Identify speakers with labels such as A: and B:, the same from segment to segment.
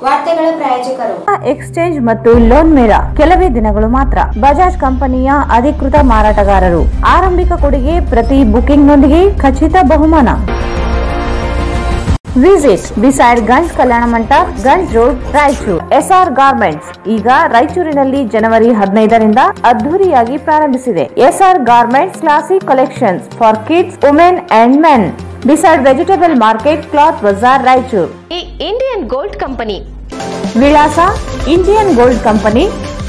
A: ವಾರ್ತೆಗಳ ಪ್ರಾಯೋಜಕರು
B: ಎಕ್ಸ್ಚೇಂಜ್ ಮತ್ತು ಲೋನ್ ಮೇಳ ಕೆಲವೇ ದಿನಗಳು ಮಾತ್ರ. ಬಜಾಜ್ ಕಂಪನಿಯ ಅಧಿಕೃತ ಮಾರಾಟಗಾರರು. ಆರಂಭಿಕ ಕೊಡುಗೆ ಪ್ರತಿ ಬುಕಿಂಗ್ನೊಂದಿಗೆ ಖಚಿತ ಬಹುಮಾನ. Visit beside Ganj Kalyana Mantapa, Ganj road, Raichur. S R garments ಈಗ ರಾಯಚೂರಿನಲ್ಲಿ ಜನವರಿ 15ರಿಂದ ಅದ್ದೂರಿಯಾಗಿ ಪ್ರಾರಂಭಿಸಿದೆ. S R garments classic collections for kids, women and men. Beside vegetable market, cloth Bazaar, Raichur.
C: Indian gold company
B: ವಿಳಾಸ ಇಂಡಿಯನ್ ಗೋಲ್ಡ್ ಕಂಪನಿ,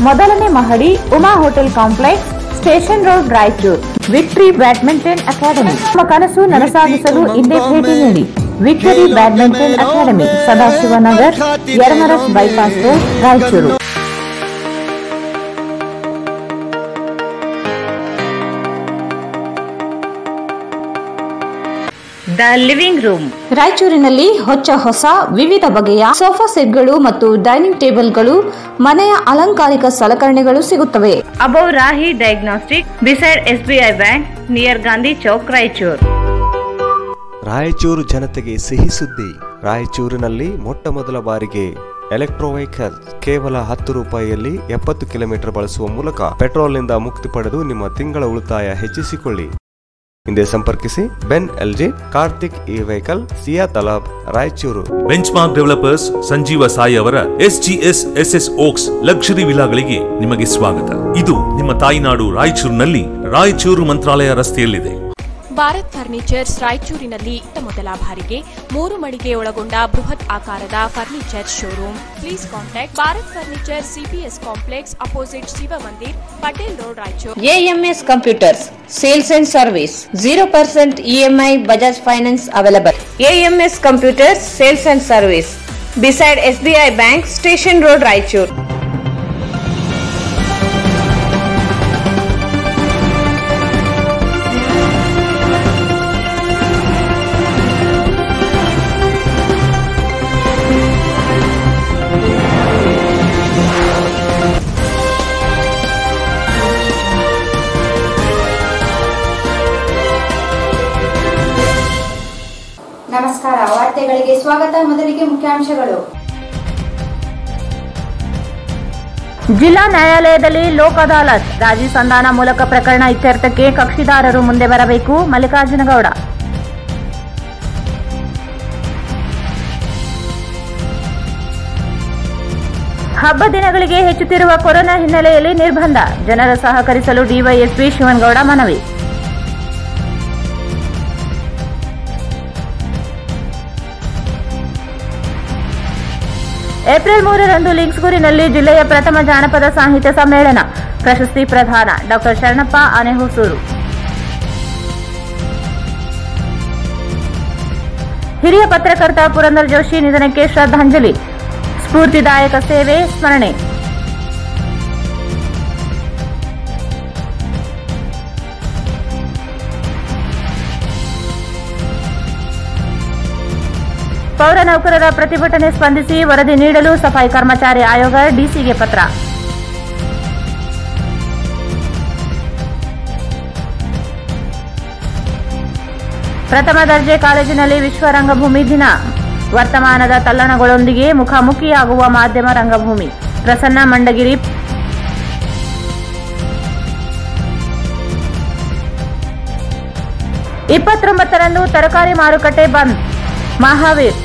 B: ಮೊದಲನೇ ಮಹಡಿ, Uma hotel complex, station road, Raichur. Victory badminton academy. ನಿಮ್ಮ ಕನಸು ನನಸಾಗಿಸಲು ಇಂದೇ ಭೇಟಿ ನೀಡಿ. Victory badminton academy, Sadashivanagar, Yermarus bypass road, Raichur. The living room. ರಾಯಚೂರಿನಲ್ಲಿ ಹೊಸ ವಿವಿಧ ಬಗೆಯ ಸೋಫಾ ಸೆಟ್ಗಳು ಮತ್ತು ಡೈನಿಂಗ್ ಟೇಬಲ್ಗಳು, ಮನೆಯ ಅಲಂಕಾರಿಕ ಸಲಕರಣೆಗಳು ಸಿಗುತ್ತವೆ. Above Rahi diagnostic, beside SBI bank, near Gandhi Chowk, Raichur.
D: Raichur ಜನತೆಗೆ ಸಿಹಿ ಸುದ್ದಿ. ರಾಯಚೂರಿನಲ್ಲಿ ಮೊಟ್ಟ ಮೊದಲ ಬಾರಿಗೆ ಎಲೆಕ್ಟ್ರೋ ವೆಹಿಕಲ್ ಕೇವಲ 10 ರೂಪಾಯಿಯಲ್ಲಿ 70 ಕಿಲೋಮೀಟರ್ ಬಳಸುವ ಮೂಲಕ ಪೆಟ್ರೋಲ್ನಿಂದ ಮುಕ್ತಿ ಪಡೆದು ನಿಮ್ಮ ತಿಂಗಳ ಉಳಿತಾಯ ಹೆಚ್ಚಿಸಿಕೊಳ್ಳಿ. ಹಿಂದೆ ಸಂಪರ್ಕಿಸಿ. ಬೆನ್ LG, Karthik E vehicle, Siya Talab, Raichur.
E: Benchmark developers Sanjeeva Sai ಅವರ SGS SS ಓಕ್ಸ್ ಲಕ್ಸುರಿ ವಿಲಾಗಳಿಗೆ ನಿಮಗೆ ಸ್ವಾಗತ. ಇದು ನಿಮ್ಮ ತಾಯಿನಾಡು ರಾಯಚೂರಿನಲ್ಲಿ, ರಾಯಚೂರು ಮಂತ್ರಾಲಯ ರಸ್ತೆಯಲ್ಲಿದೆ.
C: ಭಾರತ್ ಫರ್ನಿಚರ್ಸ್ ರಾಯಚೂರಿನಲ್ಲಿ ಮೊದಲ ಬಾರಿಗೆ 3 ಮಳಿಗೆ ಒಳಗೊಂಡ ಬೃಹತ್ ಆಕಾರದ furniture showroom. Please contact Bharat furniture, CPS complex, opposite Shiva Mandir, Patel road, Raichur.
B: AMS computers sales and service, 0% EMI Bajaj finance available. AMS computers sales and service, beside SBI bank, station road, Raichur.
A: ನಮಸ್ಕಾರ, ವಾರ್ತೆಗಳಿಗೆ ಸ್ವಾಗತ. ಮೊದಲಿಗೆ ಮುಖ್ಯಾಂಶಗಳು.
B: ಜಿಲ್ಲಾ ನ್ಯಾಯಾಲಯದಲ್ಲಿ ಲೋಕ್ ಅದಾಲತ್, ರಾಜಿ ಸಂಧಾನ ಮೂಲಕ ಪ್ರಕರಣ ಇತ್ಯರ್ಥಕ್ಕೆ ಕಕ್ಷಿದಾರರು ಮುಂದೆ ಬರಬೇಕು. ಮಲ್ಲಿಕಾರ್ಜುನಗೌಡ. ಹಬ್ಬ ದಿನಗಳಿಗೆ ಹೆಚ್ಚುತ್ತಿರುವ ಕೊರೋನಾ ಹಿನ್ನೆಲೆಯಲ್ಲಿ ನಿರ್ಬಂಧ, ಜನರ ಸಹಕರಿಸಲು ಡಿವೈಎಸ್ಪಿ ಶಿವನಗೌಡ ಮನವಿ. ಏಪ್ರಿಲ್ 3ರಂದು ಲಿಂಗ್ಸ್ಗೂರಿನಲ್ಲಿ ಜಿಲ್ಲೆಯ ಪ್ರಥಮ ಜಾನಪದ ಸಾಹಿತ್ಯ ಸಮ್ಮೇಳನ, ಪ್ರಶಸ್ತಿ ಪ್ರದಾನ. ಡಾ ಶರಣಪ್ಪ ಆನೆಹೊಸೂರು. ಹಿರಿಯ ಪತ್ರಕರ್ತ ಪುರಂದರ್ ಜೋಶಿ ನಿಧನಕ್ಕೆ ಶ್ರದ್ಧಾಂಜಲಿ, ಸ್ಫೂರ್ತಿದಾಯಕ ಸೇವೆ ಸ್ಮರಣೆ. ಪೌರ ನೌಕರರ ಪ್ರತಿಭಟನೆ ಸ್ಪಂದಿಸಿ ವರದಿ ನೀಡಲು ಸಫಾಯಿ ಕರ್ಮಚಾರಿ ಆಯೋಗ ಡಿಸಿಗೆ ಪತ್ರ. ಪ್ರಥಮ ದರ್ಜೆ ಕಾಲೇಜಿನಲ್ಲಿ ವಿಶ್ವ ರಂಗಭೂಮಿ ದಿನ, ವರ್ತಮಾನದ ತಲ್ಲಣಗಳೊಂದಿಗೆ ಮುಖಾಮುಖಿಯಾಗುವ ಮಾಧ್ಯಮ ರಂಗಭೂಮಿ. ಪ್ರಸನ್ನ ಮಂಡಗಿರಿ. ರಂದು ತರಕಾರಿ ಮಾರುಕಟ್ಟೆ ಬಂದ್, ಮಹಾವೀರ್.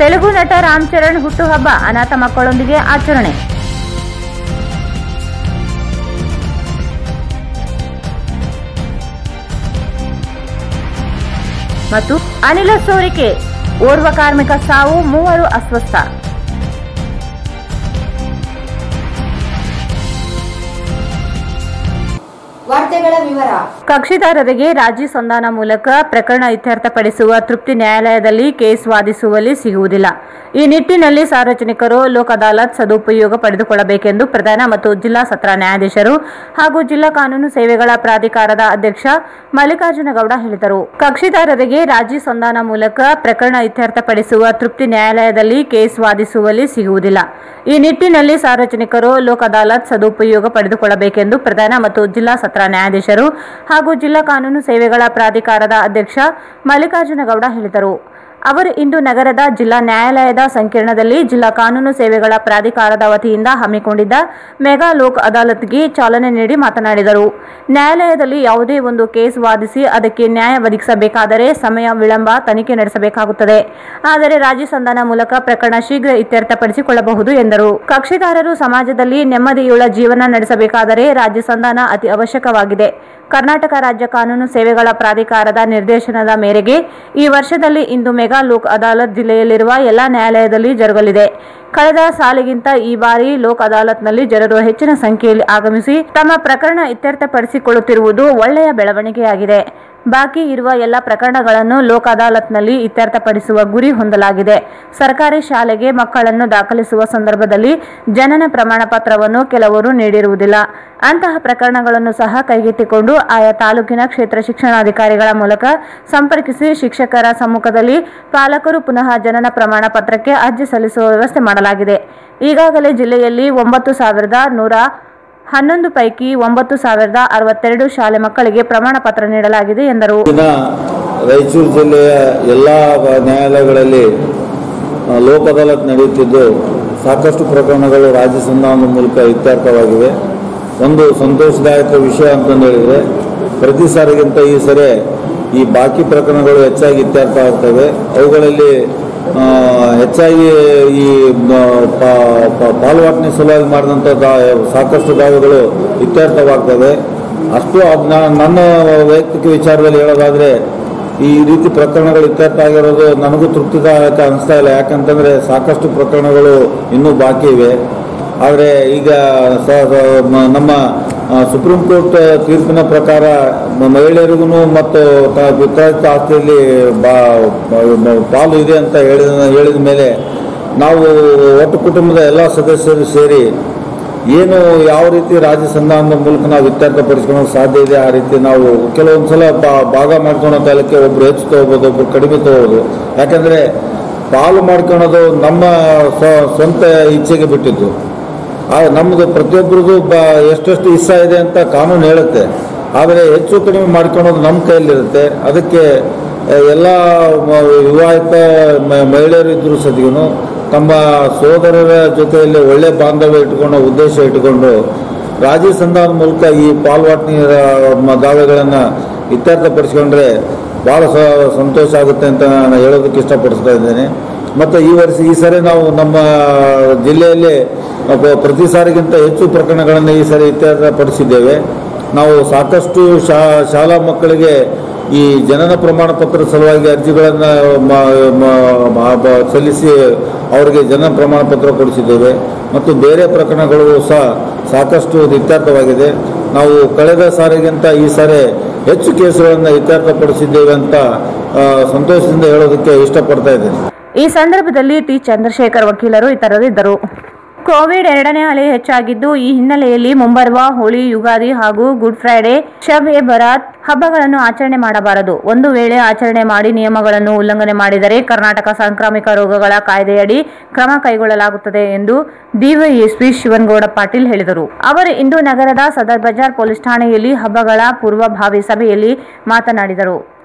B: ತೆಲುಗು ನಟ ರಾಮ್ ಚರಣ್ ಹುಟ್ಟುಹಬ್ಬ, ಅನಾಥ ಮಕ್ಕಳೊಂದಿಗೆ ಆಚರಣೆ. ಮತ್ತು ಅನಿಲ ಸೋರಿಕೆ, ಓರ್ವ ಕಾರ್ಮಿಕ ಸಾವು, 3 ಅಸ್ವಸ್ಥ.
A: ವಾರ್ತೆ ವಾರ್ತೆಗಳ ವಿವರ.
B: ಕಕ್ಷಿದಾರರಿಗೆ ರಾಜಿ ಸಂಧಾನ ಮೂಲಕ ಪ್ರಕರಣ ಇತ್ಯರ್ಥಪಡಿಸುವ ತೃಪ್ತಿ ನ್ಯಾಯಾಲಯದಲ್ಲಿ ಕೇಸ್ ವಾದಿಸುವಲ್ಲಿ ಸಿಗುವುದಿಲ್ಲ. ಈ ನಿಟ್ಟಿನಲ್ಲಿ ಸಾರ್ವಜನಿಕರು ಲೋಕ್ ಅದಾಲತ್ ಸದುಪಯೋಗ ಪಡೆದುಕೊಳ್ಳಬೇಕೆಂದು ಪ್ರಧಾನ ಮತ್ತು ಜಿಲ್ಲಾ ಸತ್ರ ನ್ಯಾಯಾಧೀಶರು ಹಾಗೂ ಜಿಲ್ಲಾ ಕಾನೂನು ಸೇವೆಗಳ ಪ್ರಾಧಿಕಾರದ ಅಧ್ಯಕ್ಷ ಮಲ್ಲಿಕಾರ್ಜುನ ಗೌಡ ಹೇಳಿದರು. ಕಕ್ಷಿದಾರರಿಗೆ ರಾಜಿ ಸಂಧಾನ ಮೂಲಕ ಪ್ರಕರಣ ಇತ್ಯರ್ಥಪಡಿಸುವ ತೃಪ್ತಿ ನ್ಯಾಯಾಲಯದಲ್ಲಿ ಕೇಸ್ ವಾದಿಸುವಲ್ಲಿ ಸಿಗುವುದಿಲ್ಲ. ಈ ನಿಟ್ಟಿನಲ್ಲಿ ಸಾರ್ವಜನಿಕರು ಲೋಕ್ ಅದಾಲತ್ ಸದುಪಯೋಗ ಪಡೆದುಕೊಳ್ಳಬೇಕೆಂದು ಪ್ರಧಾನ ಮತ್ತು ಜಿಲ್ಲಾ ಸತ್ರ ನ್ಯಾಯಾಧೀಶರು ಹಾಗೂ ಜಿಲ್ಲಾ ಕಾನೂನು ಸೇವೆಗಳ ಪ್ರಾಧಿಕಾರದ ಅಧ್ಯಕ್ಷ ಮಲ್ಲಿಕಾರ್ಜುನ ಗೌಡ ಹೇಳಿದರು. ಅವರು ಇಂದು ನಗರದ ಜಿಲ್ಲಾ ನ್ಯಾಯಾಲಯದ ಸಂಕೀರ್ಣದಲ್ಲಿ ಜಿಲ್ಲಾ ಕಾನೂನು ಸೇವೆಗಳ ಪ್ರಾಧಿಕಾರದ ವತಿಯಿಂದ ಹಮ್ಮಿಕೊಂಡಿದ್ದ ಮೆಗಾ ಲೋಕ್ ಅದಾಲತ್ಗೆ ಚಾಲನೆ ನೀಡಿ ಮಾತನಾಡಿದರು. ನ್ಯಾಯಾಲಯದಲ್ಲಿ ಯಾವುದೇ ಒಂದು ಕೇಸ್ ವಾದಿಸಿ ಅದಕ್ಕೆ ನ್ಯಾಯ ಒದಗಿಸಬೇಕಾದರೆ ಸಮಯ ವಿಳಂಬ ತನಿಖೆ ನಡೆಸಬೇಕಾಗುತ್ತದೆ. ಆದರೆ ರಾಜಿ ಸಂಧಾನ ಮೂಲಕ ಪ್ರಕರಣ ಶೀಘ್ರ ಇತ್ಯರ್ಥಪಡಿಸಿಕೊಳ್ಳಬಹುದು ಎಂದರು. ಕಕ್ಷಿದಾರರು ಸಮಾಜದಲ್ಲಿ ನೆಮ್ಮದಿಯುಳ್ಳ ಜೀವನ ನಡೆಸಬೇಕಾದರೆ ರಾಜಿ ಸಂಧಾನ ಅತಿ ಅವಶ್ಯಕವಾಗಿದೆ. ಕರ್ನಾಟಕ ರಾಜ್ಯ ಕಾನೂನು ಸೇವೆಗಳ ಪ್ರಾಧಿಕಾರದ ನಿರ್ದೇಶನದ ಮೇರೆಗೆ ಈ ವರ್ಷದಲ್ಲಿ ಇಂದು ಮೆಗಾ ಲೋಕ್ ಅದಾಲತ್ ಜಿಲ್ಲೆಯಲ್ಲಿರುವ ಎಲ್ಲಾ ನ್ಯಾಯಾಲಯದಲ್ಲಿ ಜರುಗಲಿದೆ. ಕಳೆದ ಸಾಲಿಗಿಂತ ಈ ಬಾರಿ ಲೋಕ್ ಅದಾಲತ್ನಲ್ಲಿ ಜನರು ಹೆಚ್ಚಿನ ಸಂಖ್ಯೆಯಲ್ಲಿ ಆಗಮಿಸಿ ತಮ್ಮ ಪ್ರಕರಣ ಇತ್ಯರ್ಥಪಡಿಸಿಕೊಳ್ಳುತ್ತಿರುವುದು ಒಳ್ಳೆಯ ಬೆಳವಣಿಗೆಯಾಗಿದೆ. ಬಾಕಿ ಇರುವ ಎಲ್ಲ ಪ್ರಕರಣಗಳನ್ನು ಲೋಕ್ ಅದಾಲತ್ನಲ್ಲಿ ಇತ್ಯರ್ಥಪಡಿಸುವ ಗುರಿ ಹೊಂದಲಾಗಿದೆ. ಸರ್ಕಾರಿ ಶಾಲೆಗೆ ಮಕ್ಕಳನ್ನು ದಾಖಲಿಸುವ ಸಂದರ್ಭದಲ್ಲಿ ಜನನ ಪ್ರಮಾಣ ಪತ್ರವನ್ನು ಕೆಲವರು ನೀಡಿರುವುದಿಲ್ಲ. ಅಂತಹ ಪ್ರಕರಣಗಳನ್ನು ಸಹ ಕೈಗೆತ್ತಿಕೊಂಡು ಆಯಾ ತಾಲೂಕಿನ ಕ್ಷೇತ್ರ ಶಿಕ್ಷಣಾಧಿಕಾರಿಗಳ ಮೂಲಕ ಸಂಪರ್ಕಿಸಿ ಶಿಕ್ಷಕರ ಸಮ್ಮುಖದಲ್ಲಿ ಪಾಲಕರು ಪುನಃ ಜನನ ಪ್ರಮಾಣ ಪತ್ರಕ್ಕೆ ಅರ್ಜಿ ಸಲ್ಲಿಸುವ ವ್ಯವಸ್ಥೆ ಮಾಡಲಾಗಿದೆ. ಈಗಾಗಲೇ ಜಿಲ್ಲೆಯಲ್ಲಿ 9,111 ಪೈಕಿ 9,062 ಶಾಲೆ ಮಕ್ಕಳಿಗೆ ಪ್ರಮಾಣ ಪತ್ರ ನೀಡಲಾಗಿದೆ ಎಂದರು.
F: ರಾಯಚೂರು ಜಿಲ್ಲೆಯ ಎಲ್ಲ ನ್ಯಾಯಾಲಯಗಳಲ್ಲಿ ಲೋಕ್ ಅದಾಲತ್ ನಡೆಯುತ್ತಿದ್ದು ಸಾಕಷ್ಟು ಪ್ರಕರಣಗಳು ರಾಜ್ಯ ಸಂಧಾನದ ಮೂಲಕ ಇತ್ಯರ್ಥವಾಗಿವೆ. ಒಂದು ಸಂತೋಷದಾಯಕ ವಿಷಯ ಅಂತಂದು ಹೇಳಿದರೆ ಪ್ರತಿ ಸಾರಿಗಿಂತ ಈ ಸರಿ ಈ ಬಾಕಿ ಪ್ರಕರಣಗಳು ಹೆಚ್ಚಾಗಿ ಇತ್ಯರ್ಥ ಆಗ್ತವೆ. ಅವುಗಳಲ್ಲಿ ಹೆಚ್ಚಾಗಿ ಈ ಪಾಲ್ವಾಟನೆ ಸಲುವಾಗಿ ಮಾಡಿದಂಥ ಸಾಕಷ್ಟು ದಾವೆಗಳು ಇತ್ಯರ್ಥವಾಗ್ತವೆ. ಅಷ್ಟು ನನ್ನ ವೈಯಕ್ತಿಕ ವಿಚಾರದಲ್ಲಿ ಹೇಳೋದಾದರೆ ಈ ರೀತಿ ಪ್ರಕರಣಗಳು ಇತ್ಯರ್ಥ ಆಗಿರೋದು ನನಗೂ ತೃಪ್ತಿದಾಯಕ ಅನಿಸ್ತಾ ಇಲ್ಲ. ಯಾಕಂತಂದರೆ ಸಾಕಷ್ಟು ಪ್ರಕರಣಗಳು ಇನ್ನೂ ಬಾಕಿ ಇವೆ. ಆದರೆ ಈಗ ನಮ್ಮ ಸುಪ್ರೀಂ ಕೋರ್ಟ್ ತೀರ್ಪಿನ ಪ್ರಕಾರ ಮಹಿಳೆಯರಿಗೂ ಮತ್ತು ಪಿತ್ರಾರ್ಜಿತ ಆಸ್ತಿಯಲ್ಲಿ ಪಾಲು ಇದೆ ಅಂತ ಹೇಳಿದ ಮೇಲೆ ನಾವು ಒಟ್ಟು ಕುಟುಂಬದ ಎಲ್ಲ ಸದಸ್ಯರು ಸೇರಿ ಏನು ಯಾವ ರೀತಿ ರಾಜ್ಯ ಸಂಧಾನದ ಮೂಲಕ ನಾವು ಇತ್ಯರ್ಥಪಡಿಸ್ಕೊಳ್ಳೋಕೆ ಸಾಧ್ಯ ಇದೆ ಆ ರೀತಿ ನಾವು ಕೆಲವೊಂದು ಸಲ ಭಾಗ ಮಾಡ್ಕೊಳ್ಳೋ ಕಾಲಕ್ಕೆ ಒಬ್ರು ಹೆಚ್ಚು ತಗೋಬೋದು, ಒಬ್ರು ಕಡಿಮೆ ತಗೋಬೋದು. ಯಾಕಂದರೆ ಪಾಲು ಮಾಡ್ಕೊಳ್ಳೋದು ನಮ್ಮ ಸ್ವಂತ ಇಚ್ಛೆಗೆ ಬಿಟ್ಟಿದ್ದು. ನಮ್ಮದು ಪ್ರತಿಯೊಬ್ಬರದು ಎಷ್ಟೆಷ್ಟು ಇಷ್ಟ ಇದೆ ಅಂತ ಕಾನೂನು ಹೇಳುತ್ತೆ. ಆದರೆ ಹೆಚ್ಚು ಕಡಿಮೆ ಮಾಡ್ಕೊಳ್ಳೋದು ನಮ್ಮ ಕೈಯಲ್ಲಿರುತ್ತೆ. ಅದಕ್ಕೆ ಎಲ್ಲ ವಿವಾಹಿತ ಮಹಿಳೆಯರು ಇದ್ದರೂ ಸತಿಗೂ ತಮ್ಮ ಸೋದರರ ಜೊತೆಯಲ್ಲಿ ಒಳ್ಳೆ ಬಾಂಧವ್ಯ ಇಟ್ಟುಕೊಂಡು ಉದ್ದೇಶ ಇಟ್ಟುಕೊಂಡು ರಾಜಿ ಸಂಧಾನದ ಮೂಲಕ ಈ ಪಾಲ್ವಾಟನಿ ದಾವೆಗಳನ್ನು ಇತ್ಯರ್ಥಪಡಿಸ್ಕೊಂಡ್ರೆ ಭಾಳ ಸಂತೋಷ ಆಗುತ್ತೆ ಅಂತ ನಾನು ಹೇಳೋದಕ್ಕೆ ಇಷ್ಟಪಡಿಸ್ತಾ ಇದ್ದೇನೆ. ಮತ್ತು ಈ ಸರಿ ನಾವು ನಮ್ಮ ಜಿಲ್ಲೆಯಲ್ಲಿ ಪ್ರತಿ ಸಾರಿಗಿಂತ ಹೆಚ್ಚು ಪ್ರಕರಣಗಳನ್ನು ಈ ಸಾರಿ ಇತ್ಯರ್ಥಪಡಿಸಿದ್ದೇವೆ. ನಾವು ಸಾಕಷ್ಟು ಶಾಲಾ ಮಕ್ಕಳಿಗೆ ಈ ಜನನ ಪ್ರಮಾಣ ಪತ್ರ ಸಲುವಾಗಿ ಅರ್ಜಿಗಳನ್ನು ಸಲ್ಲಿಸಿ ಅವರಿಗೆ ಜನನ ಪ್ರಮಾಣ ಪತ್ರ ಕೊಡಿಸಿದ್ದೇವೆ. ಮತ್ತು ಬೇರೆ ಪ್ರಕರಣಗಳು ಸಹ ಸಾಕಷ್ಟು ಇತ್ಯರ್ಥವಾಗಿದೆ. ನಾವು ಕಳೆದ ಸಾರಿಗಿಂತ ಈ ಸಾರಿ ಹೆಚ್ಚು ಕೇಸುಗಳನ್ನು ಇತ್ಯರ್ಥಪಡಿಸಿದ್ದೇವೆ ಅಂತ ಸಂತೋಷದಿಂದ ಹೇಳೋದಕ್ಕೆ ಇಷ್ಟಪಡ್ತಾ ಇದ್ದೇನೆ.
B: ಈ ಸಂದರ್ಭದಲ್ಲಿ ಟಿ ಚಂದ್ರಶೇಖರ್ ವಕೀಲರು ಇತರರು ಇದ್ದರು. ಕೋವಿಡ್ 2ನೇ ಅಲೆ ಹೆಚ್ಚಾಗಿದ್ದು ಈ ಹಿನ್ನೆಲೆಯಲ್ಲಿ ಮುಂಬರುವ ಹೋಳಿ, ಯುಗಾದಿ ಹಾಗೂ good Friday, Shab A Barat ಹಬ್ಬಗಳನ್ನು ಆಚರಣೆ ಮಾಡಬಾರದು. ಒಂದು ವೇಳೆ ಆಚರಣೆ ಮಾಡಿ ನಿಯಮಗಳನ್ನು ಉಲ್ಲಂಘನೆ ಮಾಡಿದರೆ ಕರ್ನಾಟಕ ಸಾಂಕ್ರಾಮಿಕ ರೋಗಗಳ ಕಾಯ್ದೆಯಡಿ ಕ್ರಮ ಕೈಗೊಳ್ಳಲಾಗುತ್ತದೆ ಎಂದು ಡಿವೈಎಸ್ಪಿ ಶಿವನಗೌಡ ಪಾಟೀಲ್ ಹೇಳಿದರು. ಅವರು ಇಂದು ನಗರದ ಸದರ್ ಬಜಾರ್ ಪೊಲೀಸ್ ಠಾಣೆಯಲ್ಲಿ ಹಬ್ಬಗಳ ಪೂರ್ವಭಾವಿ ಸಭೆಯಲ್ಲಿ ಮಾತನಾಡಿದರು.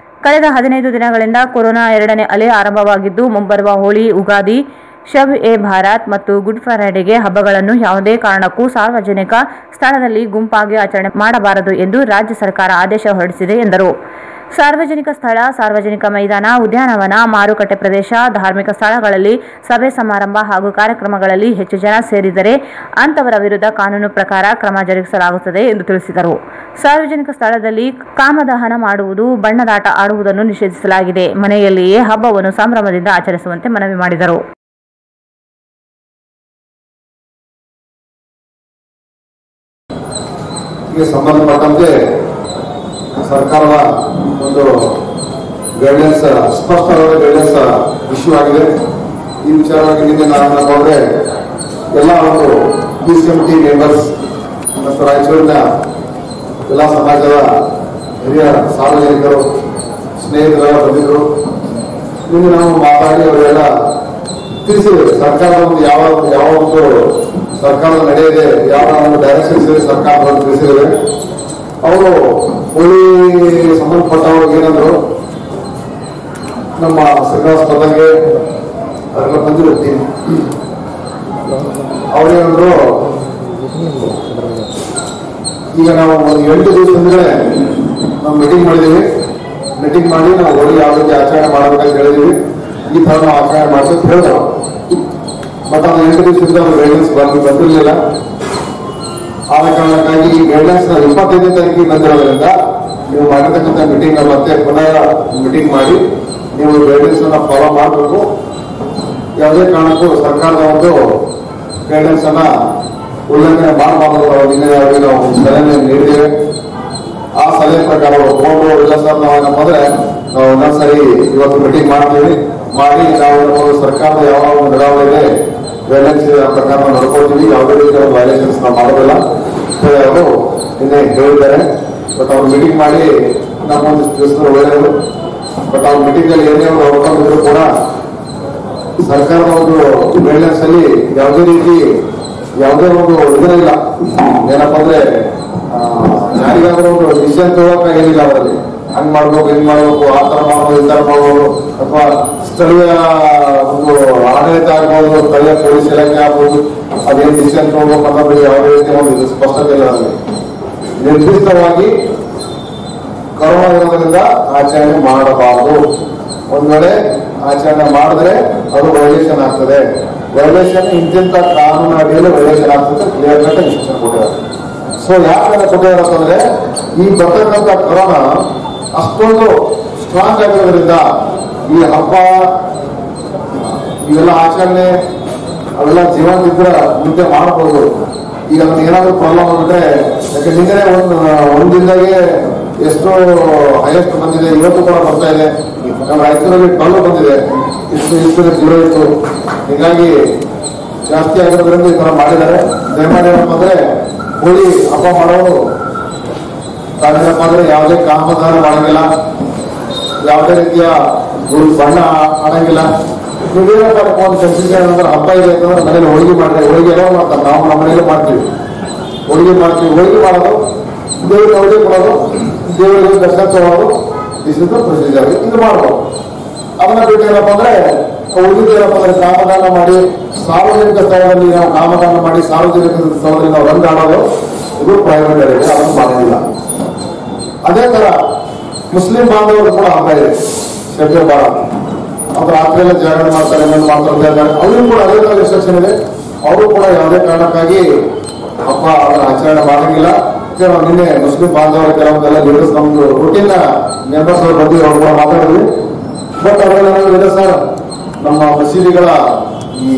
B: ಕಳೆದ 15 ದಿನಗಳಿಂದ ಕೊರೋನಾ 2ನೇ ಅಲೆ ಆರಂಭವಾಗಿದ್ದು ಮುಂಬರುವ ಹೋಳಿ, ಉಗಾದಿ, ಶಬ್ ಎ ಭಾರತ್ ಮತ್ತು ಗುಡ್ ಫ್ರೈಡೆಗೆ ಹಬ್ಬಗಳನ್ನು ಯಾವುದೇ ಕಾರಣಕ್ಕೂ ಸಾರ್ವಜನಿಕ ಸ್ಥಳದಲ್ಲಿ ಗುಂಪಾಗಿ ಆಚರಣೆ ಮಾಡಬಾರದು ಎಂದು ರಾಜ್ಯ ಸರ್ಕಾರ ಆದೇಶ ಹೊರಡಿಸಿದೆ ಎಂದರು. ಸಾರ್ವಜನಿಕ ಸ್ಥಳ, ಸಾರ್ವಜನಿಕ ಮೈದಾನ, ಉದ್ಯಾನವನ, ಮಾರುಕಟ್ಟೆ ಪ್ರದೇಶ, ಧಾರ್ಮಿಕ ಸ್ಥಳಗಳಲ್ಲಿ ಸಭೆ ಸಮಾರಂಭ ಹಾಗೂ ಕಾರ್ಯಕ್ರಮಗಳಲ್ಲಿ ಹೆಚ್ಚು ಜನ ಸೇರಿದರೆ ಅಂತವರ ವಿರುದ್ಧ ಕಾನೂನು ಪ್ರಕಾರ ಕ್ರಮ ಜರುಗಿಸಲಾಗುತ್ತದೆ ಎಂದು ತಿಳಿಸಿದರು. ಸಾರ್ವಜನಿಕ ಸ್ಥಳದಲ್ಲಿ ಕಾಮದಹನ ಮಾಡುವುದು, ಬಣ್ಣದಾಟ ಆಡುವುದನ್ನು ನಿಷೇಧಿಸಲಾಗಿದೆ. ಮನೆಯಲ್ಲಿಯೇ ಹಬ್ಬವನ್ನು ಸಂಭ್ರಮದಿಂದ ಆಚರಿಸುವಂತೆ ಮನವಿ ಮಾಡಿದರು.
G: ಸಂಬಂಧಪಟ್ಟಂತೆ ಸರ್ಕಾರದ ಒಂದು ಗೈಡ್ಲೈನ್ಸ್, ಸ್ಪಷ್ಟವಾದ ಗೈಡ್ಲೈನ್ಸ್ ಇಶ್ಯೂ ಆಗಿದೆ. ಈ ವಿಚಾರವಾಗಿ ನಿನ್ನೆ ನಾನು ಹೋದರೆ ಎಲ್ಲ ಒಂದು ಪೀಸ್ ಕಮಿಟಿ ಮೆಂಬರ್ಸ್ ಮತ್ತು ರಾಯಚೂರಿನ ಎಲ್ಲ ಸಮಾಜದ ಹಿರಿಯ ಸಾರ್ವಜನಿಕರು ಸ್ನೇಹಿತರೆಲ್ಲ ಬಂದಿದ್ದರು. ನಿನ್ನೆ ನಾವು ಮಾತಾಡಿ ಅವರೆಲ್ಲ ತಿಳಿಸಿದ್ದೇವೆ ಸರ್ಕಾರದ ಒಂದು ಯಾವ ಒಂದು ಸರ್ಕಾರದ ನಡೆಯದೆ ಯಾವ ಒಂದು ಡೈರೆಕ್ಷನ್ಸ್ ಇದೆ ಸರ್ಕಾರವನ್ನು ತಿಳಿಸಿದ್ದೇವೆ. ಅವರು ಹೋಳಿ ಸಂಬಂಧಪಟ್ಟವ್ರಿಗೆ ಏನಂದ್ರು, ನಮ್ಮ ಶ್ರೀನಿವಾಸ ಪದಂಗೆ ಅವರೆಲ್ಲ ಬಂದಿರುತ್ತೆ, ಅವ್ರೇನಂದ್ರು ಈಗ ನಾವು ಒಂದು 8 ದಿವಸದಿಂದ ನಾವು ಮೀಟಿಂಗ್ ಮಾಡಿದ್ದೀವಿ. ಮೀಟಿಂಗ್ ಮಾಡಿ ನಾವು ಹೋಳಿ ಯಾವ ರೀತಿ ಆಚರಣೆ ಮಾಡಬೇಕಂತ ಹೇಳಿದೀವಿ. ಈ ತರ ನಾವು ಆಚರಣೆ ಮಾಡ್ಬೇಕು ಹೇಳಿದ್ರು. ಬಟ್ ಅದು 8 ದಿವಸದಿಂದ ಗೈಡ್ಲೈನ್ಸ್ ಬಂದಿರಲಿಲ್ಲ. ಆದ ಕಾರಣಕ್ಕಾಗಿ ಈ ಗೈಡ್ಲೈನ್ಸ್ 25ನೇ ತಾರೀಕಿಗೆ ಬಂದಿರೋದ್ರಿಂದ ನೀವು ಮಾಡಿರ್ತಕ್ಕಂಥ ಮೀಟಿಂಗ್ ಮತ್ತೆ ಪುನಃ ಮೀಟಿಂಗ್ ಮಾಡಿ ನೀವು ಗೈಡ್ಲೈನ್ಸ್ ಅನ್ನ ಫಾಲೋ ಮಾಡಬೇಕು. ಯಾವುದೇ ಕಾರಣಕ್ಕೂ ಸರ್ಕಾರದ ಒಂದು ಗೈಡ್ಲೈನ್ಸ್ ಅನ್ನ ಉಲ್ಲಂಘನೆ ಮಾಡಬಾರದು. ನಿನ್ನೆ ನಾವು ಸಲಹೆ ನೀಡಿದ್ದೇವೆ. ಆ ಸಲಹೆ ಪ್ರಕಾರ ಒಪ್ಪಿಕೊಂಡು ಇಲ್ಲ ಸರ್ ನಾವೇನಪ್ಪ ಅಂದ್ರೆ ನಾವು ಒಂದೊಂದ್ಸರಿ ಇವತ್ತು ಮೀಟಿಂಗ್ ಮಾಡ್ತೀವಿ, ಮಾಡಿ ನಾವು ಸರ್ಕಾರದ ಯಾವ ನಡಾವಳಿ ಇದೆ ಗೈಡ್ಲೈನ್ಸ್ ಪ್ರಕಾರ ನಡ್ಕೊಳ್ತೀವಿ, ಯಾವುದೇ ರೀತಿಯ ಒಂದು ವೈಲೇಷನ್ಸ್ ನಾವು ಮಾಡೋದಿಲ್ಲ ಅವರು ನಿನ್ನೆ ಹೇಳಿದ್ದಾರೆ. ಬಟ್ ಅವ್ರು ಮೀಟಿಂಗ್ ಮಾಡಿ ನಮ್ಮೊಂದಿಷ್ಟು ದಿವಸ ಒಳ್ಳೆಯವರು. ಬಟ್ ಅವ್ರ ಮೀಟಿಂಗ್ ಅಲ್ಲಿ ಏನೇ ಒಂದು ಔಟ್ಕಮ್ ಇದ್ರು ಕೂಡ ಸರ್ಕಾರದ ಒಂದು ಗೈಡ್ಲೈನ್ಸ್ ಅಲ್ಲಿ ಯಾವುದೇ ಒಂದು ಇದರಿಲ್ಲ. ಏನಪ್ಪಾ ಅಂದ್ರೆ ಯಾರಿಗಾದ್ರೂ ಒಂದು ಡಿಸಿಷನ್ ತಗೋಕ ಏನಿಲ್ಲ ಅವರಲ್ಲಿ. ಹಂಗ್ ಮಾಡ್ಬೇಕು, ಹಿಂಗ್ ಮಾಡ್ಬೇಕು, ಆ ತರ ಮಾಡ್ಬೋದು, ಈ ತರ ಮಾಡ್ಬೋದು, ಅಥವಾ ಸ್ಥಳೀಯ ಒಂದು ಆಡಳಿತ ಆಗ್ಬೋದು, ಸ್ಥಳೀಯ ಪೊಲೀಸ್ ಇಲಾಖೆ ಆಗ್ಬೋದು, ಅದೇನು ಡಿಸಿಷನ್ ತಗೋಬೇಕು ಅನ್ನೋದು ಯಾವುದೇ ರೀತಿಯ ಒಂದು ಸ್ಪಷ್ಟತೆ ಇಲ್ಲ. ಅದರಲ್ಲಿ ನಿರ್ದಿಷ್ಟವಾಗಿ ಕೊರೋನಾ ಇರೋದ್ರಿಂದ ಆಚರಣೆ ಮಾಡಬಾರದು. ಒಂದ್ ವೇಳೆ ಆಚರಣೆ ಮಾಡಿದ್ರೆ ಅದು ವೈಲೇಷನ್ ಆಗ್ತದೆ. ವೈಲೇಷನ್ ಇಂತಿಂತ ಕಾನೂನು ಅಡಿಯಲ್ಲಿ ವೈಲೇಷನ್ ಆಗ್ತದೆ ಕ್ಲಿಯರ್ ಕಟ್ ಇನ್ಸ್ಟ್ರಕ್ಷನ್ ಕೊಟ್ಟಿದ್ದಾರೆ. ಸೊ ಯಾಕೆ ಕೊಟ್ಟಿದ್ದಾರೆ ಈ ಬರ್ತಕ್ಕಂಥ ಕೊರೋನಾ ಅಷ್ಟೊಂದು ಸ್ಟ್ರಾಂಗ್ ಆಗಿರೋದ್ರಿಂದ ಈ ಹಬ್ಬ ಇವೆಲ್ಲ ಆಚರಣೆ ಅವೆಲ್ಲ ಜೀವಂತ ಇದ್ರೆ ಮುಂದೆ ಮಾಡಬಹುದು. ಈಗ ನಮ್ಗೆ ಏನಾದ್ರು ಪ್ರಾಬ್ಲಮ್ ಆಗ್ಬಿಟ್ರೆ, ಯಾಕೆ ನಿನ್ನೆ ಒಂದ್ ದಿನದಾಗೆ ಎಷ್ಟು ಹೈಯೆಸ್ಟ್ ಬಂದಿದೆ, ಇವತ್ತು ಕೂಡ ಬರ್ತಾ ಇದೆ. ನಮ್ಮ ರಾಯಚೂರಲ್ಲಿ 12 ಬಂದಿದೆ, ಇಷ್ಟು 0 ಇತ್ತು. ಹೀಗಾಗಿ ಜಾಸ್ತಿ ಆಗಿರೋದ್ರಿಂದ ಈ ತರ ಮಾಡಿದ್ದಾರೆ. ದಯಮಾಡಿ ಏನಪ್ಪ ಅಂದ್ರೆ ಹೋಳಿ ಹಬ್ಬ ಮಾಡೋರು ತಾವೇನಪ್ಪ ಅಂದ್ರೆ ಯಾವುದೇ ಕಾಮದಾನ ಮಾಡಂಗಿಲ್ಲ, ಯಾವುದೇ ರೀತಿಯ ಬಣ್ಣ ಆಡಂಗಿಲ್ಲ. ನೀವೇನಪ್ಪ ಒಂದು ಕನ್ಸಿಡರ್ ಅಂದ್ರೆ ಹಬ್ಬ ಇದೆ ಅಂತಂದ್ರೆ ಮನೇಲಿ ಹೋಳಿಗೆ ಮಾಡಿದ್ರೆ ಹೋಳಿಗೆ ಎಲ್ಲ ಮಾಡ್ತಾರೆ. ನಾವು ನಮ್ಮ ಮನೇಲಿ ಮಾಡ್ತೀವಿ, ಹೋಳಿಗೆ ಮಾಡೋದು, ದೇವರಿಗೆ ಹೋಳಿಗೆ ಕೊಡೋದು, ದೇವರಿಗೆ ದರ್ಶನ ತಗೊಳ್ಳೋದು, ದಿಸ್ ಇಸ್ ದ ಪ್ರೊಸೀಜರ್. ಇದು ಮಾಡ್ಬೋದು. ಅದನ್ನ ಬಿಟ್ಟು ಏನಪ್ಪ ಅಂದ್ರೆ ಉಳಿದೇನಪ್ಪ ಅಂದ್ರೆ ಕಾಮದಾನ ಮಾಡಿ ಸಾರ್ವಜನಿಕ ಸ್ಥಳದಲ್ಲಿ ನಾವು ಕಾಮದಾನ ಮಾಡಿ ಸಾರ್ವಜನಿಕ ಸ್ಥಳದಲ್ಲಿ ನಾವು ರಂಗ್ ಆಡೋದು ಇದು ಪ್ರೈವೇಟ್ ಏರಿಯಾ, ಅದನ್ನು ಮಾಡೋದಿಲ್ಲ. ಅದೇ ತರ ಮುಸ್ಲಿಂ ಬಾಂಧವರು ಕೂಡ ಹಬ್ಬ ಇದೆ, ಶಬೆ ಬಾರಾತ್. ಅವ್ರು ರಾತ್ರಿ ಎಲ್ಲ ಜಾಗರಣೆ ಮಾಡ್ತಾರೆ, ಏನೇನು ಮಾಡ್ತಾರೆ, ಅವ್ರಿಗೂ ಕೂಡ ಅದೇ ತರ ರಿಸ್ಟ್ರಿಕ್ಷನ್ ಇದೆ. ಅವರು ಕೂಡ ಯಾವುದೇ ಕಾರಣಕ್ಕಾಗಿ ಹಬ್ಬ ಅದರ ಆಚರಣೆ ಮಾಡಂಗಿಲ್ಲ. ನಿನ್ನೆ ಮುಸ್ಲಿಂ ಬಾಂಧವರ ಕೆಲವೊಂದೆಲ್ಲ ಲೀಡರ್ಸ್ ನಮ್ದು ರೂಟೀನ್ ಮೆಂಬರ್ಸ್ ಅವರು ಬಂದು ಅವ್ರು ಕೂಡ ಮಾತಾಡಿದ್ವಿ. ಬಟ್ ಅವರೆಲ್ಲ ಸರ್ ನಮ್ಮ ಮಸೀದಿಗಳ ಈ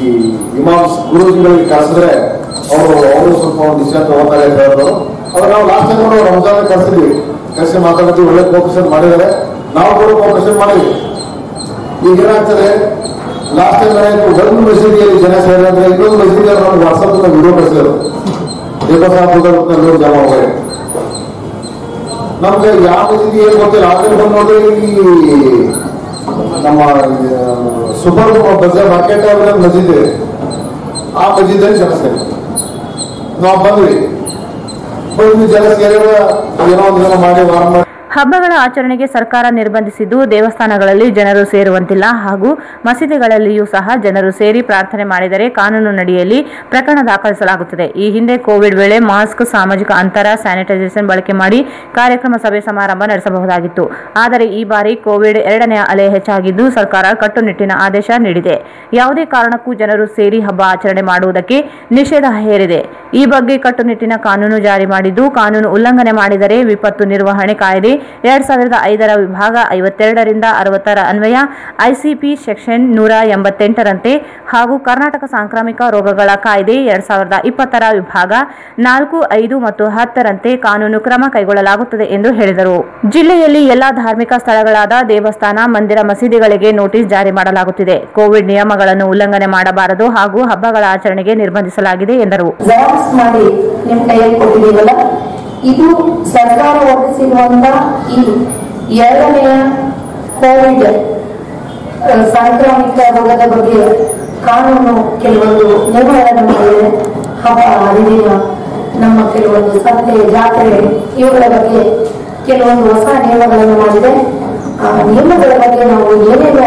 G: ಇಮಾಮ್ಸ್ ಗುರುಜಿಗಳಿಗೆ ಕರೆಸಿದ್ರೆ ಅವರು ಸ್ವಲ್ಪ ಒಂದು ವಿಷಯ ತಗೋತಾರೆ ಅಂತ ಹೇಳಿದ್ರು. ಅವ್ರು ನಾವು ಲಾಸ್ಟ್ ಟೈಮ್ ಕೂಡ ರಂಜಾನ್ ಕರೆಸಿ ಮಾತಾಡ್ತೀವಿ, ಒಳ್ಳೆ ಕೋಪರೇಷನ್ ಮಾಡಿದ್ದಾರೆ. ನಾವು ಕೂಡ ಕೋಪರೇಷನ್ ಮಾಡಿದ್ವಿ. ಈಗ ಏನಾಗ್ತದೆ, ಲಾಸ್ಟ್ ಟೈಮ್ ಏನಾಯ್ತು, ಒಂದು ಮಸೀದಿಯಲ್ಲಿ ಜನ ಸೇರಿದ್ರೆ ಇನ್ನೊಂದು ಮಸೀದಿಯಲ್ಲಿ ನಮ್ಗೆ ವಾಟ್ಸಪ್ ವಿಡಿಯೋ ಕಳಿಸಿದ್ರು. ಜಮ ಹೋಗಿ ನಮ್ಗೆ ಯಾವ ಮಸೀದಿ ಏನು ಗೊತ್ತಿಲ್ಲ. ಆದ್ರೆ ಬಂದು ನೋಡಿದ್ರೆ ಈ ನಮ್ಮ ಸೂಪರ್ ಬಜಾರ್ ಮಾರ್ಕೆಟ್ ಮಸೀದ್ ಇದೆ, ಆ ಮಸೀದಲ್ಲಿ ಜನ ಸೇರಿ ನಾವು ಬಂದ್ವಿ. ಜನ ಸೇರಿದ್ರೆ ಏನೋ ಒಂದು ಜನ ಮಾಡಿ ವಾರ ಮಾಡಿ.
B: ಹಬ್ಬಗಳ ಆಚರಣೆಗೆ ಸರ್ಕಾರ ನಿರ್ಬಂಧಿಸಿದ್ದು ದೇವಸ್ಥಾನಗಳಲ್ಲಿ ಜನರು ಸೇರುವಂತಿಲ್ಲ ಹಾಗೂ ಮಸೀದಿಗಳಲ್ಲಿಯೂ ಸಹ ಜನರು ಸೇರಿ ಪ್ರಾರ್ಥನೆ ಮಾಡಿದರೆ ಕಾನೂನು ನಡಿಯಲ್ಲಿ ಪ್ರಕರಣ ದಾಖಲಿಸಲಾಗುತ್ತದೆ. ಈ ಹಿಂದೆ ಕೋವಿಡ್ ವೇಳೆ ಮಾಸ್ಕ್, ಸಾಮಾಜಿಕ ಅಂತರ, ಸ್ಯಾನಿಟೈಸೇಷನ್ ಬಳಕೆ ಮಾಡಿ ಕಾರ್ಯಕ್ರಮ, ಸಭೆ, ಸಮಾರಂಭ ನಡೆಸಬಹುದಾಗಿತ್ತು. ಆದರೆ ಈ ಬಾರಿ ಕೋವಿಡ್ 2ನೇ ಅಲೆ ಹೆಚ್ಚಾಗಿದ್ದು ಸರ್ಕಾರ ಕಟ್ಟುನಿಟ್ಟಿನ ಆದೇಶ ನೀಡಿದೆ. ಯಾವುದೇ ಕಾರಣಕ್ಕೂ ಜನರು ಸೇರಿ ಹಬ್ಬ ಆಚರಣೆ ಮಾಡುವುದಕ್ಕೆ ನಿಷೇಧ ಹೇರಿದೆ. ಈ ಬಗ್ಗೆ ಕಟ್ಟುನಿಟ್ಟಿನ ಕಾನೂನು ಜಾರಿ ಮಾಡಿದ್ದು, ಕಾನೂನು ಉಲ್ಲಂಘನೆ ಮಾಡಿದರೆ ವಿಪತ್ತು ನಿರ್ವಹಣೆ ಕಾಯ್ದೆ 2005 ವಿಭಾಗ 52ರಿಂದ 60 ಅನ್ವಯ ಐಸಿಪಿ ಸೆಕ್ಷನ್ 188ರಂತೆ ಹಾಗೂ ಕರ್ನಾಟಕ ಸಾಂಕ್ರಾಮಿಕ ರೋಗಗಳ ಕಾಯ್ದೆ 2020 ವಿಭಾಗ 4, 5 ಮತ್ತು 10ರಂತೆ ಕಾನೂನು ಕ್ರಮ ಕೈಗೊಳ್ಳಲಾಗುತ್ತದೆ ಎಂದು ಹೇಳಿದರು. ಜಿಲ್ಲೆಯಲ್ಲಿ ಎಲ್ಲಾ ಧಾರ್ಮಿಕ ಸ್ಥಳಗಳಾದ ದೇವಸ್ಥಾನ, ಮಂದಿರ, ಮಸೀದಿಗಳಿಗೆ ನೋಟಿಸ್ ಜಾರಿ ಮಾಡಲಾಗುತ್ತಿದೆ. ಕೋವಿಡ್ ನಿಯಮಗಳನ್ನು ಉಲ್ಲಂಘನೆ ಮಾಡಬಾರದು ಹಾಗೂ ಹಬ್ಬಗಳ ಆಚರಣೆಗೆ ನಿರ್ಬಂಧಿಸಲಾಗಿದೆ ಎಂದರು.
H: ಇದು ಸರ್ಕಾರ ಹೊರಡಿಸಿರುವಂತಹ ಈ 2ನೇ ಕೋವಿಡ್ ಸಾಂಕ್ರಾಮಿಕ ರೋಗದ ಬಗ್ಗೆ ಕಾನೂನು ಕೆಲವೊಂದು ನಿಯಮಗಳನ್ನು ಮಾಡಿದೆ. ಹಬ್ಬ ಹರಿದಿನ, ನಮ್ಮ ಕೆಲವೊಂದು ಸಂತೆ, ಜಾತ್ರೆ ಇವುಗಳ ಬಗ್ಗೆ ಕೆಲವೊಂದು ಹೊಸ ನಿಯಮಗಳನ್ನು ಮಾಡಿದೆ. ಆ ನಿಯಮಗಳ ಬಗ್ಗೆ ನಾವು ಏನೇನು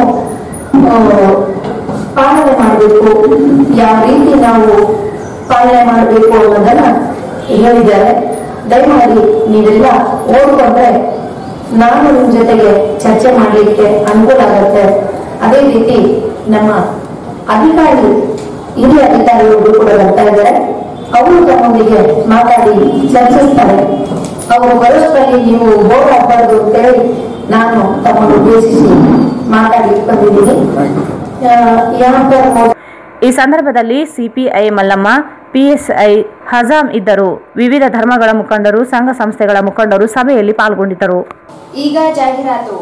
H: ಪಾಲನೆ ಮಾಡಬೇಕು, ಯಾವ ರೀತಿ ನಾವು ಪಾಲನೆ ಮಾಡಬೇಕು ಅನ್ನೋದನ್ನ ಹೇಳಿದ್ದಾರೆ. ದಯಮಾಡಿ ನೀವೆಲ್ಲ ಓದ್ಕೊಂಡ್ರೆ ನಾನು ನಿಮ್ಮ ಜೊತೆಗೆ ಚರ್ಚೆ ಮಾಡಲಿಕ್ಕೆ ಅನುಕೂಲ ಆಗುತ್ತೆ. ಅದೇ ರೀತಿ ನಮ್ಮ ಹಿರಿಯ ಅಧಿಕಾರಿಗಳು ಕೂಡ ಬರ್ತಾ ಇದ್ದಾರೆ. ಅವರು ತಮ್ಮೊಂದಿಗೆ ಮಾತಾಡಿ ಚರ್ಚಿಸ್ತಾರೆ. ಅವರು ಬರೋಷ್ಟರಲ್ಲಿ ನೀವು ಬೋರ್ಡ್ ಹಾಕಬಾರ್ದು ಅಂತೇಳಿ ನಾನು ತಮ್ಮನ್ನು ಉದ್ದೇಶಿಸಿ ಮಾತಾಡಿ ಬಂದಿದ್ದೀನಿ.
B: ಈ ಸಂದರ್ಭದಲ್ಲಿ ಸಿಪಿಐ ಮಲ್ಲಮ್ಮ, ಪಿಎಸ್ಐ ಹಜಾಂ ಇದ್ದರು. ವಿವಿಧ ಧರ್ಮಗಳ ಮುಖಂಡರು, ಸಂಘ ಸಂಸ್ಥೆಗಳ ಮುಖಂಡರು ಸಭೆಯಲ್ಲಿ ಪಾಲ್ಗೊಂಡಿದ್ದರು.
A: ಈಗ ಜಾಹೀರಾತು.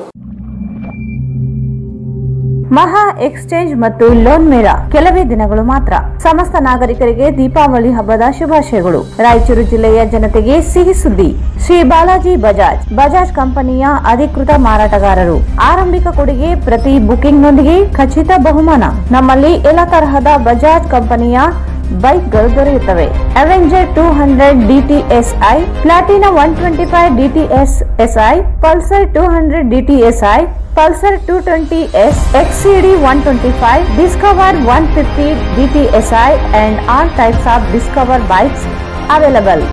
B: ಮಹಾ ಎಕ್ಸ್ಚೇಂಜ್ ಮತ್ತು ಲೋನ್ ಮೇಳ ಕೆಲವೇ ದಿನಗಳು ಮಾತ್ರ. ಸಮಸ್ತ ನಾಗರಿಕರಿಗೆ ದೀಪಾವಳಿ ಹಬ್ಬದ ಶುಭಾಶಯಗಳು. ರಾಯಚೂರು ಜಿಲ್ಲೆಯ ಜನತೆಗೆ ಸಿಹಿ ಸುದ್ದಿ. ಶ್ರೀ ಬಾಲಾಜಿ ಬಜಾಜ್ ಕಂಪನಿಯ ಅಧಿಕೃತ ಮಾರಾಟಗಾರರು. ಆರಂಭಿಕ ಕೊಡುಗೆ ಪ್ರತಿ ಬುಕಿಂಗ್ನೊಂದಿಗೆ ಖಚಿತ ಬಹುಮಾನ. ನಮ್ಮಲ್ಲಿ ಎಲ್ಲ ತರಹದ ಬಜಾಜ್ ಕಂಪನಿಯ ಬೈಕ್ಗಳು ದೊರೆಯುತ್ತವೆ. Avenger 200 DTSI, Platina 125 DTSI, Pulsar 200 DTSI, Pulsar 220S, XCD 125, Discover 150 DTSI and all types of Discover bikes available.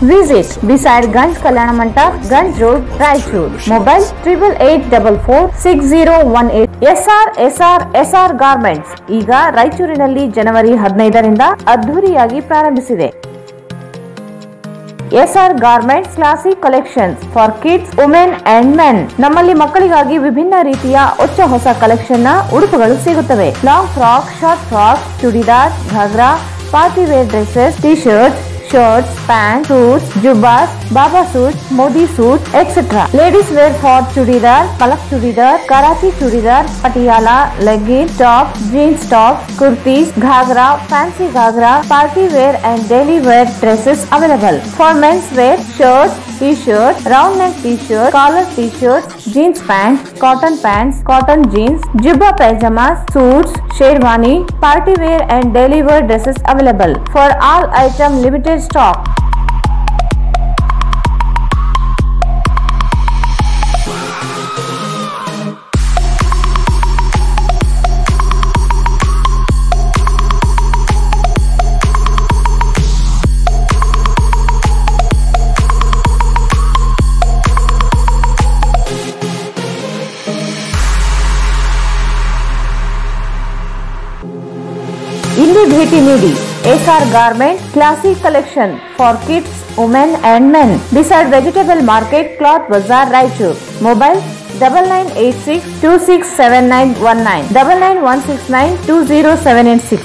B: Visit beside Ganj Kalyana Mandap, Ganj Road, Raichur. Mobile 88846018. SR Garments ಈಗ ರಾಯಚೂರಿನಲ್ಲಿ ಜನವರಿ 15ರಿಂದ ಅದ್ಧೂರಿಯಾಗಿ ಪ್ರಾರಂಭಿಸಿದೆ. SR Garments classic collections for kids, women and men. ನಮ್ಮಲ್ಲಿ ಮಕ್ಕಳಿಗಾಗಿ ವಿಭಿನ್ನ ರೀತಿಯ ಹೊಸ ಕಲೆಕ್ಷನ್ ನ ಉಡುಪುಗಳು ಸಿಗುತ್ತವೆ. Long frock, short frock, churidar, ghagra, party wear dresses, T shirts, pants, suits, jubbas, baba suits, modi suits, etc. Ladies wear for chudidar, palak chudidar, Karachi chudidar, patiala, leggings, tops, jeans tops, kurtis, ghagra, fancy ghagra, party wear and daily wear dresses available. For men's wear, shirts, t-shirts, round neck t-shirts, collar t-shirts, jeans pants, cotton jeans, jubba pajamas, suits, sherwani, party wear and daily wear dresses available. For all item limited stock. ಇಲ್ಲಿ ಭೇಟಿ ನೀಡಿ. SR Garment Classic Collection for Kids, Women and Men beside Vegetable Market, Cloth Bazaar, Raichur. Mobile 9986267919, 9916920786.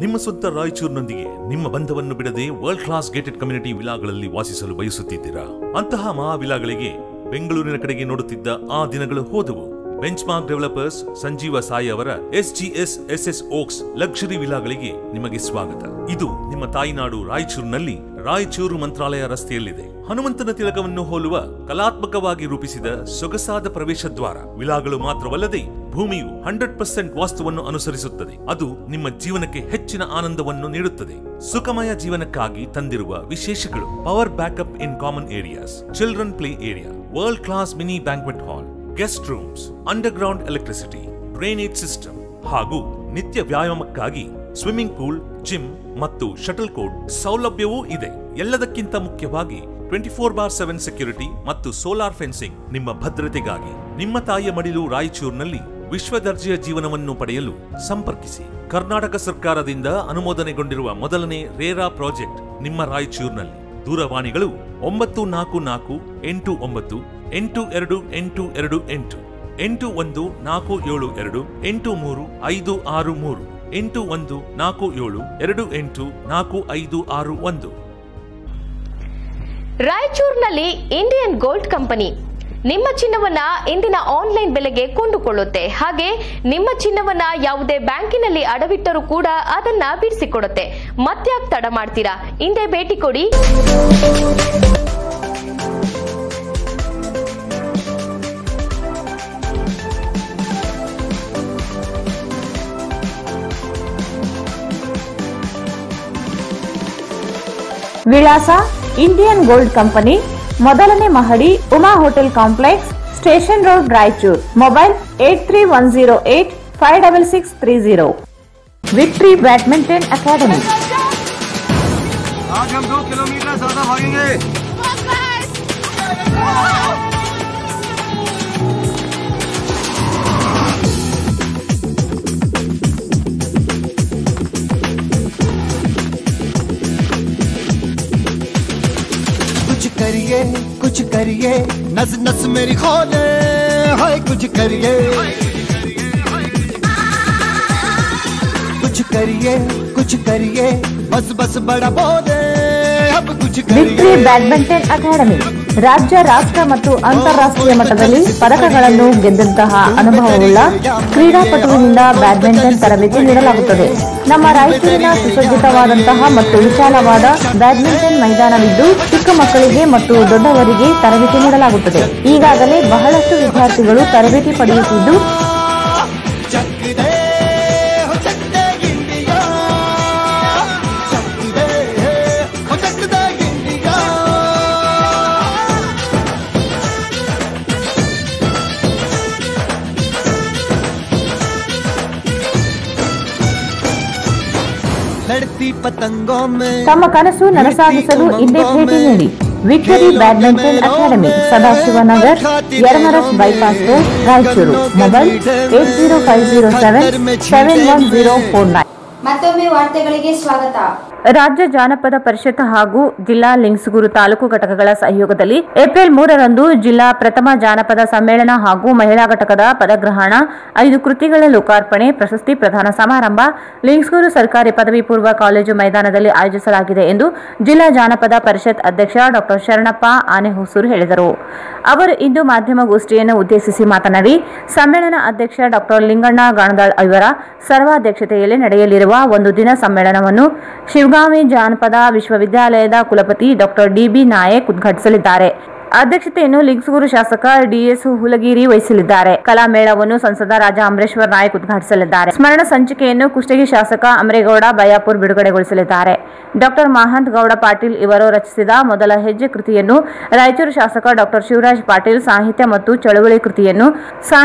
E: ನಿಮ್ಮ ಸ್ವಂತ ರಾಯಚೂರಿನೊಂದಿಗೆ ನಿಮ್ಮ ಬಂಧವನ್ನು ಬಿಡದೆ world class gated community ವಿಲಾಗಳಲ್ಲಿ ವಾಸಿಸಲು ಬಯಸುತ್ತಿದ್ದೀರಾ? ಅಂತಹ ಮಹಾವಿಲಾಗಳಿಗೆ ಬೆಂಗಳೂರಿನ ಕಡೆಗೆ ನೋಡುತ್ತಿದ್ದ ಆ ದಿನಗಳು ಹೋದವು. ಬೆಂಚ್ಮಾರ್ಕ್ ಡೆವಲಪರ್ಸ್ ಸಂಜೀವ ಸಾಯಿ ಅವರ SGS SS Oaks ಲಕ್ಸುರಿ ವಿಲಾಗಳಿಗೆ ನಿಮಗೆ ಸ್ವಾಗತ. ಇದು ನಿಮ್ಮ ತಾಯಿನಾಡು ರಾಯಚೂರಿನಲ್ಲಿ ರಾಯಚೂರು ಮಂತ್ರಾಲಯ ರಸ್ತೆಯಲ್ಲಿದೆ. ಹನುಮಂತನ ತಿಲಕವನ್ನು ಹೋಲುವ ಕಲಾತ್ಮಕವಾಗಿ ರೂಪಿಸಿದ ಸೊಗಸಾದ ಪ್ರವೇಶ ದ್ವಾರ. ವಿಲಾಗಳು ಮಾತ್ರವಲ್ಲದೆ ಭೂಮಿಯು 100% ವಾಸ್ತುವನ್ನು ಅನುಸರಿಸುತ್ತದೆ. ಅದು ನಿಮ್ಮ ಜೀವನಕ್ಕೆ ಹೆಚ್ಚಿನ ಆನಂದವನ್ನು ನೀಡುತ್ತದೆ. ಸುಖಮಯ ಜೀವನಕ್ಕಾಗಿ ತಂದಿರುವ ವಿಶೇಷಗಳು: power backup in common areas, children play area, world class mini banquet hall, guest rooms, underground electricity, drainage system ಹಾಗೂ ನಿತ್ಯ ವ್ಯಾಯಾಮಕ್ಕಾಗಿ ಸ್ವಿಮ್ಮಿಂಗ್ ಪೂಲ್, ಜಿಮ್ ಮತ್ತು ಶಟಲ್ ಕೋರ್ಟ್ ಸೌಲಭ್ಯವೂ ಇದೆ. ಎಲ್ಲದಕ್ಕಿಂತ ಮುಖ್ಯವಾಗಿ 24/7 ಸೆಕ್ಯೂರಿಟಿ ಮತ್ತು ಸೋಲಾರ್ ಫೆನ್ಸಿಂಗ್ ನಿಮ್ಮ ಭದ್ರತೆಗಾಗಿ. ನಿಮ್ಮ ತಾಯಿಯ ಮಡಿಲು ರಾಯಚೂರಿನಲ್ಲಿ ವಿಶ್ವ ದರ್ಜೆಯ ಜೀವನವನ್ನು ಪಡೆಯಲು ಸಂಪರ್ಕಿಸಿ. ಕರ್ನಾಟಕ ಸರ್ಕಾರದಿಂದ ಅನುಮೋದನೆಗೊಂಡಿರುವ ಮೊದಲನೇ ರೇರಾ ಪ್ರಾಜೆಕ್ಟ್ ನಿಮ್ಮ ರಾಯಚೂರಿನಲ್ಲಿ. ದೂರವಾಣಿಗಳು 944 89 8288 8147 83 563 8147 284561.
I: ರಾಯಚೂರಿನಲ್ಲಿ ಇಂಡಿಯನ್ ಗೋಲ್ಡ್ ಕಂಪನಿ ನಿಮ್ಮ ಚಿನ್ನವನ್ನ ಇಂದಿನ ಆನ್ಲೈನ್ ಬೆಲೆಗೆ ಕೊಂಡುಕೊಳ್ಳುತ್ತೆ. ಹಾಗೆ ನಿಮ್ಮ ಚಿನ್ನವನ್ನ ಯಾವುದೇ ಬ್ಯಾಂಕಿನಲ್ಲಿ ಅಡವಿಟ್ಟರೂ ಕೂಡ ಅದನ್ನ ಬಿಡಿಸಿಕೊಡುತ್ತೆ. ಮತ್ತ್ಯಾಕ್ ತಡ ಮಾಡ್ತೀರಾ? ಹಿಂದೆ ಭೇಟಿ ಕೊಡಿ.
B: ವಿಳಾಸ ಇಂಡಿಯನ್ ಗೋಲ್ಡ್ ಕಂಪನಿ, ಮೊದಲನೇ ಮಹಡಿ, Uma hotel complex, station road, Raichur. Mobile 8310856630. Victory badminton academy.
J: आज हम 2 किलोमीटर ज्यादा भागेंगे।
K: कुछ करिए नस नस मेरी खोले, हाय कुछ करिए बस बस बड़ा बोले अब कुछ करिए.
B: ವಿಕ್ಟ್ರಿ ಬ್ಯಾಡ್ಮಿಂಟನ್ ಅಕಾಡೆಮಿ ರಾಜ್ಯ, ರಾಷ್ಟ್ರ ಮತ್ತು ಅಂತಾರಾಷ್ಟ್ರೀಯ ಮಟ್ಟದಲ್ಲಿ ಪದಕಗಳನ್ನು ಗೆದ್ದಂತಹ ಅನುಭವವುಳ್ಳ ಕ್ರೀಡಾಪಟುವಿನಿಂದ ಬ್ಯಾಡ್ಮಿಂಟನ್ ತರಬೇತಿ ನೀಡಲಾಗುತ್ತದೆ. ನಮ್ಮ ರಾಯಚೂರಿನ ಸುಸಜ್ಜಿತವಾದಂತಹ ಮತ್ತು ವಿಶಾಲವಾದ ಬ್ಯಾಡ್ಮಿಂಟನ್ ಮೈದಾನವಿದ್ದು ಚಿಕ್ಕ ಮಕ್ಕಳಿಗೆ ಮತ್ತು ದೊಡ್ಡವರಿಗೆ ತರಬೇತಿ ನೀಡಲಾಗುತ್ತದೆ. ಈಗಾಗಲೇ ಬಹಳಷ್ಟು ವಿದ್ಯಾರ್ಥಿಗಳು ತರಬೇತಿ ಪಡೆಯುತ್ತಿದ್ದು ತಮ್ಮ ಕನಸು ನನಸಾಗಿಸಲು ಹಿಂದೆ ಭೇಟಿ ನೀಡಿ. Victory badminton academy, Sadashivanagar, Yermarus bypass road, Raichur. Mobile 8050771049.
A: ಮತ್ತೊಮ್ಮೆ ವಾರ್ತೆಗಳಿಗೆ ಸ್ವಾಗತ.
B: ರಾಜ್ಯ ಜಾನಪದ ಪರಿಷತ್ ಹಾಗೂ ಜಿಲ್ಲಾ ಲಿಂಗಸಗೂರು ತಾಲೂಕು ಘಟಕಗಳ ಸಹಯೋಗದಲ್ಲಿ ಏಪ್ರಿಲ್ 3ರಂದು ಜಿಲ್ಲಾ ಪ್ರಥಮ ಜಾನಪದ ಸಮ್ಮೇಳನ ಹಾಗೂ ಮಹಿಳಾ ಘಟಕದ ಪದಗ್ರಹಣ, 5 ಕೃತಿಗಳ ಲೋಕಾರ್ಪಣೆ, ಪ್ರಶಸ್ತಿ ಪ್ರದಾನ ಸಮಾರಂಭ ಲಿಂಗಸಗೂರು ಸರ್ಕಾರಿ ಪದವಿ ಪೂರ್ವ ಕಾಲೇಜು ಮೈದಾನದಲ್ಲಿ ಆಯೋಜಿಸಲಾಗಿದೆ ಎಂದು ಜಿಲ್ಲಾ ಜಾನಪದ ಪರಿಷತ್ ಅಧ್ಯಕ್ಷ ಡಾ ಶರಣಪ್ಪ ಆನೆಹೊಸೂರು ಹೇಳಿದರು. ಅವರು ಇಂದು ಮಾಧ್ಯಮಗೋಷ್ಠಿಯನ್ನು ಉದ್ದೇಶಿಸಿ ಮಾತನಾಡಿ, ಸಮ್ಮೇಳನ ಅಧ್ಯಕ್ಷ ಡಾ ಲಿಂಗಣ್ಣ ಗಾಣದಾಳ್ ಇವರ ಸರ್ವಾಧ್ಯಕ್ಷತೆಯಲ್ಲಿ ನಡೆಯಲಿರುವ ಒಂದು ದಿನ ಸಮ್ಮೇಳನವನ್ನು ಶಿವಗಾಮಿ ಜಾನಪದ ವಿಶ್ವವಿದ್ಯಾಲಯದ ಕುಲಪತಿ ಡಾ ಡಿ.ಬಿ. ನಾಯಕ್ ಉದ್ಘಾಟಿಸಲಿದ್ದಾರೆ. ಅಧ್ಯಕ್ಷತೆಯನ್ನು ಲಿಂಗಸಗೂರು ಶಾಸಕ ಡಿಎಸ್ ಹುಲಗಿರಿ ವಹಿಸಲಿದ್ದಾರೆ. ಕಲಾಮೇಳವನ್ನು ಸಂಸದ ರಾಜಾ ಅಮರೇಶ್ವರ್ ನಾಯಕ್ ಉದ್ಘಾಟಿಸಲಿದ್ದಾರೆ. ಸ್ಮರಣ ಸಂಚಿಕೆಯನ್ನು ಕುಷ್ಟಗಿ ಶಾಸಕ ಅಮರೇಗೌಡ ಬಯಾಪುರ್ ಬಿಡುಗಡೆಗೊಳಿಸಲಿದ್ದಾರೆ. ಡಾ ಮಹಾಂತ್ ಗೌಡ ಪಾಟೀಲ್ ಇವರು ರಚಿಸಿದ ಮೊದಲ ಹೆಜ್ಜೆ ಕೃತಿಯನ್ನು ರಾಯಚೂರು ಶಾಸಕ ಡಾ ಶಿವರಾಜ್ ಪಾಟೀಲ್, ಸಾಹಿತ್ಯ ಮತ್ತು ಚಳವಳಿ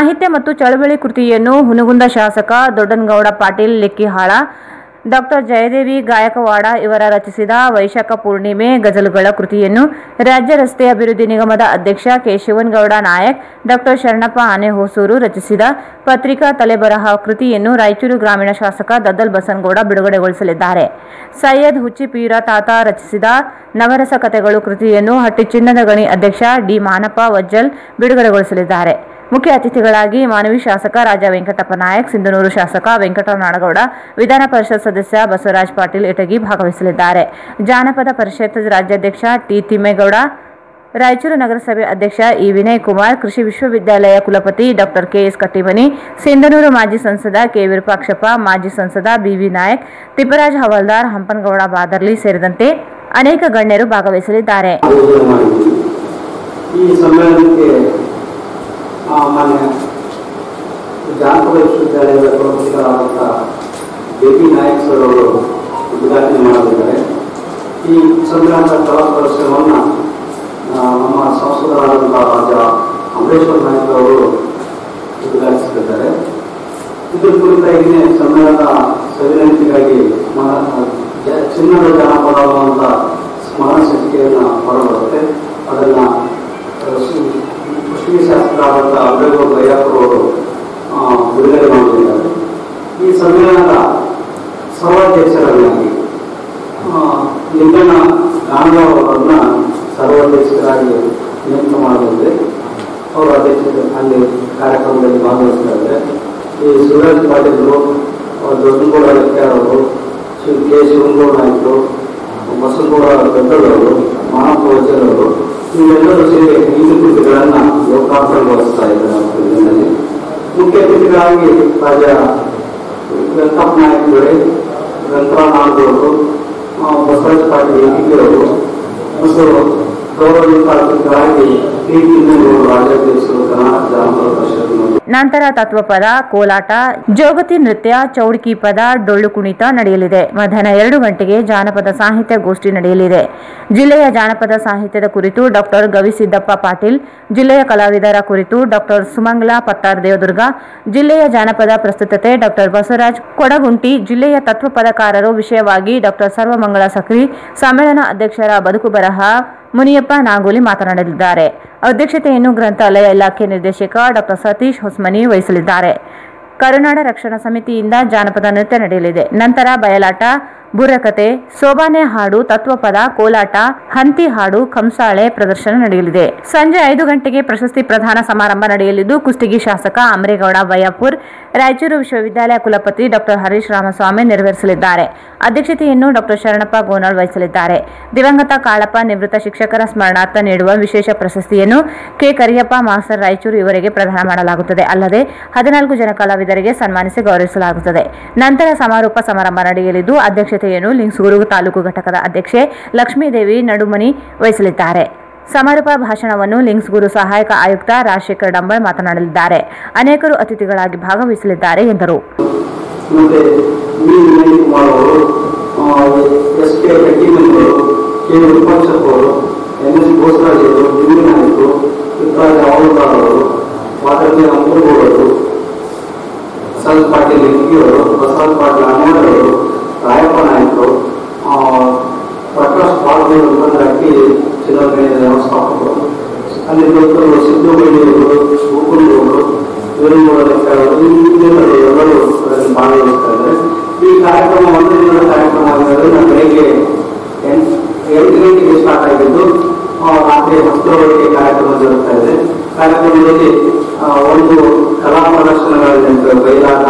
B: ಕೃತಿಯನ್ನು ಹುನಗುಂದ ಶಾಸಕ ದೊಡ್ಡನಗೌಡ ಪಾಟೀಲ್ ಲೆಕ್ಕಿಹಾಳ, ಡಾ ಜಯದೇವಿ ಗಾಯಕವಾಡ ಇವರ ರಚಿಸಿದ ವೈಶಾಖ ಪೂರ್ಣಿಮೆ ಗಜಲುಗಳ ಕೃತಿಯನ್ನು ರಾಜ್ಯ ರಸ್ತೆ ಅಭಿವೃದ್ಧಿ ನಿಗಮದ ಅಧ್ಯಕ್ಷ ಕೆ. ಶಿವನಗೌಡ ನಾಯಕ್, ಡಾ ಶರಣಪ್ಪ ಆನೆಹೊಸೂರು ರಚಿಸಿದ ಪತ್ರಿಕಾ ತಲೆಬರಹ ಕೃತಿಯನ್ನು ರಾಯಚೂರು ಗ್ರಾಮೀಣ ಶಾಸಕ ದದ್ದಲ್ ಬಸನಗೌಡ ಬಿಡುಗಡೆಗೊಳಿಸಲಿದ್ದಾರೆ. ಸೈಯದ್ ಹುಚ್ಚಿಪೀರ ತಾತ ರಚಿಸಿದ ನವರಸ ಕಥೆಗಳು ಕೃತಿಯನ್ನು ಹಟ್ಟಿ ಚಿನ್ನದ ಗಣಿ ಅಧ್ಯಕ್ಷ ಡಿ. ಮಾನಪ್ಪ ವಜ್ಜಲ್ ಬಿಡುಗಡೆಗೊಳಿಸಲಿದ್ದಾರೆ. ಮುಖ್ಯ ಅತಿಥಿಗಳಾಗಿ ಮಾನವಿ ಶಾಸಕ ರಾಜಾ ವೆಂಕಟಪ್ಪ ನಾಯಕ್, ಸಿಂಧನೂರು ಶಾಸಕ ವೆಂಕಟನಾಡಗೌಡ, ವಿಧಾನ ಪರಿಷತ್ ಸದಸ್ಯ ಬಸವರಾಜ್ ಪಾಟೀಲ್ ಇಟಗಿ ಭಾಗವಹಿಸಲಿದ್ದಾರೆ. ಜಾನಪದ ಪರಿಷತ್ ರಾಜ್ಯಾಧ್ಯಕ್ಷ ಟಿ. ತಿಮ್ಮೇಗೌಡ, ರಾಯಚೂರು ನಗರಸಭೆ ಅಧ್ಯಕ್ಷ ಇ. ವಿನಯ್ ಕುಮಾರ್, ಕೃಷಿ ವಿಶ್ವವಿದ್ಯಾಲಯ ಕುಲಪತಿ ಡಾ ಕೆ.ಎಸ್. ಕಟ್ಟಿಮನಿ, ಸಿಂಧನೂರು ಮಾಜಿ ಸಂಸದ ಕೆ. ವಿರೂಪಾಕ್ಷಪ್ಪ, ಮಾಜಿ ಸಂಸದ ಬಿ.ವಿ. ನಾಯಕ್, ತಿಪ್ಪರಾಜ್ ಹವಾಲ್ದಾರ್, ಹಂಪನಗೌಡ ಬಾದರ್ಲಿ ಸೇರಿದಂತೆ ಅನೇಕ ಗಣ್ಯರು ಭಾಗವಹಿಸಲಿದ್ದಾರೆ.
L: ಮಾನ್ಯ ಜಾನಪದ ವಿಶ್ವವಿದ್ಯಾಲಯದ ಕುಲಪತಿಗಳಾದಂತಹ ಡಿ.ಬಿ. ನಾಯಕ್ ಸರ್ ಅವರು ಉದ್ಘಾಟನೆ ಮಾಡಲಿದ್ದಾರೆ. ಈ ಸಂವಿಧಾನದ ಕಲಾ ಪ್ರದರ್ಶನವನ್ನು ನಮ್ಮ ಸಂಸದರಾದಂತಹ ರಾಜಾ ಅಮರೇಶ್ವರ್ ನಾಯಕ್ ಅವರು ಉದ್ಘಾಟಿಸಲಿದ್ದಾರೆ. ಇದರ ಕುರಿತಾಗಿ ಸಮ್ಮೇಳನದ ಸವಿನಂತಿಗಾಗಿ ಚಿನ್ನದ ಜಾನಪದ ಅನ್ನುವಂಥ ಸ್ಮರಣ ಸಂಚಿಕೆಯನ್ನು ಹೊರಬರುತ್ತೆ. ಅದನ್ನು ಕೃಷಿಶಾಸ್ತ್ರ ಅಂಬೇಗೌಡ ಬಯ್ಯಾಪುರವರು ಬಿಡುಗಡೆ ಮಾಡುತ್ತಿದ್ದಾರೆ. ಈ ಸಮ್ಮೇಳನದ ಸರ್ವಾಧ್ಯಕ್ಷರನ್ನಾಗಿ ಲಿಂಗಣ್ಣ ಗಾಂಧಾವ್ ಅವರನ್ನ ಸರ್ವಾಧ್ಯಕ್ಷರಾಗಿ ನೇಮಕ ಮಾಡುವಂತೆ ಅವರು ಅಧ್ಯಕ್ಷರು ಅಲ್ಲಿ ಕಾರ್ಯಕ್ರಮದಲ್ಲಿ ಭಾಗವಹಿಸ್ತಾರೆ. ಈ ಶಿವರಾಜ್ ಪಾಟೀಲರು, ದೊಡ್ಡಗೌಡ ಲೆಕ್ಕಾರವರು, ಕೆ ಶಿವಗೌಡ ನಾಯ್ಕರು, ಬಸವಗೌಡ ದೊಡ್ಡವರು, ಮಾನಪ್ಪ ವಜರವರು ಇವೆಲ್ಲರೂ ಸೇರಿ ಈ ಕೃತಿಗಳನ್ನು ಲೋಕಾರ್ಪಣೆಗೊಳಿಸ್ತಾ ಇದ್ದಾರೆ. ಮುಖ್ಯ ಅತಿಥಿಗಳಾಗಿ ರಾಜಾ ವೆಂಕಪ್ಪ ನಾಯಕರೇ, ವೆಂಕಟನಾಥವರು, ಬಸವರಾಜ ಪಾಟೀಲ್ ಎಟಿಕೆಯವರು ಮತ್ತು ಗೌರವಿತ ಅತಿಥಿಗಳಾಗಿ ರಾಜ್ಯಾಧ್ಯಕ್ಷರು ಕರ್ನಾಟಕ ಜಾನಪದ ಪರಿಷತ್.
B: ನಂತರ ತತ್ವಪದ, ಕೋಲಾಟ, ಜೋಗತಿ ನೃತ್ಯ, ಚೌಡ್ಕಿ ಪದ, ಡೊಳ್ಳು ಕುಣಿತ ನಡೆಯಲಿದೆ. ಮಧ್ಯಾಹ್ನ 2 ಗಂಟೆಗೆ ಜಾನಪದ ಸಾಹಿತ್ಯ ಗೋಷ್ಠಿ ನಡೆಯಲಿದೆ. ಜಿಲ್ಲೆಯ ಜಾನಪದ ಸಾಹಿತ್ಯದ ಕುರಿತು ಡಾಕ್ಟರ್ ಗವಿಸಿದ್ದಪ್ಪ ಪಾಟೀಲ್, ಜಿಲ್ಲೆಯ ಕಲಾವಿದರ ಕುರಿತು ಡಾಕ್ಟರ್ ಸುಮಂಗಲಾ ಪತ್ತಾರ್ ದೇವದುರ್ಗ, ಜಿಲ್ಲೆಯ ಜಾನಪದ ಪ್ರಸ್ತುತತೆ ಡಾಕ್ಟರ್ ಬಸವರಾಜ್ ಕೊಡಗುಂಟಿ, ಜಿಲ್ಲೆಯ ತತ್ವಪದಕಾರರು ವಿಷಯವಾಗಿ ಡಾಕ್ಟರ್ ಸರ್ವಮಂಗಳ ಸಕ್ರಿ, ಸಮ್ಮೇಳನ ಅಧ್ಯಕ್ಷರ ಬದುಕು ಬರಹ ಮುನಿಯಪ್ಪ ನಾಗೋಲಿ ಮಾತನಾಡಲಿದ್ದಾರೆ. ಅಧ್ಯಕ್ಷತೆಯನ್ನು ಗ್ರಂಥಾಲಯ ಇಲಾಖೆ ನಿರ್ದೇಶಕ ಡಾಕ್ಟರ್ ಸತೀಶ್ ಹೊಸ್ಮನಿ ವಹಿಸಲಿದ್ದಾರೆ. ಕರುನಾಡ ರಕ್ಷಣಾ ಸಮಿತಿಯಿಂದ ಜಾನಪದ ನೃತ್ಯ ನಡೆಯಲಿದೆ. ನಂತರ ಬಯಲಾಟ, ಬುರ್ರಕತೆ, ಸೋಬಾನೆ ಹಾಡು, ತತ್ವಪದ, ಕೋಲಾಟ, ಹಂತಿ ಹಾಡು, ಕಂಸಾಳೆ ಪ್ರದರ್ಶನ ನಡೆಯಲಿದೆ. ಸಂಜೆ 5 ಗಂಟೆಗೆ ಪ್ರಶಸ್ತಿ ಪ್ರದಾನ ಸಮಾರಂಭ ನಡೆಯಲಿದ್ದು, ಕುಷ್ಟಗಿ ಶಾಸಕ ಅಮರೇಗೌಡ ಬಯ್ಯಾಪುರ್, ರಾಯಚೂರು ವಿಶ್ವವಿದ್ಯಾಲಯ ಕುಲಪತಿ ಡಾಕ್ಟರ್ ಹರೀಶ್ ರಾಮಸ್ವಾಮಿ ನೆರವೇರಿಸಲಿದ್ದಾರೆ. ಅಧ್ಯಕ್ಷತೆಯನ್ನು ಡಾಕ್ಟರ್ ಶರಣಪ್ಪ ಗೋನಾಳ್ ವಹಿಸಲಿದ್ದಾರೆ. ದಿವಂಗತ ಕಾಳಪ್ಪ ನಿವೃತ್ತ ಶಿಕ್ಷಕರ ಸ್ಮರಣಾರ್ಥ ನೀಡುವ ವಿಶೇಷ ಪ್ರಶಸ್ತಿಯನ್ನು ಕೆ ಕರಿಯಪ್ಪ ಮಾಸ್ತರ್ ರಾಯಚೂರು ಇವರಿಗೆ ಪ್ರದಾನ ಮಾಡಲಾಗುತ್ತದೆ. ಅಲ್ಲದೆ 14 ಜನ ಕಲಾವಿದರಿಗೆ ಸನ್ಮಾನಿಸಿ ಗೌರವಿಸಲಾಗುತ್ತದೆ. ನಂತರ ಸಮಾರೋಪ ಸಮಾರಂಭ ನಡೆಯಲಿದ್ದು, ಅಧ್ಯಕ್ಷತೆಯನ್ನು ಲಿಂಗಸೂರು ತಾಲೂಕು ಘಟಕದ ಅಧ್ಯಕ್ಷೆ ಲಕ್ಷ್ಮೀದೇವಿ ನಡುಮನಿ ವಹಿಸಲಿದ್ದಾರೆ. ಸಮಾರೋಪ ಭಾಷಣವನ್ನು ಲಿಂಗಸೂರು ಸಹಾಯಕ ಆಯುಕ್ತ ರಾಜಶೇಖರ್ ಡಂಬಳ್ ಮಾತನಾಡಲಿದ್ದಾರೆ. ಅನೇಕರು ಅತಿಥಿಗಳಾಗಿ ಭಾಗವಹಿಸಲಿದ್ದಾರೆ ಎಂದರು.
L: ಬಸವರಾಜ ಪಾಟೀಲ್ ಲಿಂಗಿಯವರು, ಬಸವರಾಜ ಪಾಟೀಲ್ ಅಣ್ಣವರು, ರಾಯಪ್ಪ ನಾಯಕರು, ಪ್ರಕಾಶ್ ಬಾಳದೇವರು ಬಂದರಾಕಿ ಚುನಾವಣೆಯ ವ್ಯವಸ್ಥಾಪಕರು, ಅಲ್ಲಿ ಡಾಕ್ಟರ್ ಸಿದ್ದೋಬಳ್ಳಿಯವರು, ಗೋಕುಲವರು, ವೀರಗೌಡ ಎಲ್ಲರೂ ಅದರಲ್ಲಿ ಭಾಗವಹಿಸ್ತಾ ಇದ್ದಾರೆ. ಈ ಕಾರ್ಯಕ್ರಮ 1 ದಿನದ ಕಾರ್ಯಕ್ರಮ ಆಗಿರೋದ್ರಿಂದ ಬೆಳಗ್ಗೆ 8 ಗಂಟೆಗೆ ಸ್ಟಾರ್ಟ್ ಆಗಿದ್ದು ರಾತ್ರಿ 10 ಕಾರ್ಯಕ್ರಮ ಜರುಗ್ತಾ ಇದೆ. ಕಾರ್ಯಕ್ರಮದಲ್ಲಿ ಒಂದು ಕಲಾ ಪ್ರದರ್ಶನಗಳಿಂದ ಬಯಲಾಟ,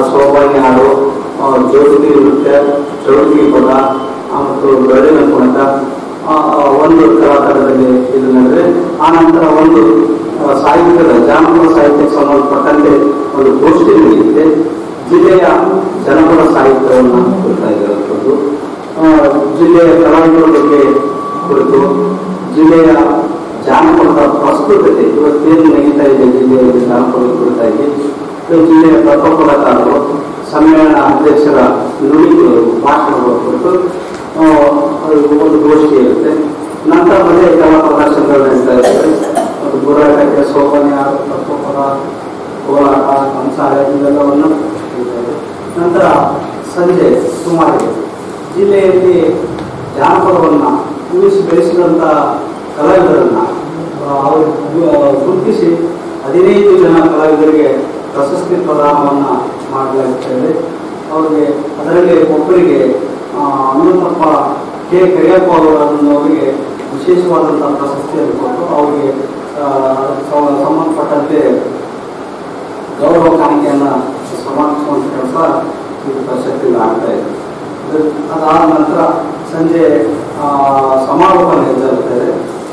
L: ಸೋಬಾನೆ ಹಾಡು, ಜೋಗತಿ ನೃತ್ಯ, ಚೌಡ್ಕಿ ಪದ ಮತ್ತು ಬೆರಳಿನ ಕುಣಿತ ಒಂದು ಕಲಾತಂಡದಲ್ಲಿ ಇದು ನಡೆದರೆ, ಆ ನಂತರ ಒಂದು ಸಾಹಿತ್ಯದ ಜಾನಪದ ಸಾಹಿತ್ಯಕ್ಕೆ ಸಂಬಂಧಪಟ್ಟಂತೆ ಒಂದು ಗೋಷ್ಠಿ ನಡೆಯುತ್ತೆ. ಜಿಲ್ಲೆಯ ಜನಪದ ಸಾಹಿತ್ಯವನ್ನು ಕೊಡ್ತಾ ಇರುವಂಥದ್ದು, ಜಿಲ್ಲೆಯ ಕಲಾವಿದರ ಬಗ್ಗೆ ಕುರಿತು, ಜಿಲ್ಲೆಯ ಜಾನಪದ ಪ್ರಸ್ತುತತೆ ಇವತ್ತೇನು ನಡೀತಾ ಇದೆ ಜಿಲ್ಲೆಯಲ್ಲಿ ಜಾನಪದ ಕುರಿತಾಗಿ, ಜಿಲ್ಲೆಯ ತತ್ವಪದಕಾರರು, ಸಮ್ಮೇಳನ ಅಧ್ಯಕ್ಷರ ನುಡಿಗಳು, ಭಾಷಣಗಳ ಕುರಿತು ಒಂದು ಗೋಷ್ಠಿ ಇರುತ್ತೆ. ನಂತರ ಮತ್ತೆ ಕಲಾ ಪ್ರದರ್ಶನಗಳು ನಡೀತಾ ಇರ್ತವೆ. ಒಂದು ಬುರಾಟಕ್ಕೆ, ಸೋಬಾನೆ ಹಾಡು, ತತ್ವಪದ, ಹೋರಾಟ, ಕಂಸಾಳೆ ಇವೆಲ್ಲವನ್ನು ನಂತರ ಸಂಜೆ ಸುಮಾರು ಜಿಲ್ಲೆಯಲ್ಲಿ ಜಾನಪದವನ್ನು ಉಳಿಸಿ ಬೆಳೆಸಿದಂಥ ಕಲಾವಿದರನ್ನು ಅವರು ಗುರುತಿಸಿ 15 ಜನ ಕಲಾವಿದರಿಗೆ ಪ್ರಶಸ್ತಿ ಪ್ರದಾನವನ್ನು ಮಾಡಲಾಗುತ್ತದೆ. ಅವರಿಗೆ ಅದರಲ್ಲಿ ಒಬ್ಬರಿಗೆ ಅನುತಪ್ಪ ಕೆ ಕರಿಯಪ್ಪ ಅವರಿಗೆ ವಿಶೇಷವಾದಂಥ ಪ್ರಶಸ್ತಿಯನ್ನು ಕೊಟ್ಟು ಅವರಿಗೆ ಸಂಬಂಧಪಟ್ಟಂತೆ ಗೌರವ ಕಾಣಿಕೆಯನ್ನು ಸಮರ್ಪಿಸುವಂಥ ಕೆಲಸ ಇದು ಪ್ರಶಸ್ತಿಯಿಂದ ಆಗ್ತಾ ಇದೆ. ಅದಾದ ನಂತರ ಸಂಜೆ ಸಮಾರೋಪ ಜರುಗುತ್ತದೆ.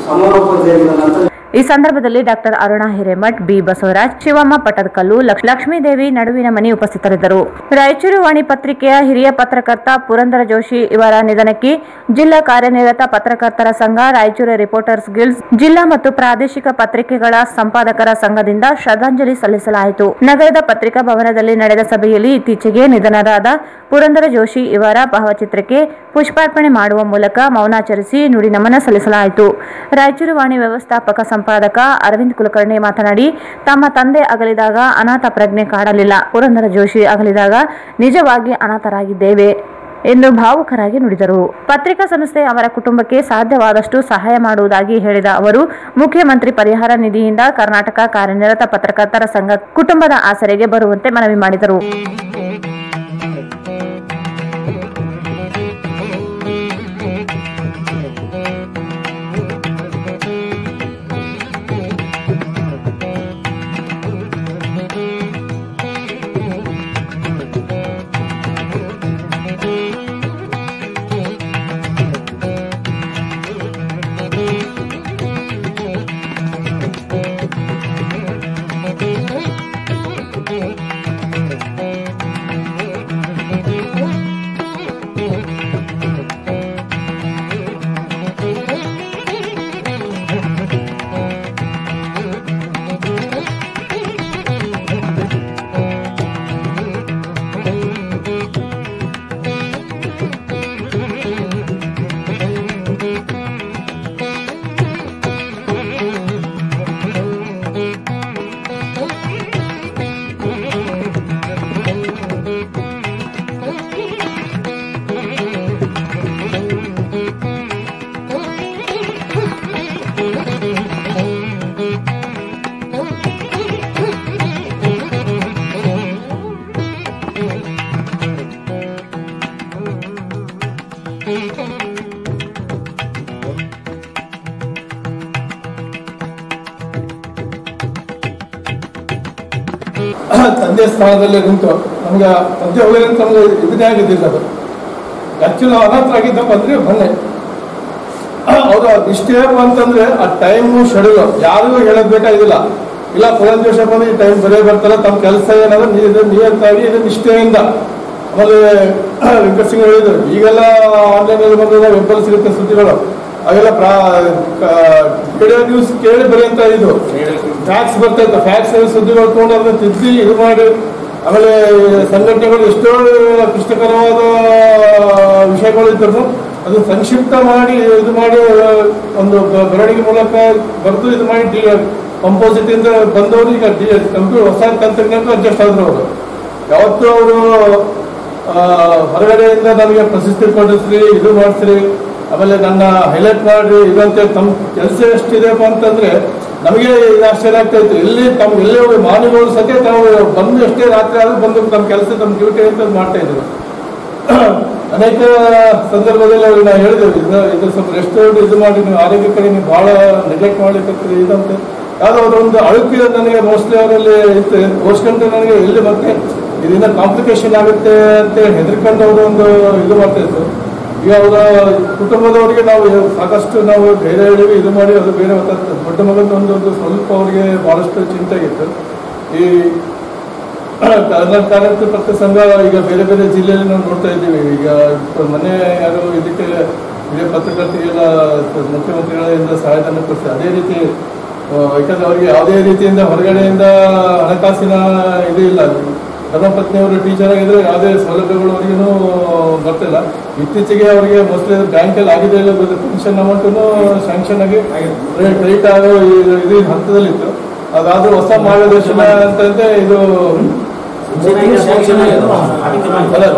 L: ಸಮಾರೋಪ ಜರುಗಿದ ನಂತರ
B: ಈ ಸಂದರ್ಭದಲ್ಲಿ ಡಾಕ್ಟರ್ ಅರುಣಾ ಹಿರೇಮಠ್, ಬಿ ಬಸವರಾಜ್, ಶಿವಮ್ಮ ಪಟ್ಟದಕಲ್ಲು, ಲಕ್ಷ್ಮೀದೇವಿ ನಡುವಿನ ಮನಿ ಉಪಸ್ಥಿತರಿದ್ದರು. ರಾಯಚೂರು ವಾಣಿ ಪತ್ರಿಕೆಯ ಹಿರಿಯ ಪತ್ರಕರ್ತ ಪುರಂದರ ಜೋಶಿ ಇವರ ನಿಧನಕ್ಕೆ ಜಿಲ್ಲಾ ಕಾರ್ಯನಿರತ ಪತ್ರಕರ್ತರ ಸಂಘ, ರಾಯಚೂರು ರಿಪೋರ್ಟರ್ಸ್ ಗಿಲ್ಡ್ಸ್, ಜಿಲ್ಲಾ ಮತ್ತು ಪ್ರಾದೇಶಿಕ ಪತ್ರಿಕೆಗಳ ಸಂಪಾದಕರ ಸಂಘದಿಂದ ಶ್ರದ್ಧಾಂಜಲಿ ಸಲ್ಲಿಸಲಾಯಿತು. ನಗರದ ಪತ್ರಿಕಾ ಭವನದಲ್ಲಿ ನಡೆದ ಸಭೆಯಲ್ಲಿ ಇತ್ತೀಚೆಗೆ ನಿಧನರಾದ ಪುರಂದರ ಜೋಶಿ ಇವರ ಭಾವಚಿತ್ರಕ್ಕೆ ಪುಷ್ಪಾರ್ಪಣೆ ಮಾಡುವ ಮೂಲಕ ಮೌನಾಚರಿಸಿ ನುಡಿ ನಮನ ಸಲ್ಲಿಸಲಾಯಿತು. ರಾಯಚೂರು ವಾಣಿ ವ್ಯವಸ್ಥಾಪಕ ಸಂಪಾದಕ ಅರವಿಂದ್ ಕುಲಕರ್ಣಿ ಮಾತನಾಡಿ, ತಮ್ಮ ತಂದೆ ಅಗಲಿದಾಗ ಅನಾಥ ಪ್ರಜ್ಞೆ ಕಾಡಲಿಲ್ಲ. ಪುರಂದರ ಜೋಶಿ ಅಗಲಿದಾಗ ನಿಜವಾಗಿ ಅನಾಥರಾಗಿದ್ದೇವೆ ಎಂದು ಭಾವುಕರಾಗಿ ನುಡಿದರು. ಪತ್ರಿಕಾ ಸಂಸ್ಥೆ ಅವರ ಕುಟುಂಬಕ್ಕೆ ಸಾಧ್ಯವಾದಷ್ಟು ಸಹಾಯ ಮಾಡುವುದಾಗಿ ಹೇಳಿದ ಅವರು, ಮುಖ್ಯಮಂತ್ರಿ ಪರಿಹಾರ ನಿಧಿಯಿಂದ ಕರ್ನಾಟಕ ಕಾರ್ಯನಿರತ ಪತ್ರಕರ್ತರ ಸಂಘ ಕುಟುಂಬದ ಆಸರೆಗೆ ಬರುವಂತೆ ಮನವಿ ಮಾಡಿದರು.
M: ತಂದೆ ಸ್ಥಾನದಲ್ಲೇ ನಿಂತು ನಮ್ಗೆ ತಂದೆ ಹೋಗಿರಂತ ನಮ್ಗೆ ಇದನ್ನೇ ಆಗಿದ್ದಿಲ್ಲ. ಅದು ಆಕ್ಚುಲಿ ನಾವು ಅನಾಥರಾಗಿದ್ದಪ್ಪ ಅಂದ್ರೆ ಮೊನ್ನೆ ಅವರು ಇಷ್ಟೇ ಅಂತಂದ್ರೆ ಆ ಟೈಮು ಶೆಡ್ಯೂಲ್ ಯಾರಿಗೂ ಹೇಳೋದ್ ಬೇಕಾಗಿಲ್ಲ. ಇಲ್ಲ ಪುರಂದರ ಜೋಶಿ ಬಂದ್ರೆ ಈ ಟೈಮ್ ಬರೇ ಬರ್ತಾರ, ತಮ್ಮ ಕೆಲಸ ಏನಾದ್ರು ನಿಯತ್ತಾಗಿ ಇದು ನಿಷ್ಠೆಯಿಂದ. ಆಮೇಲೆ ವೆಂಕಟ್ ಸಿಂಗ್ ಹೇಳಿದ್ರು, ಈಗೆಲ್ಲ ಆನ್ಲೈನ್ ಅಲ್ಲಿ ಬಂದ್ರೆ ವೆಬ್ಬಲ್ಲಿ ಸಿಗುತ್ತೆ ಸುದ್ದಿಗಳು, ಅವೆಲ್ಲ ರೇಡಿಯೋ ನ್ಯೂಸ್ ಕೇಳಿ ಬರೀ ಅಂತ ಇದು ಫ್ಯಾಕ್ಸ್ ಬರ್ತಾ ಇತ್ತು. ಫ್ಯಾಕ್ಸ್ ಸುದ್ದಿಗಳು ತಗೊಂಡು ಅದನ್ನ ತಿದ್ದಿ ಇದು ಮಾಡಿ, ಆಮೇಲೆ ಸಂಘಟನೆಗಳು ಎಷ್ಟೋ ಕ್ಲಿಷ್ಟಕರವಾದ ವಿಷಯಗಳು ಇದ್ದರು ಅದು ಸಂಕ್ಷಿಪ್ತ ಮಾಡಿ ಇದು ಮಾಡಿ ಒಂದು ಬರವಣಿಗೆ ಮೂಲಕ ಬರೆದು ಇದು ಮಾಡಿ ಕಂಪೋಸಿಟ್ ಇಂದ ಬಂದವರು ಈಗ ಕಂಪ್ಯೂಟರ್ ಹೊಸ ತಂತ್ರಜ್ಞಾನ ಅಡ್ಜಸ್ಟ್ ಆದ್ರು. ಅವರು ಯಾವತ್ತೂ ಅವರು ಹೊರಗಡೆಯಿಂದ ನಮಗೆ ಪ್ರಶಸ್ತಿ ಕೊಡಿಸ್ರಿ, ಇದು ಮಾಡಿಸ್ರಿ, ಆಮೇಲೆ ನನ್ನ ಹೈಲೈಟ್ ಮಾಡ್ರಿ ಇದಂತೇಳಿ ತಮ್ಮ ಕೆಲಸ ಎಷ್ಟಿದೆಪ್ಪ ಅಂತಂದ್ರೆ ನಮಗೆ ಆಶ್ಚರ್ಯ ಆಗ್ತಾ ಇತ್ತು. ಎಲ್ಲಿ ತಮ್ಮ ಎಲ್ಲೇ ಮಾನವರು ಸದ್ಯ ತಾವು ಬಂದು ಎಷ್ಟೇ ರಾತ್ರಿ ಆದ್ರೂ ಬಂದು ತಮ್ಮ ಕೆಲಸ ತಮ್ಮ ಡ್ಯೂಟಿ ಅಂತ ಮಾಡ್ತಾ ಇದ್ರು. ಅನೇಕ ಸಂದರ್ಭದಲ್ಲಿ ಅವ್ರಿಗೆ ನಾವು ಹೇಳಿದೆವು, ಇದು ಸ್ವಲ್ಪ ರೆಸ್ಟ್ ಇದು ಮಾಡಿ ನೀವು ಆರೋಗ್ಯ ಕಡೆ ನೀವು ಬಹಳ ನೆಗ್ಲೆಕ್ಟ್ ಮಾಡ್ಲಿಕ್ಕೆ ಇದಂತೆ ಯಾವುದೋ ಒಂದು ಅಳುಕಿದೆ ನನಗೆ ಮೋಸ್ಟ್ಲಿ ಅವರಲ್ಲಿ ಇತ್ತು. ಓದ್ಕೊಂಡ್ರೆ ನನಗೆ ಎಲ್ಲಿ ಮತ್ತೆ ಇದರಿಂದ ಕಾಂಪ್ಲಿಕೇಶನ್ ಆಗುತ್ತೆ ಅಂತ ಹೆದರ್ಕೊಂಡು ಅವರು ಒಂದು ಇದು ಮಾಡ್ತಾ ಇತ್ತು. ಈಗ ಅವರ ಕುಟುಂಬದವರಿಗೆ ನಾವು ಸಾಕಷ್ಟು ನಾವು ಬೇರೆ ಹೇಳಿವಿ ಇದು ಮಾಡಿ ಅದು ಬೇರೆ ದೊಡ್ಡ ಮಗನ ಒಂದು ಸ್ವಲ್ಪ ಅವರಿಗೆ ಬಹಳಷ್ಟು ಚಿಂತೆ ಆಗಿತ್ತು. ಈ ಕಾರ್ಯಕರ್ತರ ಪತ್ರ ಸಂಘ ಈಗ ಬೇರೆ ಬೇರೆ ಜಿಲ್ಲೆಯಲ್ಲಿ ನಾವು ನೋಡ್ತಾ ಇದ್ದೀವಿ. ಈಗ ಮೊನ್ನೆ ಯಾರು ಇದಕ್ಕೆ ಹಿರಿಯ ಪತ್ರಕರ್ತರಿಗೆಲ್ಲ ಮುಖ್ಯಮಂತ್ರಿಗಳಿಂದ ಸಹಾಯಧನ ಕೊಡ್ತಾರೆ. ಅದೇ ರೀತಿ ಯಾಕಂದ್ರೆ ಅವರಿಗೆ ಯಾವುದೇ ರೀತಿಯಿಂದ ಹೊರಗಡೆಯಿಂದ ಹಣಕಾಸಿನ ಇದು ಇಲ್ಲ. ಧರ್ಮಪತ್ನಿಯವರು ಟೀಚರ್ ಆಗಿದ್ರೆ ಯಾವುದೇ ಸೌಲಭ್ಯಗಳು ಅವರಿಗೂ ಬರ್ತಿಲ್ಲ. ಇತ್ತೀಚೆಗೆ ಅವರಿಗೆ ಮೋಸ್ಟ್ಲಿ ಬ್ಯಾಂಕಲ್ಲಿ ಆಗಿದೆ ಇಲ್ಲ ಪೆನ್ಷನ್ ಅಮೌಂಟನ್ನು ಸ್ಯಾಂಕ್ಷನ್ ಆಗಿ ಕ್ರೆಡಿಟ್ ಆಗೋ ಇದು ಹಂತದಲ್ಲಿತ್ತು. ಅದಾದ್ರೂ ಹೊಸ ಮಾರ್ಗದರ್ಶನ ಅಂತಂದ್ರೆ ಇದು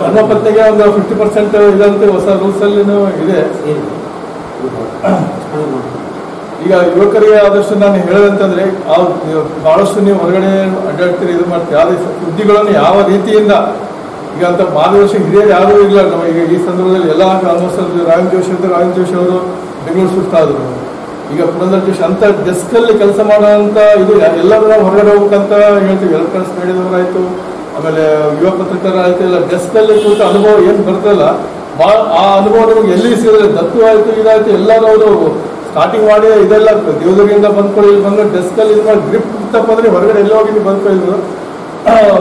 M: ಧರ್ಮಪತ್ನಿಗೆ ಒಂದು 50% ಇದಂತೆ ಹೊಸ ರೂಲ್ಸ್ ಅಲ್ಲಿ ಇದೆ. ಈಗ ಯುವಕರಿಗೆ ಆದಷ್ಟು ನಾನು ಹೇಳೋದಂತಂದ್ರೆ ಬಹಳಷ್ಟು ನೀವು ಹೊರಗಡೆ ಅಡ್ಡಾಡ್ತೀರಿ, ಇದು ಮಾಡ್ತೀರಿ, ಯಾವುದೇ ಸುದ್ದಿಗಳನ್ನು ಯಾವ ರೀತಿಯಿಂದ ಈಗ ಅಂತ ಮಾರ್ಗದರ್ಶಕ ಹಿರಿಯರು ಯಾರೂ ಇಲ್ಲ ನಮಗೆ ಈ ಸಂದರ್ಭದಲ್ಲಿ. ಎಲ್ಲ ಆಲ್ಮೋಸ್ಟ್ ರಾಯನ್ ಜೋಶಿ ಅವರು ಬೆಂಗಳೂರು ಸುತ್ತಾದ್ರು. ಈಗ ಪುರಂದರ ಜೋಶಿ ಅಂತ ಡೆಸ್ಕಲ್ಲಿ ಕೆಲಸ ಮಾಡೋಂಥ ಇದು ಎಲ್ಲರೂ ನಾವು ಹೊರಗಡೆ ಹೋಗ್ಬೇಕಂತ ಹೇಳ್ತೀವಿ. ಎಲೆಕ್ಟ್ರಾನಿಕ್ಸ್ ಮೀಡಿಯಾದವರಾಯ್ತು, ಆಮೇಲೆ ಯುವ ಪತ್ರಕರ್ತರಾಯ್ತು, ಎಲ್ಲ ಡೆಸ್ಕಲ್ಲಿ ಕೂತ ಅನುಭವ ಏನು ಬರ್ತಲ್ಲ ಆ ಅನುಭವ ನಮಗೆ ಎಲ್ಲಿ ಸಿಗೋದಿಲ್ಲ. ದತ್ತು ಆಯ್ತು, ಇದಾಯ್ತು, ಎಲ್ಲರೂ ಅವರು ಸ್ಟಾರ್ಟಿಂಗ್ ಮಾಡಿ ಇದೆಲ್ಲ ದೇವದುರ್ಗದಿಂದ ಬಂದ್ಕೊಳ್ಳಿ, ಇಲ್ಲಿ ಬಂದು ಡೆಸ್ಕಲ್ಲಿ ಇದು ಮಾಡಿ ಗ್ರಿಪ್ ತಪ್ಪಂದ್ರೆ ಹೊರಗಡೆ ಎಲ್ಲ ಹೋಗಿ ಬಂದ್ಕೊಳ್ಳಿದ್ರು.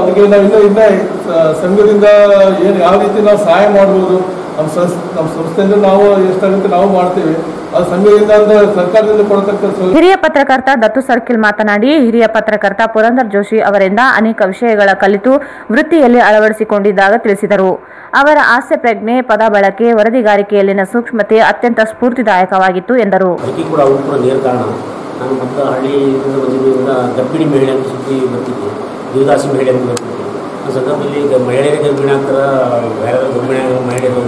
M: ಅವರಿಗೆ ನಾವು ಇನ್ನ ಸಂಘದಿಂದ ಏನು ಯಾವ ರೀತಿ ನಾವು ಸಹಾಯ ಮಾಡ್ಬೋದು, ನಮ್ಮ ಸಂಸ್ಥೆಯಿಂದ ನಾವು ಎಷ್ಟಾಗುತ್ತೆ ನಾವು ಮಾಡ್ತೀವಿ. ಅದು ಸಂಘದಿಂದ ಸರ್ಕಾರದಿಂದ ಕೊಡತಕ್ಕ.
B: ಹಿರಿಯ ಪತ್ರಕರ್ತ ದತ್ತು ಸರ್ಕಿಲ್ ಮಾತನಾಡಿ, ಹಿರಿಯ ಪತ್ರಕರ್ತ ಪುರಂದರ್ ಜೋಶಿ ಅವರಿಂದ ಅನೇಕ ವಿಷಯಗಳ ಕಲಿತು ವೃತ್ತಿಯಲ್ಲಿ ಅಳವಡಿಸಿಕೊಂಡಿದ್ದಾಗ ತಿಳಿಸಿದರು. ಅವರ ಹಾಸ್ಯ ಪ್ರಜ್ಞೆ, ಪದ ಬಳಕೆ, ವರದಿಗಾರಿಕೆಯಲ್ಲಿನ ಸೂಕ್ಷ್ಮತೆ ಅತ್ಯಂತ ಸ್ಫೂರ್ತಿದಾಯಕವಾಗಿತ್ತು ಎಂದರು.
N: ಕೂಡ ಅವರು ಕೂಡ ನೇರ ಕಾರಣ. ನಾನು ಮೊದಲು ಹಳ್ಳಿಯಿಂದ ಬಂದಿದ್ದರಿಂದ ಗರ್ಭಿಣಿ ಮಹಿಳೆ ಅಂತ ಸುದ್ದಿ ಬರ್ತಿದ್ದೆ, ದೇವದಾಸಿ ಮಹಿಳೆ ಅಂತ ಬರ್ತಿದ್ದೆ. ಆ ಸಂದರ್ಭದಲ್ಲಿ ಈಗ ಮಹಿಳೆಯರೇ ಗರ್ಭಿಣಿ ಆಗ್ತಾರೆ, ಬೇರೆ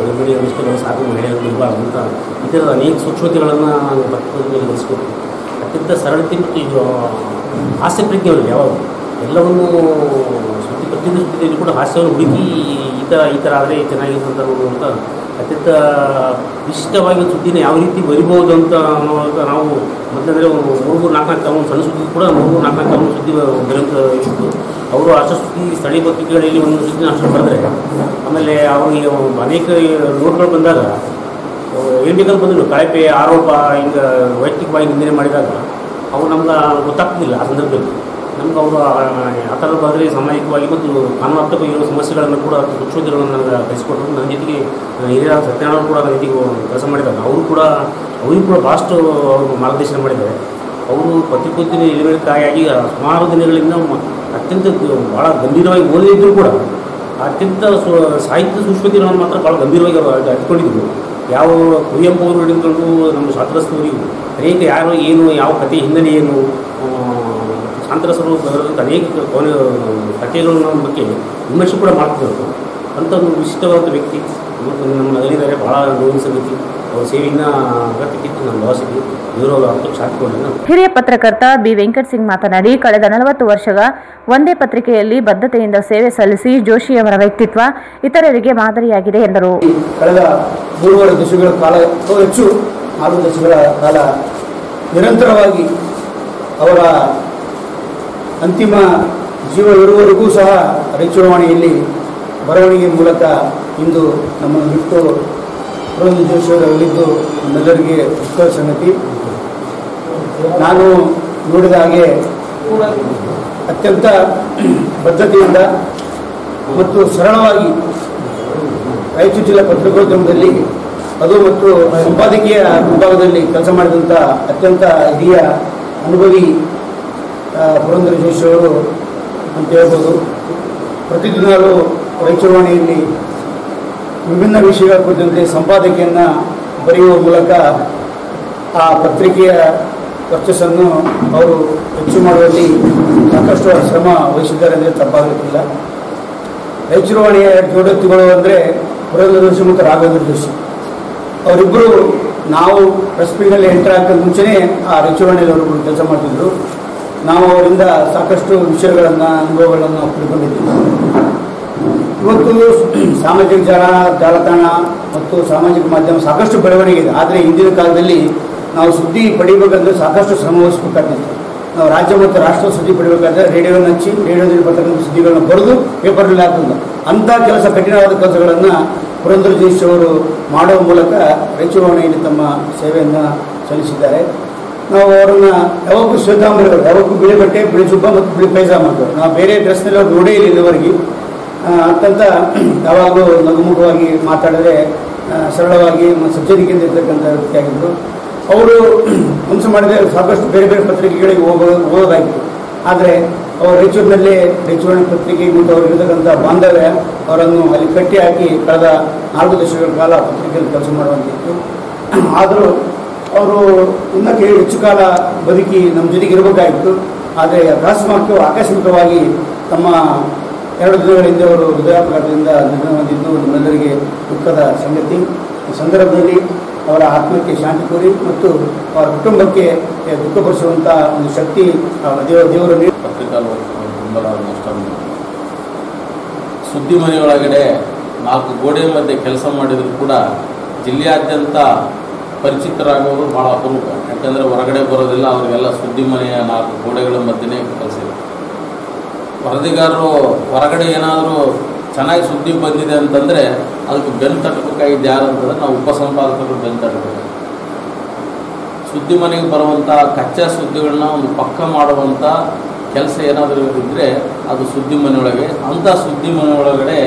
N: ಗರ್ಭಿಣಿ ಅನಿಷ್ಟಗಳು ಸಾಕು ಮಹಿಳೆಯರು ಇರಬಾರ್ದು ಅಂತ ಈ ಥರದ ಅನೇಕ ಸೂಕ್ಷ್ಮತೆಗಳನ್ನು ನಾನು ಪತ್ರದ ಮೇಲೆ ನಡೆಸ್ಕೊಡ್ತೀನಿ. ಅತ್ಯಂತ ಸರಳತೆ ಮತ್ತು ಇದು ಹಾಸ್ಯ ಪ್ರಜ್ಞೆಗಳು ಯಾವಾಗ ಎಲ್ಲವನ್ನೂ ಪ್ರತಿಯೊಂದು ಸುದ್ದಿಯಲ್ಲಿ ಕೂಡ ಹಾಸ್ಯವನ್ನು ಹುಡುಕಿ ಈ ಥರ ಆದರೆ ಚೆನ್ನಾಗಿರ್ತಂತ ಅಂತ ಅತ್ಯಂತ ಇಷ್ಟವಾಗಿ ಸುದ್ದಿನ ಯಾವ ರೀತಿ ಬರಿಬೋದು ಅಂತ ನಾವು ಮೊದಲಂದರೆ 3-4 ಒಂದು ಸಣ್ಣ ಸುದ್ದಿ ಕೂಡ 3-4 ಸುದ್ದಿ ಬರೆಯುವಂಥ ಇತ್ತು. ಅವರು ಅಷ್ಟು ಸುದ್ದಿ ಸ್ಥಳೀಯ ಪತ್ರಿಕೆಗಳಲ್ಲಿ ಒಂದು ಸುದ್ದಿನ ಅಷ್ಟು ಬರೆದ್ರೆ ಆಮೇಲೆ ಅವರಿಗೆ ಅನೇಕ ನೋಟ್ಗಳು ಬಂದಾಗ ಏನು ಬೇಕಾದ್ರೂ ಬಂದರು ಕಳಪೆ ಆರೋಪ ಹಿಂಗೆ ವೈಯಕ್ತಿಕವಾಗಿ ನಿಂದನೆ ಮಾಡಿದಾಗ ಅವು ನಮ್ಗೆ ಗೊತ್ತಾಗ್ತಿಲ್ಲ. ಆ ಸಂದರ್ಭದಲ್ಲಿ ನಮ್ಗೆ ಅವರು ಆ ಥರ ಬಂದರೆ ಸಾಮಾಜಿಕವಾಗಿ ಮತ್ತು ಕಾನೂನಾತ್ಮಕ ಇರೋ ಸಮಸ್ಯೆಗಳನ್ನು ಕೂಡ ಸೂಕ್ಷ್ಮತೆಗಳನ್ನು ನನಗೆ ಕಲಿಸಿಕೊಟ್ಟರು. ನನ್ನ ಜೊತೆಗೆ ಹಿರಿಯ ಸತ್ಯನಾರಾಯಣ ಕೂಡ ನನ್ನ ಜೊತೆಗೆ ಕೆಲಸ ಮಾಡಿದ್ದಾರೆ. ಅವರಿಗೂ ಕೂಡ ಭಾಳಷ್ಟು ಅವರು ಮಾರ್ಗದರ್ಶನ ಮಾಡಿದ್ದಾರೆ. ಅವರು ಪತ್ರಿಕೋದ್ಯಮ ಇಳಿಕಾಯಾಗಿ ಸುಮಾರು ದಿನಗಳಿಂದ ಅತ್ಯಂತ ಭಾಳ ಗಂಭೀರವಾಗಿ ಓದಿದ್ರು ಕೂಡ ಅತ್ಯಂತ ಸಾಹಿತ್ಯ ಸೂಕ್ಷ್ಮತೆಗಳನ್ನು ಮಾತ್ರ ಭಾಳ ಗಂಭೀರವಾಗಿ ಅವರು ಅರಿತುಕೊಂಡಿದ್ರು. ಯಾವ ಕುವೆಂಪು ಅವರು ಹಿಡಿದುಕೊಂಡು ನಮ್ಮ ಶಾಸ್ತ್ರಸ್ಥವರಿಗೂ ಅನೇಕ ಯಾರು ಏನು ಯಾವ ಕಥೆ ಹಿನ್ನೆಲೆ ಏನು ಶಾಂತರಸರು ಬರೆದಂಥ ಅನೇಕ ಕಥೆಗಳನ್ನು ನಮ್ಮ ಬಗ್ಗೆ ವಿಮರ್ಶೆ ಕೂಡ ಮಾಡ್ತಿದ್ರು. ಅಂಥ ಒಂದು ವಿಶಿಷ್ಟವಾದ ವ್ಯಕ್ತಿ ಮತ್ತು ನಮ್ಮ ನಗರಿದ್ದಾರೆ. ಭಾಳ ನೋವಿನ ಸಂಗತಿ. ಅವ್ರ ಸೇವೆಯಿಂದ ಅಗತ್ಯಕ್ಕಿತ್ತು ನಮ್ಮ ಭಾಷೆಗೆ ಇವರು ಶಾಂತಿಗೊಂಡ.
B: ಹಿರಿಯ ಪತ್ರಕರ್ತ ಬಿ ವೆಂಕಟ್ ಸಿಂಗ್ ಮಾತನಾಡಿ, ಕಳೆದ 40 ವರ್ಷಗಳ ಒಂದೇ ಪತ್ರಿಕೆಯಲ್ಲಿ ಬದ್ಧತೆಯಿಂದ ಸೇವೆ ಸಲ್ಲಿಸಿ ಜೋಶಿಯವರ ವ್ಯಕ್ತಿತ್ವ ಇತರರಿಗೆ ಮಾದರಿಯಾಗಿದೆ ಎಂದರು.
O: ಕಳೆದ 3 ದಶಕಗಳ ಕಾಲ ಹೆಚ್ಚು 4 ದಶಕಗಳ ಕಾಲ ನಿರಂತರವಾಗಿ ಅವರ ಅಂತಿಮ ಜೀವ ಇರುವವರೆಗೂ ಸಹ ರೈಚೂರುವಾಣಿಯಲ್ಲಿ ಬರವಣಿಗೆ ಮೂಲಕ ಇಂದು ನಮ್ಮನ್ನು ಬಿಟ್ಟು ಪುರಂದರ್ ಜೋಶಿಯವರಲ್ಲಿದ್ದು ನಮ್ಮೆಲ್ಲರಿಗೆ ದುಃಖದ ಸಂಗತಿ. ನಾನು ನೋಡಿದ ಹಾಗೆ ಅತ್ಯಂತ ಬದ್ಧತೆಯಿಂದ ಮತ್ತು ಸರಳವಾಗಿ ರಾಯಚೂರು ಜಿಲ್ಲಾ ಪತ್ರಿಕೋದ್ಯಮದಲ್ಲಿ ಅದು ಮತ್ತು ಸಂಪಾದಕೀಯ ವಿಭಾಗದಲ್ಲಿ ಕೆಲಸ ಮಾಡಿದಂಥ ಅತ್ಯಂತ ಹಿರಿಯ ಅನುಭವಿ ಪುರಂದರ್ ಜೋಶಿಯವರು ಅಂತ ಹೇಳ್ಬೋದು. ಪ್ರತಿದಿನಾಲೂ ರಾಯಚೂರುವಾಣಿಯಲ್ಲಿ ವಿಭಿನ್ನ ವಿಷಯಗಳ ಕುರಿತಂತೆ ಸಂಪಾದಕೀಯನ್ನು ಬರೆಯುವ ಮೂಲಕ ಆ ಪತ್ರಿಕೆಯ ವರ್ಚಸ್ಸನ್ನು ಅವರು ಹೆಚ್ಚು ಮಾಡುವಲ್ಲಿ ಸಾಕಷ್ಟು ಶ್ರಮ ವಹಿಸಿದ್ದಾರೆ ಅಂದರೆ ತಪ್ಪಾಗಲಿಕ್ಕಿಲ್ಲ. ರಾಯಚೂರುವಾಣಿಯ ಜೋಡತ್ತಿಗಳು ಅಂದರೆ ಪುರಂದರ್ ಜೋಶಿ ಮತ್ತು ರಾಘವೇಂದ್ರ ಜೋಶಿ ಅವರಿಬ್ಬರು ನಾವು ಪ್ರೆಸ್ ಮೀಟ್ನಲ್ಲಿ ಎಂಟರ್ ಆಗ್ತಕ್ಕಂಥ ಮುಂಚೆನೇ ಆ ರಾಯಚೂರುವಾಣಿಯಲ್ಲಿ ಅವರಿಬ್ಬರು ಕೆಲಸ ಮಾಡ್ತಿದ್ರು. ನಾವು ಅವರಿಂದ ಸಾಕಷ್ಟು ವಿಷಯಗಳನ್ನು ಅನುಭವಗಳನ್ನು ಪಡ್ಕೊಂಡಿದ್ದೀವಿ. ಇವತ್ತು ಸಾಮಾಜಿಕ ಜಾಲತಾಣ ಮತ್ತು ಸಾಮಾಜಿಕ ಮಾಧ್ಯಮ ಸಾಕಷ್ಟು ಬೆಳವಣಿಗೆ ಇದೆ. ಆದರೆ ಹಿಂದಿನ ಕಾಲದಲ್ಲಿ ನಾವು ಸುದ್ದಿ ಪಡಿಬೇಕಂದ್ರೆ ಸಾಕಷ್ಟು ಶ್ರಮ ವಹಿಸಬೇಕಾಗ್ತಿತ್ತು. ನಾವು ರಾಜ್ಯ ಮತ್ತು ರಾಷ್ಟ್ರ ಸುದ್ದಿ ಪಡಿಬೇಕಾದ್ರೆ ರೇಡಿಯೋನ ಹಚ್ಚಿ ರೇಡಿಯೋದಲ್ಲಿ ಬರ್ತಕ್ಕಂಥ ಸುದ್ದಿಗಳನ್ನ ಬರೆದು ಪೇಪರ್ನಲ್ಲಿ ಹಾಕಿಲ್ಲ. ಅಂಥ ಕಠಿಣವಾದ ಕೆಲಸಗಳನ್ನು ಪುರಂದರ್ ಜೋಶಿ ಅವರು ಮಾಡುವ ಮೂಲಕ ರಾಯಚೂರುವಾಣಿಯಲ್ಲಿ ತಮ್ಮ ಸೇವೆಯನ್ನು ಸಲ್ಲಿಸಿದ್ದಾರೆ. ನಾವು ಅವರನ್ನು ಯಾವಾಗೂ ಶ್ವೇತಾಂಬರಿಗಳು, ಯಾವಾಗೂ ಬಿಳಿ ಬಟ್ಟೆ, ಬಿಳಿ ಜುಬ್ಬ ಮತ್ತು ಬಿಳಿ ಪೈಜಾಮ ಮಾಡ್ತಾರೆ. ನಾವು ಬೇರೆ ಡ್ರೆಸ್ನಲ್ಲಿ ಅವ್ರು ನೋಡೇ ಇಲ್ಲ ಇಲ್ಲಿವರೆಗೆ. ಅತ್ಯಂತ ಯಾವಾಗಲೂ ನಗುಮುಖವಾಗಿ ಮಾತಾಡಿದ್ರೆ ಸರಳವಾಗಿ ಸಜ್ಜನಿಕೆಯಿಂದ ಇರ್ತಕ್ಕಂಥ ವ್ಯಕ್ತಿಯಾಗಿದ್ದರು. ಅವರು ಮನಸ್ಸು ಮಾಡಿದರೆ ಸಾಕಷ್ಟು ಬೇರೆ ಬೇರೆ ಪತ್ರಿಕೆಗಳಿಗೆ ಓದೋದಾಗಿತ್ತು. ಆದರೆ ಅವರು ರಾಯಚೂರಿನ ಪತ್ರಿಕೆ ಮತ್ತು ಅವರು ಇರತಕ್ಕಂಥ ಬಾಂಧವ್ಯ ಅವರನ್ನು ಅಲ್ಲಿ ಕಟ್ಟಿ ಹಾಕಿ ಕಳೆದ 4 ದಶಕಗಳ ಕಾಲ ಪತ್ರಿಕೆಯಲ್ಲಿ ಕೆಲಸ ಮಾಡುವಂತಿತ್ತು. ಆದರೂ ಅವರು ಇನ್ನಕ್ಕೆ ಹೆಚ್ಚು ಕಾಲ ಬದುಕಿ ನಮ್ಮ ಜೊತೆಗೆ ಇರಬೇಕಾಗಿತ್ತು. ಆದರೆ ಆಕಸ್ಮಿಕವಾಗಿ ತಮ್ಮ 2 ದಿನಗಳ ಹಿಂದೆ ಅವರು ಹೃದಯಾಘಾತದಿಂದ ನಿಧನ ಹೊಂದಿದ್ದು ನಮ್ಮೆಲ್ಲರಿಗೆ ದುಃಖದ ಸಂಗತಿ. ಈ ಸಂದರ್ಭದಲ್ಲಿ ಅವರ ಆತ್ಮಕ್ಕೆ ಶಾಂತಿ ಕೋರಿ ಮತ್ತು ಅವರ ಕುಟುಂಬಕ್ಕೆ ದುಃಖಪಡಿಸುವಂಥ ಒಂದು ಶಕ್ತಿ ದೇವರು
P: ಪತ್ರಿಕಾ ಬೆಂಬಲ ನಷ್ಟ. ಸುದ್ದಿ ಮನೆಯೊಳಗಡೆ 4 ಗೋಡೆ ಮಧ್ಯೆ ಕೆಲಸ ಮಾಡಿದರೂ ಕೂಡ ಜಿಲ್ಲೆಯಾದ್ಯಂತ ಪರಿಚಿತರಾಗೋರು ಭಾಳ ಅಪರೂಪ. ಯಾಕಂದರೆ ಹೊರಗಡೆ ಬರೋದಿಲ್ಲ, ಅವರಿಗೆಲ್ಲ ಸುದ್ದಿ ಮನೆಯ 4 ಗೋಡೆಗಳ ಮಧ್ಯೆನೇ ಕೆಲಸ ಇದೆ. ವರದಿಗಾರರು ಹೊರಗಡೆ ಏನಾದರೂ ಚೆನ್ನಾಗಿ ಸುದ್ದಿ ಬಂದಿದೆ ಅಂತಂದರೆ ಅದಕ್ಕೆ ಬೆನ್ನು ತಟ್ಟಬೇಕಾಗಿದ್ದು ಯಾರು ಅಂತಂದರೆ ನಾವು ಉಪಸಂಪಾದಕರು ಬೆನ್ನು ತಟ್ಟಬೇಕು. ಸುದ್ದಿ ಮನೆಗೆ ಬರುವಂಥ ಕಚ್ಚಾ ಸುದ್ದಿಗಳನ್ನ ಒಂದು ಪಕ್ಕ ಮಾಡುವಂಥ ಕೆಲಸ ಏನಾದರೂ ಇದ್ದರೆ ಅದು ಸುದ್ದಿ ಮನೆಯೊಳಗೆ. ಅಂಥ ಸುದ್ದಿ ಮನೆಯೊಳಗಡೆ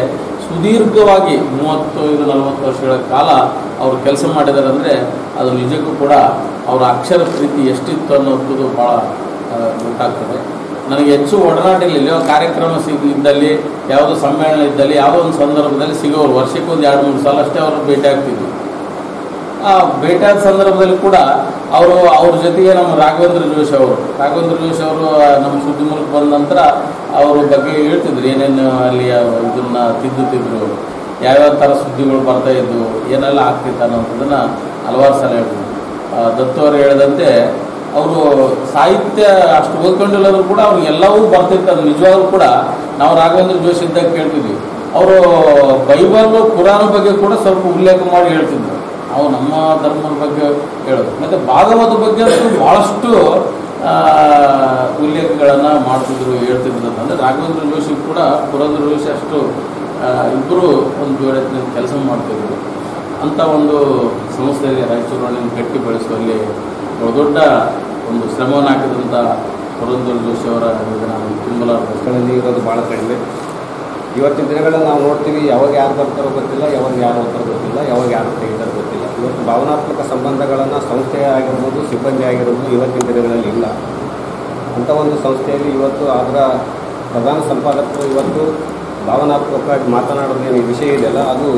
P: ಸುದೀರ್ಘವಾಗಿ 35-40 ವರ್ಷಗಳ ಕಾಲ ಅವರು ಕೆಲಸ ಮಾಡಿದ್ದಾರೆ ಅಂದರೆ ಅದು ನಿಜಕ್ಕೂ ಕೂಡ ಅವರ ಅಕ್ಷರ ಪ್ರೀತಿ ಎಷ್ಟಿತ್ತು ಅನ್ನೋದು ಭಾಳ ಗೊತ್ತಾಗ್ತದೆ. ನನಗೆ ಹೆಚ್ಚು ಒಡನಾಟ ಇಲ್ಲ, ಕಾರ್ಯಕ್ರಮ ಇದ್ದಲ್ಲಿ, ಯಾವುದೋ ಸಮ್ಮೇಳನ ಇದ್ದಲ್ಲಿ, ಯಾವುದೋ ಒಂದು ಸಂದರ್ಭದಲ್ಲಿ ಸಿಗೋರು, ವರ್ಷಕ್ಕೊಂದು 2-3 ಸಲ ಅಷ್ಟೇ ಅವರು ಭೇಟಿ ಆಗ್ತಿದ್ವಿ. ಆ ಭೇಟಿಯಾದ ಸಂದರ್ಭದಲ್ಲಿ ಕೂಡ ಅವ್ರ ಜೊತೆಗೆ ನಮ್ಮ ರಾಘವೇಂದ್ರ ಜೋಶಿ ಅವರು ನಮ್ಮ ಸುದ್ದಿ ಮೂಲಕ ಬಂದ ನಂತರ ಅವ್ರ ಬಗ್ಗೆ ಹೇಳ್ತಿದ್ರು, ಏನೇನು ಅಲ್ಲಿ ಇದನ್ನ ತಿದ್ದುತ್ತಿದ್ರು, ಯಾವ್ಯಾವ ಥರ ಸುದ್ದಿಗಳು ಬರ್ತಾ ಇದ್ವು, ಏನೆಲ್ಲ ಆಗ್ತಿತ್ತು ಅನ್ನೋಂಥದ್ದನ್ನು ಹಲವಾರು ಸಲ ಹೇಳ್ತಿದ್ರು. ದತ್ತು ಅವರು ಹೇಳಿದಂತೆ ಅವರು ಸಾಹಿತ್ಯ ಅಷ್ಟು ಓದ್ಕೊಂಡಿಲ್ಲದ್ರು ಕೂಡ ಅವ್ರಿಗೆ ಎಲ್ಲವೂ ಬರ್ತಿರ್ತದೆ. ನಿಜವಾಗ್ಲೂ ಕೂಡ ನಾವು ರಾಘವೇಂದ್ರ ಜೋಶಿ ಇದ್ದಾಗ ಕೇಳ್ತಿದ್ವಿ, ಅವರು ಬೈಬಲ್ ಕುರಾನ್ ಬಗ್ಗೆ ಕೂಡ ಸ್ವಲ್ಪ ಉಲ್ಲೇಖ ಮಾಡಿ ಹೇಳ್ತಿದ್ರು. ನಾವು ನಮ್ಮ ಧರ್ಮದ ಬಗ್ಗೆ ಹೇಳೋದು, ಮತ್ತು ಭಾಗವತ ಬಗ್ಗೆ ಭಾಳಷ್ಟು ಉಲ್ಲೇಖಗಳನ್ನು ಮಾಡ್ತಿದ್ರು, ಹೇಳ್ತಿದ್ರು. ಅಂದರೆ ರಾಘವೇಂದ್ರ ಜೋಶಿ ಕೂಡ ಪುರಂದರ ಜೋಶಿ ಅಷ್ಟು ಇಬ್ಬರು ಒಂದು ಜೋಡಿ ಕೆಲಸ ಮಾಡ್ತಿದ್ರು. ಅಂಥ ಒಂದು ಸಂಸ್ಥೆಯಲ್ಲಿ ರಾಯಚೂರಿನ ಗಟ್ಟಿ ಬೆಳೆಸುವಲ್ಲಿ ದೊಡ್ಡ ಒಂದು ಶ್ರಮವನ್ನು ಹಾಕಿದಂಥ ಪುರಂದರ ಜೋಶಿ ಅವರ
Q: ತುಂಬಲಾರಗಳಲ್ಲಿ ಇರೋದು ಭಾಳ ಕಡಿಮೆ. ಇವತ್ತಿನ ದಿನಗಳಲ್ಲಿ ನಾವು ನೋಡ್ತೀವಿ, ಯಾವಾಗ ಯಾರು ಬರ್ತಾರೋ ಗೊತ್ತಿಲ್ಲ, ಯಾವಾಗ ಯಾರು ಓದ್ತಾರೋ ಗೊತ್ತಿಲ್ಲ, ಯಾವಾಗ ಯಾರು ತೆಗಿತಾರೋ ಗೊತ್ತಿಲ್ಲ. ಇವತ್ತು ಭಾವನಾತ್ಮಕ ಸಂಬಂಧಗಳನ್ನು ಸಂಸ್ಥೆ ಆಗಿರ್ಬೋದು, ಸಿಬ್ಬಂದಿ ಆಗಿರ್ಬೋದು ಇವತ್ತಿನ ದಿನಗಳಲ್ಲಿ ಇಲ್ಲ. ಅಂಥ ಒಂದು ಸಂಸ್ಥೆಯಲ್ಲಿ ಇವತ್ತು ಅದರ ಪ್ರಧಾನ ಸಂಪಾದಕರು ಇವತ್ತು ಭಾವನಾತ್ಮಕವಾಗಿ ಮಾತನಾಡೋದೇನು ವಿಷಯ ಇದೆಯಲ್ಲ, ಅದು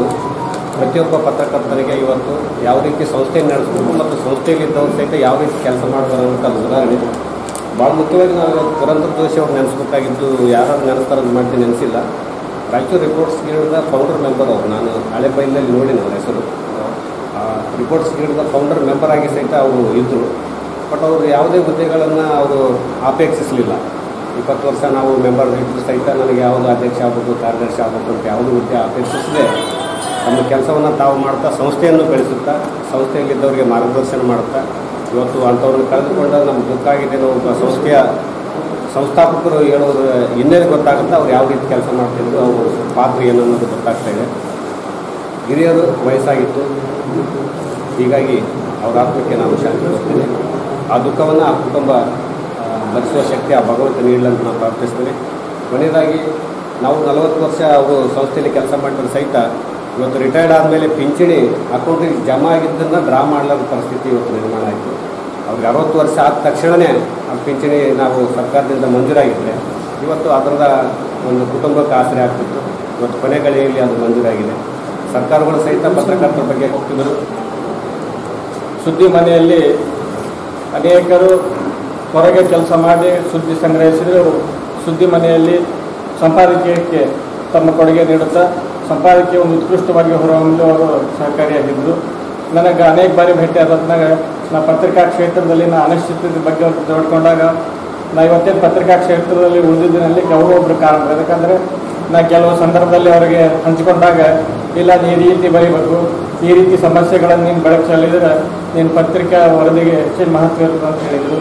Q: ಪ್ರತಿಯೊಬ್ಬ ಪತ್ರಕರ್ತನಿಗೆ ಇವತ್ತು ಯಾವ ರೀತಿ ಸಂಸ್ಥೆಯನ್ನು ನಡೆಸಬೇಕು ಮತ್ತು ಸಂಸ್ಥೆಯಲ್ಲಿದ್ದವ್ರು ಸಹಿತ ಯಾವ ರೀತಿ ಕೆಲಸ ಮಾಡಬೇಕು ಅಂತ ಉದಾಹರಣೆ. ಭಾಳ ಮುಖ್ಯವಾಗಿ ನಾವು ಪುರಂದರ ಜೋಶಿ ಅವ್ರು ನೆನೆಸ್ಬೇಕಾಗಿದ್ದು, ಯಾರು ನೆನೆಸ್ತಾರದು ಮಾಡಿ ನೆನೆಸಿಲ್ಲ. ರಾಯಚೂರು ರಿಪೋರ್ಟ್ಸ್ ಗಿಲ್ಡ್ದ ಫೌಂಡರ್ ಮೆಂಬರ್ ಅವರು, ನಾನು ಹಳೆ ಬೈಲಲ್ಲಿ ನೋಡಿ ನನ್ನ ಹೆಸರು. ರಿಪೋರ್ಟ್ಸ್ ಗಿಲ್ಡ್ದ ಫೌಂಡರ್ ಮೆಂಬರ್ ಆಗಿ ಸಹಿತ ಅವರು ಇದ್ದರು. ಬಟ್ ಅವರು ಯಾವುದೇ ಹುದ್ದೆಗಳನ್ನು ಅವರು ಅಪೇಕ್ಷಿಸಲಿಲ್ಲ. 20 ವರ್ಷ ನಾವು ಮೆಂಬರ್ ಇದ್ದರೂ ಸಹಿತ ನನಗೆ ಯಾವುದು ಅಧ್ಯಕ್ಷ ಆಗಬೇಕು, ಕಾರ್ಯದರ್ಶಿ ಆಗಬೇಕು ಅಂತ ಯಾವುದೇ ಹುದ್ದೆ ಅಪೇಕ್ಷಿಸದೆ ನಮ್ಮ ಕೆಲಸವನ್ನು ತಾವು ಮಾಡ್ತಾ ಸಂಸ್ಥೆಯನ್ನು ಬೆಳೆಸುತ್ತಾ ಸಂಸ್ಥೆಯಲ್ಲಿದ್ದವರಿಗೆ ಮಾರ್ಗದರ್ಶನ ಮಾಡುತ್ತಾ ಇವತ್ತು ಅಂಥವ್ರನ್ನ ಕಳೆದುಕೊಂಡಾಗ ನಮ್ಗೆ ದುಃಖ ಆಗಿದೆ. ಒಬ್ಬ ಸಂಸ್ಥೆಯ ಸಂಸ್ಥಾಪಕರು ಹೇಳೋದು ಇನ್ನೇನು ಗೊತ್ತಾಗುತ್ತೆ, ಅವ್ರು ಯಾವ ರೀತಿ ಕೆಲಸ ಮಾಡ್ತಿದ್ರು, ಅವ್ರ ಪಾತ್ರ ಏನು ಅನ್ನೋದು ಗೊತ್ತಾಗ್ತಾ ಇದೆ. ಹಿರಿಯರು ವಯಸ್ಸಾಗಿತ್ತು, ಹೀಗಾಗಿ ಅವರ ಆತ್ಮಕ್ಕೆ ನಾನು ಶಾಂತಿ ಕೊಡ್ತೇನೆ. ಆ ದುಃಖವನ್ನು ಆ ಕುಟುಂಬ ಭರಿಸುವ ಶಕ್ತಿ ಆ ಭಗವಂತ ನೀಡಲಂತ ನಾನು ಪ್ರಾರ್ಥಿಸ್ತೇನೆ. ಕೊನೆಯದಾಗಿ ನಾವು 40 ವರ್ಷ ಅವರು ಸಂಸ್ಥೆಯಲ್ಲಿ ಕೆಲಸ ಮಾಡಿದ್ರೆ ಸಹಿತ ಇವತ್ತು ರಿಟೈರ್ಡ್ ಆದಮೇಲೆ ಪಿಂಚಣಿ ಅಕೌಂಟಿಗೆ ಜಮಾ ಆಗಿದ್ದನ್ನು ಡ್ರಾ ಮಾಡಲಾದ ಪರಿಸ್ಥಿತಿ ಇವತ್ತು ನಿರ್ಮಾಣ ಆಯಿತು. ಅವ್ರಿಗೆ 60 ವರ್ಷ ಆದ ತಕ್ಷಣವೇ ಆ ಪಿಂಚಣಿ ನಾವು ಸರ್ಕಾರದಿಂದ ಮಂಜೂರಾಗಿದ್ದರೆ ಇವತ್ತು ಅದರದ ಒಂದು ಕುಟುಂಬಕ್ಕೆ ಆಸರೆ ಆಗ್ತಿತ್ತು. ಇವತ್ತು ಕೊನೆ ಗಳಿಗೆಯಲ್ಲಿ ಅದು ಮಂಜೂರಾಗಿದೆ. ಸರ್ಕಾರಗಳು ಸಹಿತ ಪತ್ರಕರ್ತರ ಬಗ್ಗೆ ಹೋಗ್ತಿದ್ದರು.
M: ಸುದ್ದಿ ಮನೆಯಲ್ಲಿ ಅನೇಕರು ಹೊರಗೆ ಕೆಲಸ ಮಾಡಿ ಸುದ್ದಿ ಸಂಗ್ರಹಿಸಿದರು. ಸುದ್ದಿ ಮನೆಯಲ್ಲಿ ಸಂಪಾದಕೀಯಕ್ಕೆ ತಮ್ಮ ಕೊಡುಗೆ ನೀಡುತ್ತಾ ಸಂಪಾದಕೀಯ ಒಂದು ಉತ್ಕೃಷ್ಟವಾಗಿ ಹೊರಹೊಮ್ಮಲು ಅವರು ಸಹಕಾರಿಯಾಗಿದ್ದರು. ನನಗೆ ಅನೇಕ ಬಾರಿ ಭೇಟಿ ಆದಾಗ ನಾ ಪತ್ರಿಕಾ ಕ್ಷೇತ್ರದಲ್ಲಿ ಅನಿಶ್ಚಿತತೆ ಬಗ್ಗೆ ಅವ್ರು ತಿಳ್ಕೊಂಡಾಗ ನಾ ಇವತ್ತೇನು ಪತ್ರಿಕಾ ಕ್ಷೇತ್ರದಲ್ಲಿ ಉಳಿದಿದ್ದಿನಲ್ಲಿ ಅವರು ಒಬ್ಬರು ಕಾರಣ. ಯಾಕಂದರೆ ನಾ ಕೆಲವು ಸಂದರ್ಭದಲ್ಲಿ ಅವರಿಗೆ ಹಂಚಿಕೊಂಡಾಗ, ಇಲ್ಲ ನೀನು ಈ ರೀತಿ ಬರೀಬೇಕು, ಈ ರೀತಿ ಸಮಸ್ಯೆಗಳನ್ನು ನೀನು ಬೆಳಕು ಚೆಲ್ಲಿದ್ರೆ ನೀನು ಪತ್ರಿಕಾ ವರದಿಗೆ ಹೆಚ್ಚಿನ ಮಹತ್ವ ಇರುತ್ತೆ ಅಂತ ಹೇಳಿದರು.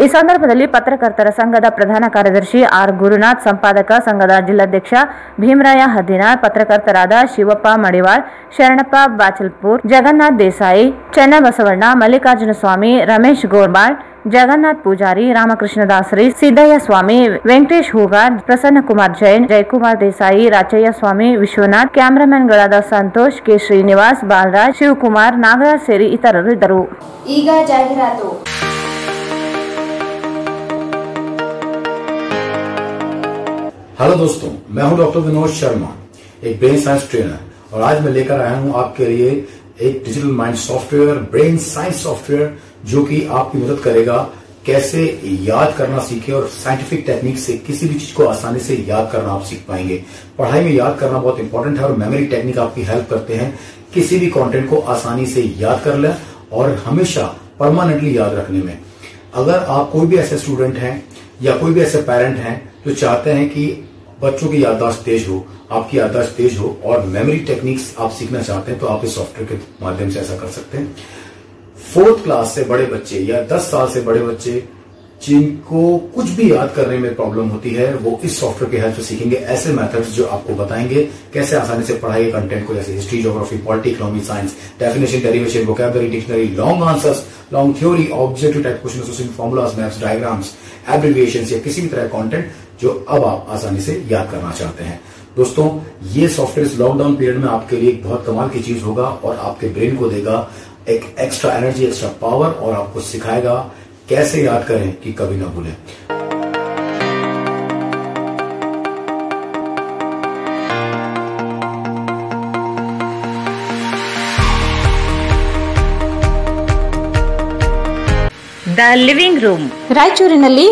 B: ಈ ಸಂದರ್ಭದಲ್ಲಿ ಪತ್ರಕರ್ತರ ಸಂಘದ ಪ್ರಧಾನ ಕಾರ್ಯದರ್ಶಿ ಆರ್ ಗುರುನಾಥ್, ಸಂಪಾದಕ ಸಂಘದ ಜಿಲ್ಲಾಧ್ಯಕ್ಷ ಭೀಮರಾಯ ಹದ್ದಿನಾಳ್, ಪತ್ರಕರ್ತರಾದ ಶಿವಪ್ಪ ಮಡಿವಾಳ್, ಶರಣಪ್ಪ ಬಾಚಲ್ಪುರ್, ಜಗನ್ನಾಥ್ ದೇಸಾಯಿ, ಚೆನ್ನಬಸವಣ್ಣ, ಮಲ್ಲಿಕಾರ್ಜುನ ಸ್ವಾಮಿ, ರಮೇಶ್ ಗೋರ್ಬಾಳ್, ಜಗನ್ನಾಥ್ ಪೂಜಾರಿ, ರಾಮಕೃಷ್ಣ ದಾಸರಿ, ಸಿದ್ದಯ್ಯ ಸ್ವಾಮಿ, ವೆಂಕಟೇಶ್ ಹೂಗಾರ್, ಪ್ರಸನ್ನ ಕುಮಾರ್ ಜೈನ್, ಜಯಕುಮಾರ್ ದೇಸಾಯಿ, ರಾಚಯ್ಯ ಸ್ವಾಮಿ, ವಿಶ್ವನಾಥ್, ಕ್ಯಾಮರಾಮನ್ಗಳಾದ ಸಂತೋಷ್, ಕೆ ಶ್ರೀನಿವಾಸ್, ಬಾಲರಾಜ್, ಶಿವಕುಮಾರ್, ನಾಗರಾಜ್ ಸೇರಿ ಇತರರು ಇದ್ದರು.
A: ಈಗ ಜಾಹೀರಾತು.
R: हेलो दोस्तों, मैं हूं डॉक्टर विनोद शर्मा, एक ब्रेन साइंस ट्रेनर, और आज मैं लेकर आया हूं आपके लिए एक digital mind software, brain science software, जो कि आपकी मदद करेगा कैसे याद करना सीखे और साइंटिफिक टेक्निक से किसी भी चीज को आसानी से याद करना आप सीख पाएंगे। पढ़ाई में याद करना बहुत इंपॉर्टेंट है और मेमोरी टेक्निक आपकी हेल्प करते हैं किसी भी कंटेंट को आसानी से याद कर लें और हमेशा परमानेंटली याद रखने में। अगर आप कोई भी ऐसे स्टूडेंट हैं या कोई भी ऐसे पेरेंट हैं जो चाहते हैं कि बच्चों की याददाश्त तेज हो, आपकी याददाश्त तेज हो और मेमोरी टेक्निक्स आप सीखना चाहते हैं, तो आप इस सॉफ्टवेयर के माध्यम से ऐसा कर सकते हैं। 4th क्लास से बड़े बच्चे या 10 साल से बड़े बच्चे जिनको कुछ भी याद करने में प्रॉब्लम होती है, वो इस सॉफ्टवेयर की हेल्प से सीखेंगे ऐसे मेथड्स जो आपको बताएंगे कैसे आसानी से पढ़ाई के कंटेंट को, जैसे history, geography, polity, economy, science, definition, derivation, vocabulary, dictionary, long answers, long theory, objective type question, association formulas, maps, diagrams, abbreviations या किसी भी तरह का कंटेंट जो अब आप आसानी से याद करना चाहते हैं। दोस्तों ये सॉफ्टवेयर लॉकडाउन पीरियड में आपके लिए एक बहुत कमाल की चीज होगा और आपके ब्रेन को देगा एक एक्स्ट्रा एनर्जी, एक्स्ट्रा पावर और आपको सिखाएगा कैसे याद करें कि कभी ना भूलें।
B: ದ ಲಿವಿಂಗ್ ರೂಮ್ ರಾಯಚೂರಿನಲ್ಲಿ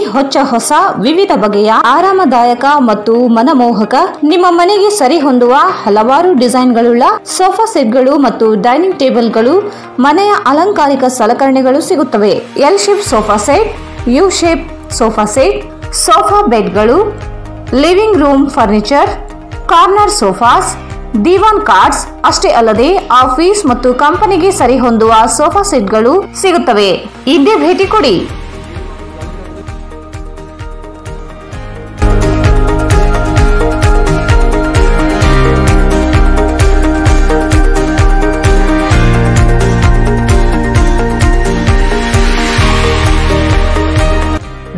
B: ಹೊಸ ವಿವಿಧ ಬಗೆಯ ಆರಾಮದಾಯಕ ಮತ್ತು ಮನಮೋಹಕ ನಿಮ್ಮ ಮನೆಗೆ ಸರಿ ಹೊಂದುವ ಹಲವಾರು ಡಿಸೈನ್ಗಳುಳ್ಳ ಸೋಫಾ ಸೆಟ್ಗಳು ಮತ್ತು ಡೈನಿಂಗ್ ಟೇಬಲ್ಗಳು, ಮನೆಯ ಅಲಂಕಾರಿಕ ಸಲಕರಣೆಗಳು ಸಿಗುತ್ತವೆ. L shape sofa set, U shape sofa set, sofa ಬೆಡ್ಗಳು, living room furniture, corner sofas, divan cards ಅಷ್ಟೇ ಅಲ್ಲದೆ ಆಫೀಸ್ ಮತ್ತು ಕಂಪನಿಗೆ ಸರಿ ಹೊಂದುವ ಸೋಫಾ ಸೆಟ್ಗಳು ಸಿಗುತ್ತವೆ. ಇದ್ದೇ ಭೇಟಿ ಕೊಡಿ.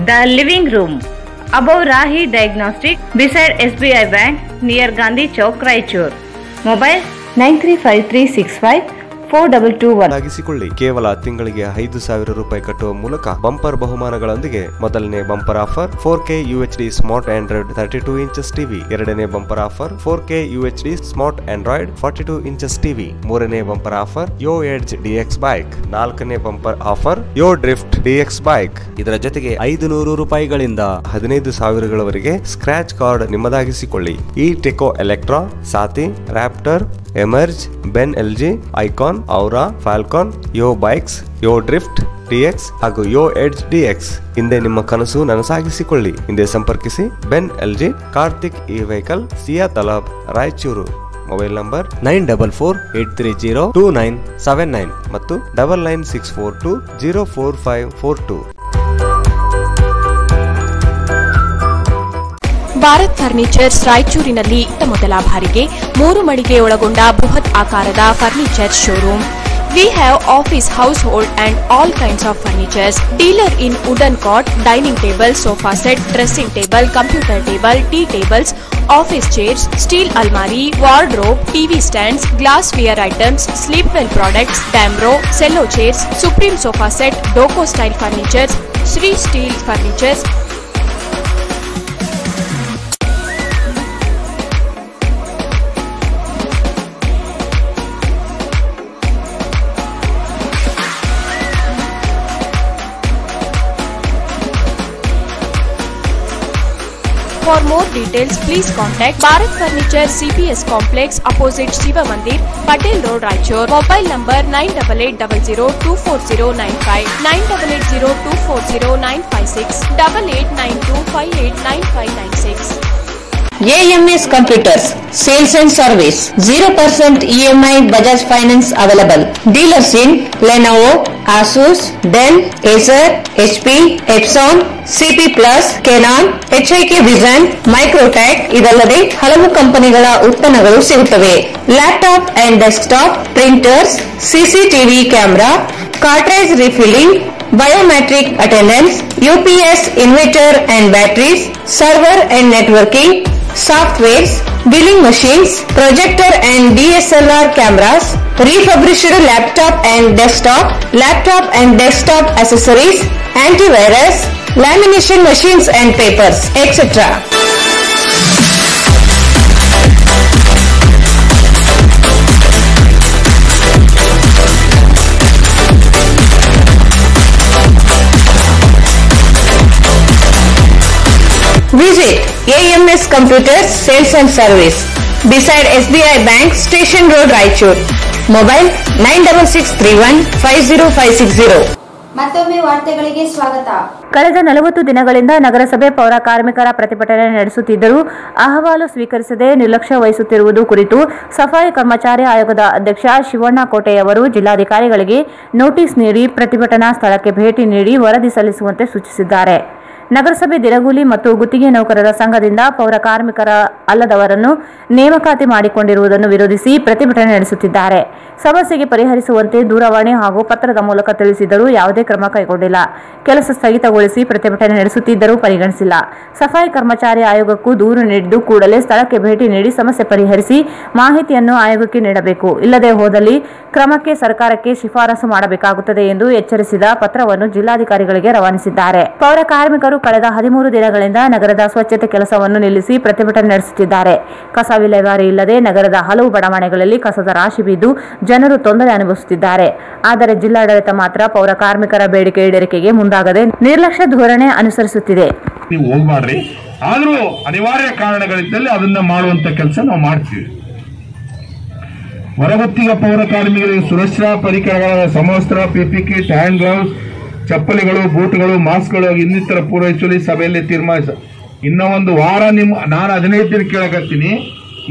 B: The living room above Rahi Diagnostic beside SBI Bank near Gandhi Chowk, Raichur. Mobile 9353654221.
D: ಆಗಿಸಿಕೊಳ್ಳಿ. ಕೇವಲ ತಿಂಗಳಿಗೆ 5,000 ರೂಪಾಯಿ ಕಟ್ಟುವ ಮೂಲಕ ಬಂಪರ್ ಬಹುಮಾನಗಳೊಂದಿಗೆ ಮೊದಲನೇ bumper offer 4K UHD smart Android 32 inches TV. ಎರಡನೇ bumper offer 4K UHD smart Android 42 inches TV. ಮೂರನೇ bumper offer Yo Edge DX bike. ನಾಲ್ಕನೇ bumper offer Yo Drift DX bike. ಇದರ ಜೊತೆಗೆ 500 ರೂಪಾಯಿಗಳಿಂದ 15,000ಗಳವರೆಗೆ ಸ್ಕ್ರಾಚ್ ಕಾರ್ಡ್ ನಿಮ್ಮದಾಗಿಸಿಕೊಳ್ಳಿ. ಈ Techo Electra, Saathi, Raptor, Emerge, ಬೆನ್ LG, Icon, Aura, Falcon, Yo bikes, Yo Drift DX ಹಾಗೂ ಯೋ ಎಡ್ಜ್ DX. ಹಿಂದೆ ನಿಮ್ಮ ಕನಸು ನನಸಾಗಿಸಿಕೊಳ್ಳಿ. ಹಿಂದೆ ಸಂಪರ್ಕಿಸಿ. ಬೆನ್ LG, Karthik E vehicle, Siya Talab, Raichur. Mobile number 9448302979 ಮತ್ತು 9964204542.
C: ಭಾರತ್ ಫರ್ನಿಚರ್ಸ್ ರಾಯಚೂರಿನಲ್ಲಿ ಮೊದಲ ಬಾರಿಗೆ 3 ಮಳಿಗೆ ಒಳಗೊಂಡ ಬೃಹತ್ ಆಕಾರದ furniture showroom. We have office, household and all kinds of furnitures. Dealer in wooden cot, dining table, sofa set, dressing table, computer table, tea tables, office chairs, steel almari, wardrobe, TV stands, glassware items, sleepwell products, Damro, cello chairs, Supreme sofa set, Doco style furnitures, Sri steel furnitures. For more details, please contact Bharat Furniture CPS Complex opposite Shiva Mandir, Patel Road, Raichur. Mobile number 9880240959, 9880240956, 8892589596.
B: AMS Computers Sales and Service 0% EMI Bajaj Finance available. Dealers in Lenovo, Asus, Dell, Acer, HP, Epson, CP Plus, Canon, HIK Vision, Microtech ಇದಲ್ಲದೆ ಹಲವು ಕಂಪನಿಗಳ ಉತ್ಪನ್ನಗಳು ಸಿಗುತ್ತವೆ. Laptop and desktop, printers, CCTV camera, cartridge refilling, biometric attendance, UPS inverter and batteries, server and networking, softwares, billing machines, projector and DSLR cameras, refurbished laptop and desktop accessories, antivirus, lamination machines and papers, etc. Visit AMS Computers Sales and Service beside SBI Bank, Station Road, Raichur. Mobile 9661505560.
A: ಮತ್ತೊಮ್ಮೆ ವಾರ್ತೆಗಳಿಗೆ ಸ್ವಾಗತ.
B: ಕಳೆದ 40 ದಿನಗಳಿಂದ ನಗರಸಭೆ ಪೌರ ಕಾರ್ಮಿಕರ ಪ್ರತಿಭಟನೆ ನಡೆಸುತ್ತಿದ್ದರೂ ಅಹವಾಲು ಸ್ವೀಕರಿಸದೆ ನಿರ್ಲಕ್ಷ್ಯ ವಹಿಸುತ್ತಿರುವುದು ಕುರಿತು ಸಫಾಯಿ ಕರ್ಮಚಾರಿ ಆಯೋಗದ ಅಧ್ಯಕ್ಷ ಶಿವಣ್ಣ ಕೋಟೆಯವರು ಜಿಲ್ಲಾಧಿಕಾರಿಗಳಿಗೆ ನೋಟಿಸ್ ನೀಡಿ ಪ್ರತಿಭಟನಾ ಸ್ಥಳಕ್ಕೆ ಭೇಟಿ ನೀಡಿ ವರದಿ ಸಲ್ಲಿಸುವಂತೆ ಸೂಚಿಸಿದ್ದಾರೆ. ನಗರಸಭೆ ದಿನಗೂಲಿ ಮತ್ತು ಗುತ್ತಿಗೆ ನೌಕರರ ಸಂಘದಿಂದ ಪೌರ ಕಾರ್ಮಿಕರ ಅಲ್ಲದವರನ್ನು ನೇಮಕಾತಿ ಮಾಡಿಕೊಂಡಿರುವುದನ್ನು ವಿರೋಧಿಸಿ ಪ್ರತಿಭಟನೆ ನಡೆಸುತ್ತಿದ್ದಾರೆ. ಸಮಸ್ಯೆಗೆ ಪರಿಹರಿಸುವಂತೆ ದೂರವಾಣಿ ಹಾಗೂ ಪತ್ರದ ಮೂಲಕ ತಿಳಿಸಿದರೂ ಯಾವುದೇ ಕ್ರಮ ಕೈಗೊಂಡಿಲ್ಲ. ಕೆಲಸ ಸ್ಥಗಿತಗೊಳಿಸಿ ಪ್ರತಿಭಟನೆ ನಡೆಸುತ್ತಿದ್ದರೂ ಪರಿಗಣಿಸಿಲ್ಲ. ಸಫಾಯಿ ಕರ್ಮಚಾರಿ ಆಯೋಗಕ್ಕೂ ದೂರು ನೀಡಿದ್ದು ಕೂಡಲೇ ಸ್ಥಳಕ್ಕೆ ಭೇಟಿ ನೀಡಿ ಸಮಸ್ಯೆ ಪರಿಹರಿಸಿ ಮಾಹಿತಿಯನ್ನು ಆಯೋಗಕ್ಕೆ ನೀಡಬೇಕು. ಇಲ್ಲದೆ ಹೋದಲ್ಲಿ ಕ್ರಮಕ್ಕೆ ಸರ್ಕಾರಕ್ಕೆ ಶಿಫಾರಸು ಮಾಡಬೇಕಾಗುತ್ತದೆ ಎಂದು ಎಚ್ಚರಿಸಿದ ಪತ್ರವನ್ನು ಜಿಲ್ಲಾಧಿಕಾರಿಗಳಿಗೆ ರವಾನಿಸಿದ್ದಾರೆ. ಪೌರ ಕಾರ್ಮಿಕರು ಕಳೆದ 13 ದಿನಗಳಿಂದ ನಗರದ ಸ್ವಚ್ಛತೆ ಕೆಲಸವನ್ನು ನಿಲ್ಲಿಸಿ ಪ್ರತಿಭಟನೆ ನಡೆಸುತ್ತಿದ್ದಾರೆ. ಕಸ ವಿಲೇವಾರಿ ಇಲ್ಲದೆ ನಗರದ ಹಲವು ಬಡಾವಣೆಗಳಲ್ಲಿ ಕಸದ ರಾಶಿ ಬಿದ್ದು ಜನರು ತೊಂದರೆ ಅನುಭವಿಸುತ್ತಿದ್ದಾರೆ. ಆದರೆ ಜಿಲ್ಲಾಡಳಿತ ಮಾತ್ರ ಪೌರ ಕಾರ್ಮಿಕರ ಬೇಡಿಕೆ ಈಡೇರಿಕೆಗೆ ಮುಂದಾಗದೆ ನಿರ್ಲಕ್ಷ್ಯ ಧೋರಣೆ ಅನುಸರಿಸುತ್ತಿದೆ.
S: ನೀವು ಹೋಗ್ಬಾರ್ರಿ, ಆದ್ರೂ ಅನಿವಾರ್ಯ ಕಾರಣಗಳಿದ್ದಲ್ಲಿ ಅದನ್ನ ಮಾಡುವಂತ ಕೆಲಸ ನಾವು ಮಾಡ್ತೀವಿ. ಹೊರಗುತ್ತಿಗೆ ಪೌರ ಕಾರ್ಮಿಕರಿಗೆ ಸುರಕ್ಷಾ ಪರಿಕರಗಳ ಸಮವಸ್ತ್ರ, ಪಿಪಿ ಕಿಟ್, ಹ್ಯಾಂಡ್ ಗ್ಲೌಸ್, ಚಪ್ಪಲಿಗಳು, ಬೂಟ್ಗಳು, ಮಾಸ್ಕ್ಗಳು ಇನ್ನಿತರ ಪೂರೈಸಲು ಸಭೆಯಲ್ಲಿ ತೀರ್ಮಾನಿಸ. ಇನ್ನ ಒಂದು ವಾರ ನಾನು 15 ದಿನ ಕೇಳಕತ್ತೀನಿ.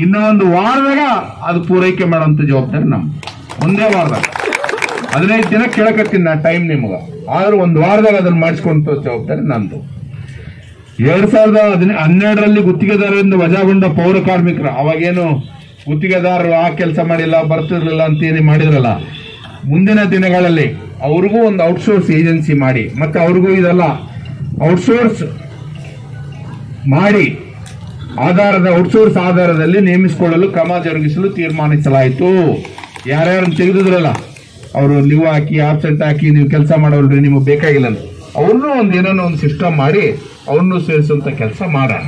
S: ಇನ್ನ ಒಂದು ವಾರದಾಗ ಅದು ಪೂರೈಕೆ ಮಾಡುವಂತ ಜವಾಬ್ದಾರಿ ನಮ್ದು. ಒಂದೇ ವಾರದಾಗ 15 ದಿನ ಕೇಳಕತ್ತೀನಿ ನಾ ಟೈಮ್ ನಿಮ್ಗ, ಆದ್ರೂ ಒಂದು ವಾರದಾಗ ಅದನ್ನ ಮಾಡಿಸ್ಕೊಂತ ಜವಾಬ್ದಾರಿ ನಂದು. 2012ರಲ್ಲಿ ಗುತ್ತಿಗೆದಾರರಿಂದ ವಜಾಗೊಂಡ ಪೌರ ಕಾರ್ಮಿಕರು, ಅವಾಗೇನು ಗುತ್ತಿಗೆದಾರರು ಆ ಕೆಲಸ ಮಾಡಿಲ್ಲ, ಬರ್ತಿರ್ಲಿಲ್ಲ ಅಂತ ಏನೇ ಮಾಡಿದ್ರಲ್ಲ, ಮುಂದಿನ ದಿನಗಳಲ್ಲಿ ಅವ್ರಿಗೂ ಒಂದು ಔಟ್ಸೋರ್ಸ್ ಏಜೆನ್ಸಿ ಮಾಡಿ ಮತ್ತೆ ಅವ್ರಿಗೂ ಇದೆಲ್ಲ ಔಟ್ಸೋರ್ಸ್ ಮಾಡಿ ಔಟ್ಸೋರ್ಸ್ ಆಧಾರದಲ್ಲಿ ನೇಮಿಸಿಕೊಳ್ಳಲು ಕ್ರಮ ಜರುಗಿಸಲು ತೀರ್ಮಾನಿಸಲಾಯಿತು. ಯಾರ್ಯಾರನ್ನು ತೆಗೆದಿದ್ರಲ್ಲ ಅವರು ಲೀವ್ ಹಾಕಿ ಆಬ್ಸೆಂಟ್ ಹಾಕಿ ನೀವು ಕೆಲಸ ಮಾಡೋಲ್ರಿ ನಿಮಗೆ ಬೇಕಾಗಿಲ್ಲ ಅಂತ ಅವ್ರನ್ನೂ ಏನೋ ಒಂದು ಸಿಸ್ಟಮ್ ಮಾಡಿ ಅವ್ರನ್ನೂ ಸೇರಿಸುವಂತ ಕೆಲಸ ಮಾಡೋಣ.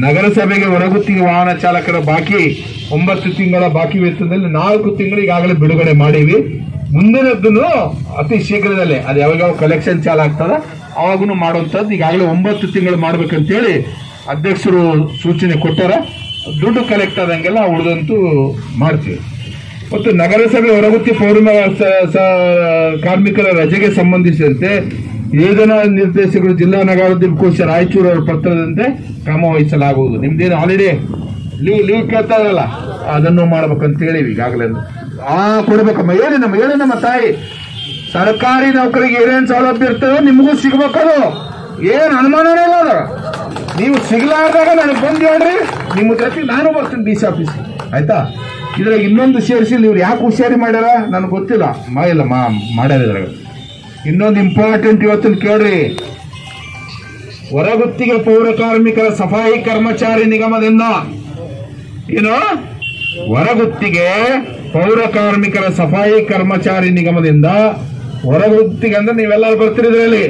S: ನಗರಸಭೆಗೆ ಹೊರಗುತ್ತಿಗೆ ವಾಹನ ಚಾಲಕರ ಬಾಕಿ 9 ತಿಂಗಳ ಬಾಕಿ ವೇತನದಲ್ಲಿ 4 ತಿಂಗಳು ಈಗಾಗಲೇ ಬಿಡುಗಡೆ ಮಾಡೀವಿ. ಮುಂದಿನದ್ದನ್ನು ಅತಿ ಶೀಘ್ರದಲ್ಲೇ ಅದು ಯಾವಾಗ ಕಲೆಕ್ಷನ್ ಚಾಲ ಆಗ್ತದ ಅವಾಗೂ ಮಾಡುವಂಥದ್ದು ಈಗಾಗಲೇ 9 ತಿಂಗಳು ಮಾಡ್ಬೇಕಂತೇಳಿ ಅಧ್ಯಕ್ಷರು ಸೂಚನೆ ಕೊಟ್ಟಾರ. ದುಡ್ಡು ಕಲೆಕ್ಟ್ ಆದಂಗೆಲ್ಲ ಉಳಿದಂತೂ ಮಾಡ್ತೀವಿ. ಮತ್ತು ನಗರಸಭೆ ಹೊರಗುತ್ತಿ ಪೌರ ಕಾರ್ಮಿಕರ ರಜೆಗೆ ಸಂಬಂಧಿಸಿದಂತೆ ಯೋಜನಾ ನಿರ್ದೇಶಕರು ಜಿಲ್ಲಾ ನಗರೋದ್ಯಮ ಕೋಶ ರಾಯಚೂರು ಅವರ ಪತ್ರದಂತೆ ಕ್ರಮ ವಹಿಸಲಾಗುವುದು. ನಿಮ್ದೇನು ಆಲ್ರೆಡಿ ಲೀವ್ ಕೇಳ್ತಾ ಇರಲ್ಲ ಅದನ್ನು ಮಾಡ್ಬೇಕಂತ ಹೇಳಿವಿ ಈಗಾಗಲೇ. ಕೊಡ್ಬೇಕಮ್ಮ, ಹೇಳಿ ನಮ್ಮ ತಾಯಿ, ಸರ್ಕಾರಿ ನೌಕರಿಗೆ ಏನೇನು ಸೌಲಭ್ಯ ಇರ್ತದೋ ನಿಮಗೂ ಸಿಗ್ಬೇಕದು, ಏನ್ ಅನುಮಾನನೇ ಇಲ್ಲ. ಅದ ನೀವು ಸಿಗ್ಲಾರ್ದಾಗ ನನಗೆ ಬಂದು ಹೇಳ್ರಿ, ನಿಮ್ಮ ಜೊತೆ ನಾನು ಬರ್ತೀನಿ DC ಆಫೀಸ್, ಆಯ್ತಾ? ಇದ್ರಾಗ ಇನ್ನೊಂದು ಸೇರಿಸಿ ಇವ್ರು ಯಾಕೆ ಹುಷಾರಿ ಮಾಡ್ಯಾರ ನನಗೆ ಗೊತ್ತಿಲ್ಲ, ಮಾಡ್ಯಾರ. ಇದ್ರಾಗ ಇನ್ನೊಂದು ಇಂಪಾರ್ಟೆಂಟ್ ಇವತ್ತಿನ ಕೇಳ್ರಿ. ಹೊರಗುತ್ತಿಗೆ ಪೌರ ಕಾರ್ಮಿಕರ ಸಫಾಯಿ ಕರ್ಮಚಾರಿ ನಿಗಮದಿಂದ ಹೊರಗುತ್ತಿಗೆ ಪೌರ ಕಾರ್ಮಿಕರ ಸಫಾಯಿ ಕರ್ಮಚಾರಿ ನಿಗಮದಿಂದ ಹೊರಗುತ್ತಿಗೆ ಅಂದ್ರೆ ನೀವೆಲ್ಲರೂ ಬರ್ತಿರಿದ್ರಲ್ಲಿ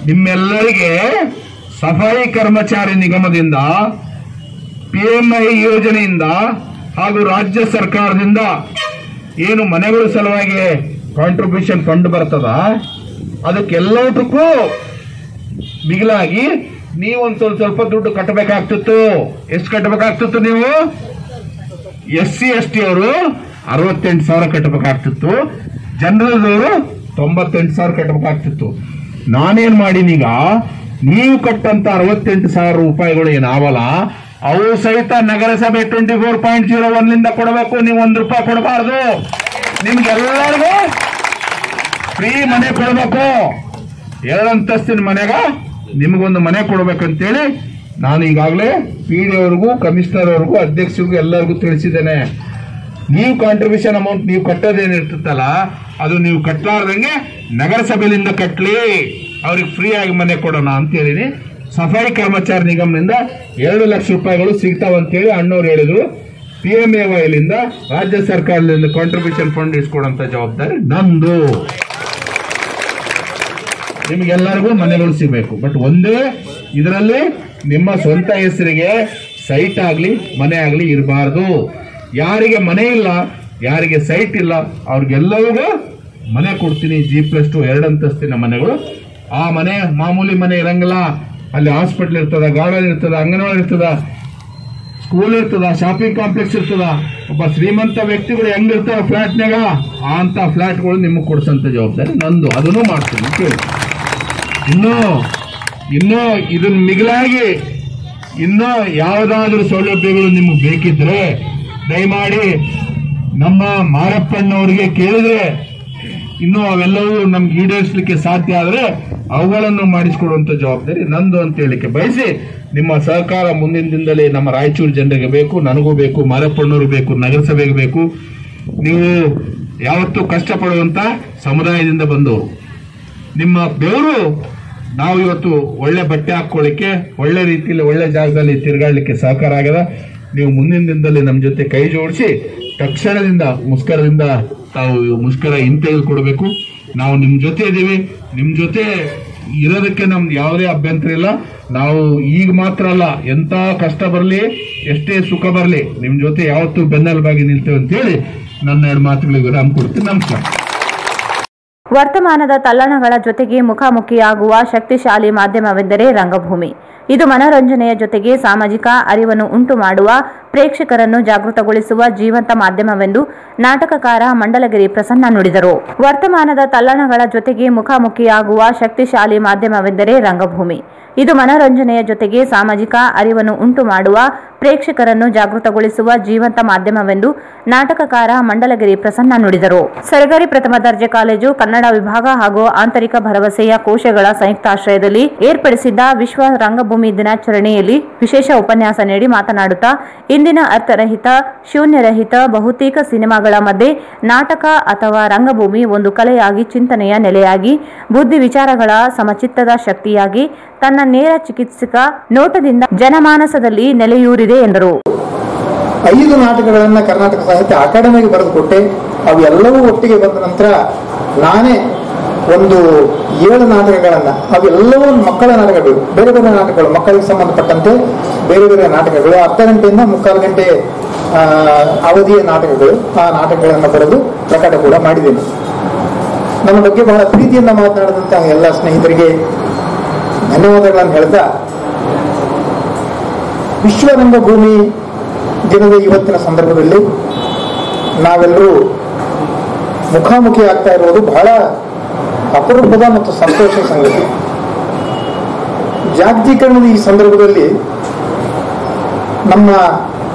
S: ನಿಮ್ಮೆಲ್ಲರಿಗೆ ಸಫಾಯಿ ಕರ್ಮಚಾರಿ ನಿಗಮದಿಂದ PMI ಯೋಜನೆಯಿಂದ ಹಾಗೂ ರಾಜ್ಯ ಸರ್ಕಾರದಿಂದ ಏನು ಮನೆಗಳ ಸಲುವಾಗಿ ಕಾಂಟ್ರಿಬ್ಯೂಷನ್ ಫಂಡ್ ಬರ್ತದ ಅದಕ್ಕೆಲ್ಲದಕ್ಕೂ ಮಿಗಿಲಾಗಿ ನೀವೊಂದು ಸ್ವಲ್ಪ ದುಡ್ಡು ಕಟ್ಟಬೇಕಾಗ್ತಿತ್ತು. ಎಷ್ಟು ಕಟ್ಟಬೇಕಾಗ್ತಿತ್ತು? ನೀವು SC ST ಅವರು 68,000 ಕಟ್ಟಬೇಕಾಗ್ತಿತ್ತು, ಜನರಲ್ದವರು 98,000 ಕಟ್ಟಬೇಕಾಗ್ತಿತ್ತು. ನಾನೇನ್ ಮಾಡೀನೀಗ, ನೀವು ಕಟ್ಟಂತ 68,000 ರೂಪಾಯಿಗಳು ಏನಾವಲ್ಲ ಅವು ಸಹಿತ ನಗರಸಭೆ 24.01 ಕೊಡಬೇಕು. ನೀವು 1 ರೂಪಾಯಿ ಕೊಡಬಾರ್ದು. ನಿಮ್ಗೆಲ್ಲರಿಗೂ ಫ್ರೀ ಮನೆ ಕೊಡಬೇಕು. 2 ಅಂತಸ್ತಿನ ಮನೆಗ ನಿಮಗೊಂದು ಮನೆ ಕೊಡ್ಬೇಕಂತೇಳಿ ನಾನು ಈಗಾಗಲೇ PD ಅವ್ರಿಗೂ ಕಮಿಷನರ್ ಅವ್ರಿಗೂ ಅಧ್ಯಕ್ಷರಿಗೂ ಎಲ್ಲರಿಗೂ ತಿಳಿಸಿದ್ದೇನೆ. ನೀವು ಕಾಂಟ್ರಿಬ್ಯೂಷನ್ ಅಮೌಂಟ್ ನೀವು ಕಟ್ಟೋದೇನಿರ್ತಲ್ಲ ಅದು ನೀವು ಕಟ್ಟಲಾರ್ದಂಗೆ ನಗರಸಭೆಯಿಂದ ಕಟ್ಲಿ, ಅವ್ರಿಗೆ ಫ್ರೀ ಆಗಿ ಮನೆ ಕೊಡೋಣ ಅಂತ ಹೇಳಿನಿ. ಸಫಾಯಿ ಕರ್ಮಚಾರಿ ನಿಗಮದಿಂದ 2 ಲಕ್ಷ ರೂಪಾಯಿಗಳು ಸಿಗ್ತಾವಂತೇಳಿ ಅಣ್ಣವ್ರು ಹೇಳಿದ್ರು. PMAYಲಿಂದ ರಾಜ್ಯ ಸರ್ಕಾರದಿಂದ ಕಾಂಟ್ರಿಬ್ಯೂಷನ್ ಫಂಡ್ ಇಸ್ಕೊಡಂತ ಜವಾಬ್ದಾರಿ ನಂದು. ನಿಮ್ಗೆಲ್ಲರಿಗೂ ಮನೆಗಳು ಸಿಗಬೇಕು. ಬಟ್ ಒಂದೇ ಇದರಲ್ಲಿ ನಿಮ್ಮ ಸ್ವಂತ ಹೆಸರಿಗೆ ಸೈಟ್ ಆಗ್ಲಿ ಮನೆ ಆಗ್ಲಿ ಇರಬಾರ್ದು. ಯಾರಿಗೆ ಮನೆ ಇಲ್ಲ, ಯಾರಿಗೆ ಸೈಟ್ ಇಲ್ಲ ಅವ್ರಿಗೆಲ್ಲರಿಗೂ ಮನೆ ಕೊಡ್ತೀನಿ. G+2 2 ಅಂತಸ್ತಿನ ಮನೆಗಳು. ಆ ಮನೆ ಮಾಮೂಲಿ ಮನೆ ಇರಂಗಿಲ್ಲ. ಅಲ್ಲಿ ಹಾಸ್ಪಿಟಲ್ ಇರ್ತದ, ಗಾರ್ಡನ್ ಇರ್ತದ, ಅಂಗನವಾಡಿ ಇರ್ತದ, ಸ್ಕೂಲ್ ಇರ್ತದ, ಶಾಪಿಂಗ್ ಕಾಂಪ್ಲೆಕ್ಸ್ ಇರ್ತದ. ಒಬ್ಬ ಶ್ರೀಮಂತ ವ್ಯಕ್ತಿಗಳು ಹೆಂಗಿರ್ತಾವ ಫ್ಲಾಟ್ನಾಗ ಅಂತ ಫ್ಲಾಟ್ಗಳು ನಿಮಗೆ ಕೊಡ್ಸಂತ ಜವಾಬ್ದಾರಿ ನಂದು. ಅದನ್ನು ಮಾಡ್ತೀನಿ ಕೇಳಿ. ಇನ್ನು ಇದನ್ನ ಮಿಗಿಲಾಗಿ ಇನ್ನೂ ಯಾವುದಾದ್ರೂ ಸೌಲಭ್ಯಗಳು ನಿಮಗೆ ಬೇಕಿದ್ರೆ ದಯಮಾಡಿ ನಮ್ಮ ಮಾರಪ್ಪಣ್ಣವರಿಗೆ ಕೇಳಿದ್ರೆ ಇನ್ನೂ ಅವೆಲ್ಲವೂ ನಮ್ಗೆ ಈಡೇರಿಸಲಿಕ್ಕೆ ಸಾಧ್ಯ ಆದ್ರೆ ಅವುಗಳನ್ನು ಮಾಡಿಸಿಕೊಡುವಂತ ಜವಾಬ್ದಾರಿ ನಂದು ಅಂತ ಹೇಳಿಕೆ ಬಯಸಿ, ನಿಮ್ಮ ಸಹಕಾರ ಮುಂದಿನ ದಿನದಲ್ಲಿ ನಮ್ಮ ರಾಯಚೂರು ಜನರಿಗೆ ಬೇಕು, ನನಗೂ ಬೇಕು, ಮಾರಪ್ಪಣ್ಣವರು ಬೇಕು, ನಗರಸಭೆಗೆ ಬೇಕು. ನೀವು ಯಾವತ್ತೂ ಕಷ್ಟಪಡುವಂತ ಸಮುದಾಯದಿಂದ ಬಂದವರು. ನಿಮ್ಮ ಬೆವರು ನಾವು ಇವತ್ತು ಒಳ್ಳೆ ಬಟ್ಟೆ ಹಾಕೊಳ್ಳಿಕ್ಕೆ, ಒಳ್ಳೆ ರೀತಿಯಲ್ಲಿ ಒಳ್ಳೆ ಜಾಗದಲ್ಲಿ ತಿರುಗಾಡಲಿಕ್ಕೆ ಸಹಕಾರ ಆಗದ. ನೀವು ಮುಂದಿನ ದಿನದಲ್ಲಿ ನಮ್ಮ ಜೊತೆ ಕೈ ಜೋಡಿಸಿ ತಕ್ಷಣದಿಂದ ಮುಷ್ಕರದಿಂದ ತಾವು ಮುಷ್ಕರ ಹಿಂತೆಗೆದುಕೊಡ್ಬೇಕು. ನಾವು ನಿಮ್ಮ ಜೊತೆ ಇದ್ದೀವಿ. ನಿಮ್ಮ ಜೊತೆ ಇರೋದಕ್ಕೆ ನಮ್ದು ಯಾವುದೇ ಅಭ್ಯಂತರ ಇಲ್ಲ. ನಾವು ಈಗ ಮಾತ್ರ ಅಲ್ಲ, ಎಂತ ಕಷ್ಟ ಬರಲಿ, ಎಷ್ಟೇ ಸುಖ ಬರಲಿ, ನಿಮ್ಮ ಜೊತೆ ಯಾವತ್ತೂ ಬೆನ್ನೆಲುಬಾಗಿ ನಿಲ್ತೇವೆ ಅಂತೇಳಿ ನನ್ನ 2 ಮಾತುಗಳಿಗೆ ವಿರಾಮ ಕೊಡ್ತೀನಿ. ನಮಸ್ಕಾರ.
B: ವರ್ತಮಾನದ ತಲ್ಲಣಗಳ ಜೊತೆಗೆ ಮುಖಾಮುಖಿಯಾಗುವ ಶಕ್ತಿಶಾಲಿ ಮಾಧ್ಯಮವೆಂದರೆ ರಂಗಭೂಮಿ. ಇದು ಮನರಂಜನೆಯ ಜೊತೆಗೆ ಸಾಮಾಜಿಕ ಅರಿವನ್ನು ಉಂಟು ಮಾಡುವ, ಪ್ರೇಕ್ಷಕರನ್ನು ಜಾಗೃತಗೊಳಿಸುವ ಜೀವಂತ ಮಾಧ್ಯಮವೆಂದು ನಾಟಕಕಾರ ಮಂಡಲಗಿರಿ ಪ್ರಸನ್ನ ನುಡಿದರು. ವರ್ತಮಾನದ ತಲ್ಲಣಗಳ ಜೊತೆಗೆ ಮುಖಾಮುಖಿಯಾಗುವ ಶಕ್ತಿಶಾಲಿ ಮಾಧ್ಯಮವೆಂದರೆ ರಂಗಭೂಮಿ. ಇದು ಮನರಂಜನೆಯ ಜೊತೆಗೆ ಸಾಮಾಜಿಕ ಅರಿವನ್ನು ಉಂಟು ಮಾಡುವ, ಪ್ರೇಕ್ಷಕರನ್ನು ಜಾಗೃತಗೊಳಿಸುವ ಜೀವಂತ ಮಾಧ್ಯಮವೆಂದು ನಾಟಕಕಾರ ಮಂಡಲಗಿರಿ ಪ್ರಸನ್ನ ನುಡಿದರು. ಸರಕಾರಿ ಪ್ರಥಮ ದರ್ಜೆ ಕಾಲೇಜು ಕನ್ನಡ ವಿಭಾಗ ಹಾಗೂ ಆಂತರಿಕ ಭರವಸೆಯ ಕೋಶಗಳ ಸಂಯುಕ್ತಾಶ್ರಯದಲ್ಲಿ ಏರ್ಪಡಿಸಿದ್ದ ವಿಶ್ವ ರಂಗಭೂಮಿ ದಿನಾಚರಣೆಯಲ್ಲಿ ವಿಶೇಷ ಉಪನ್ಯಾಸ ನೀಡಿ ಮಾತನಾಡುತ್ತಾ, ಇಂದಿನ ಅರ್ಥರಹಿತ, ಶೂನ್ಯರಹಿತ ಬಹುತೇಕ ಸಿನಿಮಾಗಳ ಮಧ್ಯೆ ನಾಟಕ ಅಥವಾ ರಂಗಭೂಮಿ ಒಂದು ಕಲೆಯಾಗಿ, ಚಿಂತನೆಯ ನೆಲೆಯಾಗಿ, ಬುದ್ಧಿ ವಿಚಾರಗಳ ಸಮಚಿತ್ತದ ಶಕ್ತಿಯಾಗಿ, ತನ್ನ ನೇರ ಚಿಕಿತ್ಸಕ ನೋಟದಿಂದ ಜನಮಾನಸದಲ್ಲಿ ನೆಲೆಯೂರಿದೆ ಎಂದರು.
T: 5 ನಾಟಕಗಳನ್ನು ಕರ್ನಾಟಕ ಸಾಹಿತ್ಯ ಅಕಾಡೆಮಿಗೆ ಬರೆದುಕೊಟ್ಟೆ. ಅವೆಲ್ಲವೂ ಒಟ್ಟಿಗೆ ಬಂದ ನಂತರ ನಾನೇ ಒಂದು 7 ನಾಟಕಗಳನ್ನು, ಅವೆಲ್ಲವೂ ಮಕ್ಕಳ ನಾಟಕಗಳು, ಬೇರೆ ಬೇರೆ ನಾಟಕಗಳು, ಮಕ್ಕಳಿಗೆ ಸಂಬಂಧಪಟ್ಟಂತೆ ಬೇರೆ ಬೇರೆ ನಾಟಕಗಳು, ಅರ್ಧ ಗಂಟೆಯಿಂದ 3/4 ಗಂಟೆ ಅವಧಿಯ ನಾಟಕಗಳು, ಆ ನಾಟಕಗಳನ್ನು ಬರೆದು ಪ್ರಕಟ ಕೂಡ ಮಾಡಿದ್ದೇನೆ. ನನ್ನ ಬಗ್ಗೆ ಬಹಳ ಪ್ರೀತಿಯಿಂದ ಮಾತನಾಡಿದಂತಹ ಎಲ್ಲ ಸ್ನೇಹಿತರಿಗೆ ಧನ್ಯವಾದಗಳನ್ನು ಹೇಳ್ತಾ, ವಿಶ್ವ ರಂಗಭೂಮಿ ದಿನದ ಇವತ್ತಿನ ಸಂದರ್ಭದಲ್ಲಿ ನಾವೆಲ್ಲರೂ ಮುಖಾಮುಖಿ ಆಗ್ತಾ ಇರುವುದು ಬಹಳ ಅಪರೂಪದ ಮತ್ತು ಸಂತೋಷದ ಸಂಗತಿ. ಜಾಗತೀಕರಣದ ಈ ಸಂದರ್ಭದಲ್ಲಿ ನಮ್ಮ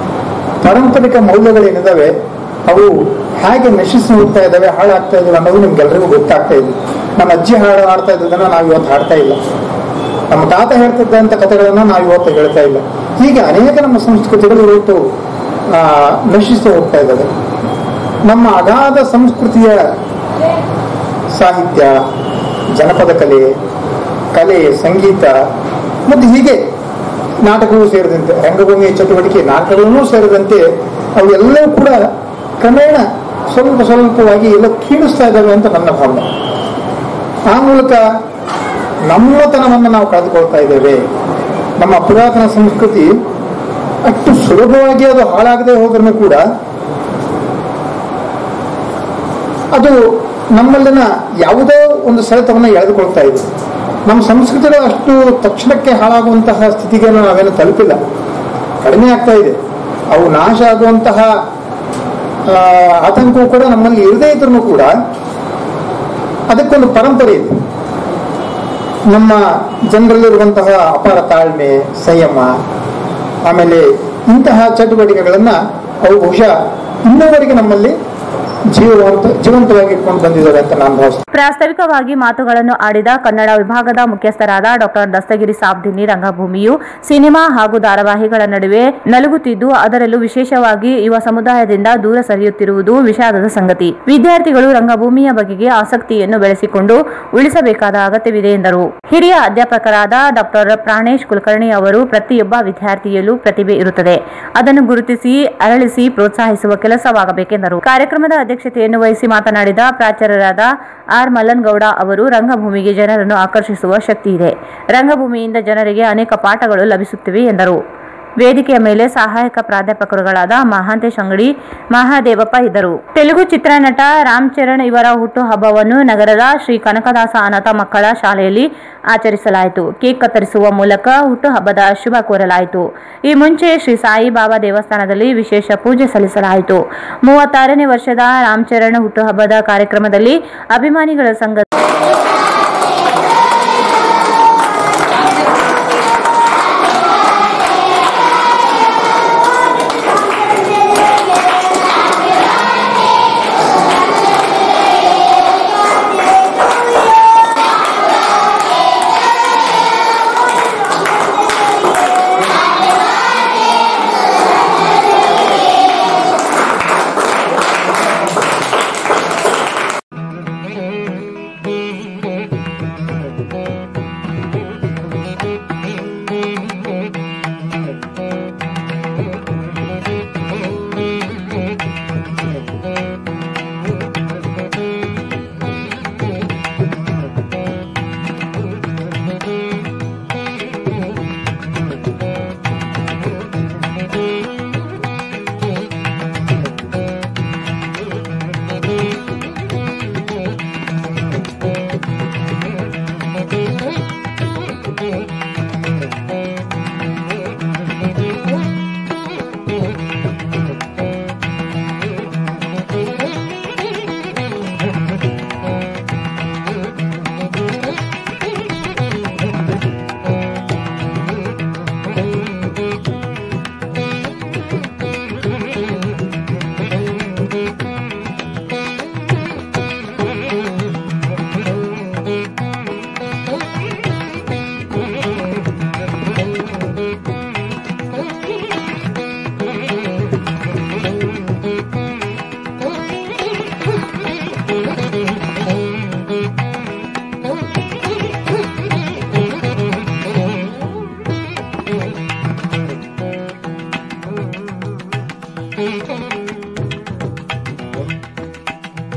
T: ಪಾರಂಪರಿಕ ಮೌಲ್ಯಗಳೇನಿದ್ದಾವೆ ಅವು ಹೇಗೆ ನಶಿಸಿ ಹೋಗ್ತಾ ಇದ್ದಾವೆ, ಹಾಳಾಗ್ತಾ ಇದ್ದಾವೆ ಅನ್ನೋದು ನಿಮ್ಗೆಲ್ಲರಿಗೂ ಗೊತ್ತಾಗ್ತಾ ಇದೆ. ನಮ್ಮ ಅಜ್ಜಿ ಹಾಡು ಹಾಡ್ತಾ ಇದ್ದದನ್ನ ನಾವು ಇವತ್ತು ಹಾಡ್ತಾ ಇಲ್ಲ, ನಮ್ಮ ತಾತ ಹೇಳ್ತಿದ್ದಂಥ ಕಥೆಗಳನ್ನ ನಾವು ಇವತ್ತು ಹೇಳ್ತಾ ಇಲ್ಲ. ಹೀಗೆ ಅನೇಕ ನಮ್ಮ ಸಂಸ್ಕೃತಿಗಳು ಇವತ್ತು ನಶಿಸಿ ಹೋಗ್ತಾ ಇದ್ದಾವೆ. ನಮ್ಮ ಅಗಾಧ ಸಂಸ್ಕೃತಿಯ ಸಾಹಿತ್ಯ, ಜನಪದ ಕಲೆ, ಸಂಗೀತ ಮತ್ತು ಹೀಗೆ ನಾಟಕವೂ ಸೇರಿದಂತೆ, ರಂಗಭೂಮಿಯ ಚಟುವಟಿಕೆ ನಾಟಕಗಳನ್ನೂ ಸೇರಿದಂತೆ ಅವೆಲ್ಲವೂ ಕೂಡ ಕ್ರಮೇಣ ಸ್ವಲ್ಪವಾಗಿ ಎಲ್ಲ ಕ್ಷೀಣಿಸ್ತಾ ಇದ್ದಾವೆ ಅಂತ ನನ್ನ ಭಾವನೆ. ಆ ಮೂಲಕ ನಮ್ಮತನವನ್ನು ನಾವು ಕಳೆದುಕೊಳ್ತಾ ಇದ್ದೇವೆ. ನಮ್ಮ ಪುರಾತನ ಸಂಸ್ಕೃತಿ ಅಷ್ಟು ಸುಲಭವಾಗಿ ಅದು ಹಾಳಾಗದೆ ಹೋದ್ರೂ ಕೂಡ ಅದು ನಮ್ಮಲ್ಲಿನ ಯಾವುದೋ ಒಂದು ಸೆಳೆತವನ್ನು ಎಳೆದುಕೊಳ್ತಾ ಇದೆ. ನಮ್ಮ ಸಂಸ್ಕೃತಿಗಳು ಅಷ್ಟು ತಕ್ಷಣಕ್ಕೆ ಹಾಳಾಗುವಂತಹ ಸ್ಥಿತಿಗೆ ನಾವೇನು ತಲುಪಿಲ್ಲ, ಕಡಿಮೆ ಆಗ್ತಾ ಇದೆ. ಅವು ನಾಶ ಆಗುವಂತಹ ಆತಂಕವೂ ಕೂಡ ನಮ್ಮಲ್ಲಿ ಇರದೇ ಇದ್ರೂ ಕೂಡ ಅದಕ್ಕೊಂದು ಪರಂಪರೆ ಇದೆ. ನಮ್ಮ ಜನರಲ್ಲಿರುವಂತಹ ಅಪಾರ ತಾಳ್ಮೆ, ಸಂಯಮ, ಆಮೇಲೆ ಇಂತಹ ಚಟುವಟಿಕೆಗಳನ್ನ ಅವು ಬಹುಶಃ ಇನ್ನೂವರೆಗೆ ನಮ್ಮಲ್ಲಿ ಜೀವಂತವಾಗಿ ಇಟ್ಕೊಂಡು ಬಂದಿದ್ದಾರೆ ಅಂತ ನಾನು ಭಾವಿಸ್ತೇನೆ.
B: ಪ್ರಾಸ್ತಾವಿಕವಾಗಿ ಮಾತುಗಳನ್ನು ಆಡಿದ ಕನ್ನಡ ವಿಭಾಗದ ಮುಖ್ಯಸ್ಥರಾದ ಡಾಕ್ಟರ್ ದಸ್ತಗಿರಿ ಸಾಬ್ದಿನಿ, ರಂಗಭೂಮಿಯು ಸಿನಿಮಾ ಹಾಗೂ ಧಾರಾವಾಹಿಗಳ ನಡುವೆ ನಲುಗುತ್ತಿದ್ದು, ಅದರಲ್ಲೂ ವಿಶೇಷವಾಗಿ ಯುವ ಸಮುದಾಯದಿಂದ ದೂರ ಸರಿಯುತ್ತಿರುವುದು ವಿಷಾದದ ಸಂಗತಿ. ವಿದ್ಯಾರ್ಥಿಗಳು ರಂಗಭೂಮಿಯ ಬಗೆಗೆ ಆಸಕ್ತಿಯನ್ನು ಬೆಳೆಸಿಕೊಂಡು ಉಳಿಸಬೇಕಾದ ಅಗತ್ಯವಿದೆ ಎಂದರು. ಹಿರಿಯ ಅಧ್ಯಾಪಕರಾದ ಡಾಕ್ಟರ್ ಪ್ರಾಣೇಶ್ ಕುಲಕರ್ಣಿ ಅವರು, ಪ್ರತಿಯೊಬ್ಬ ವಿದ್ಯಾರ್ಥಿಯಲ್ಲೂ ಪ್ರತಿಭೆ ಇರುತ್ತದೆ, ಅದನ್ನು ಗುರುತಿಸಿ ಅರಳಿಸಿ ಪ್ರೋತ್ಸಾಹಿಸುವ ಕೆಲಸವಾಗಬೇಕೆಂದರು. ಕಾರ್ಯಕ್ರಮದ ಅಧ್ಯಕ್ಷತೆಯನ್ನು ವಹಿಸಿ ಮಾತನಾಡಿದ ಪ್ರಾಚಾರ್ಯರಾದ ಆರ್ ಮಲ್ಲನಗೌಡ ಅವರು, ರಂಗಭೂಮಿಗೆ ಜನರನ್ನು ಆಕರ್ಷಿಸುವ ಶಕ್ತಿ ಇದೆ. ರಂಗಭೂಮಿಯಿಂದ ಜನರಿಗೆ ಅನೇಕ ಪಾಠಗಳು ಲಭಿಸುತ್ತಿವೆ ಎಂದರು. ವೇದಿಕೆಯ ಮೇಲೆ ಸಹಾಯಕ ಪ್ರಾಧ್ಯಾಪಕರುಗಳಾದ ಮಹಾಂತೇಶ್ ಅಂಗಡಿ, ಮಹಾದೇವಪ್ಪ ಇದ್ದರು. ತೆಲುಗು ಚಿತ್ರನಟ ರಾಮ್ ಚರಣ್ ಇವರ ಹುಟ್ಟುಹಬ್ಬವನ್ನು ನಗರದ ಶ್ರೀ ಕನಕದಾಸ ಅನಾಥ ಮಕ್ಕಳ ಶಾಲೆಯಲ್ಲಿ ಆಚರಿಸಲಾಯಿತು. ಕೇಕ್ ಕತ್ತರಿಸುವ ಮೂಲಕ ಹುಟ್ಟುಹಬ್ಬದ ಶುಭ ಕೋರಲಾಯಿತು. ಈ ಮುಂಚೆ ಶ್ರೀ ಸಾಯಿಬಾಬಾ ದೇವಸ್ಥಾನದಲ್ಲಿ ವಿಶೇಷ ಪೂಜೆ ಸಲ್ಲಿಸಲಾಯಿತು. 36ನೇ ವರ್ಷದ ರಾಮ್ ಚರಣ್ ಹುಟ್ಟುಹಬ್ಬದ ಕಾರ್ಯಕ್ರಮದಲ್ಲಿ ಅಭಿಮಾನಿಗಳ ಸಂಘ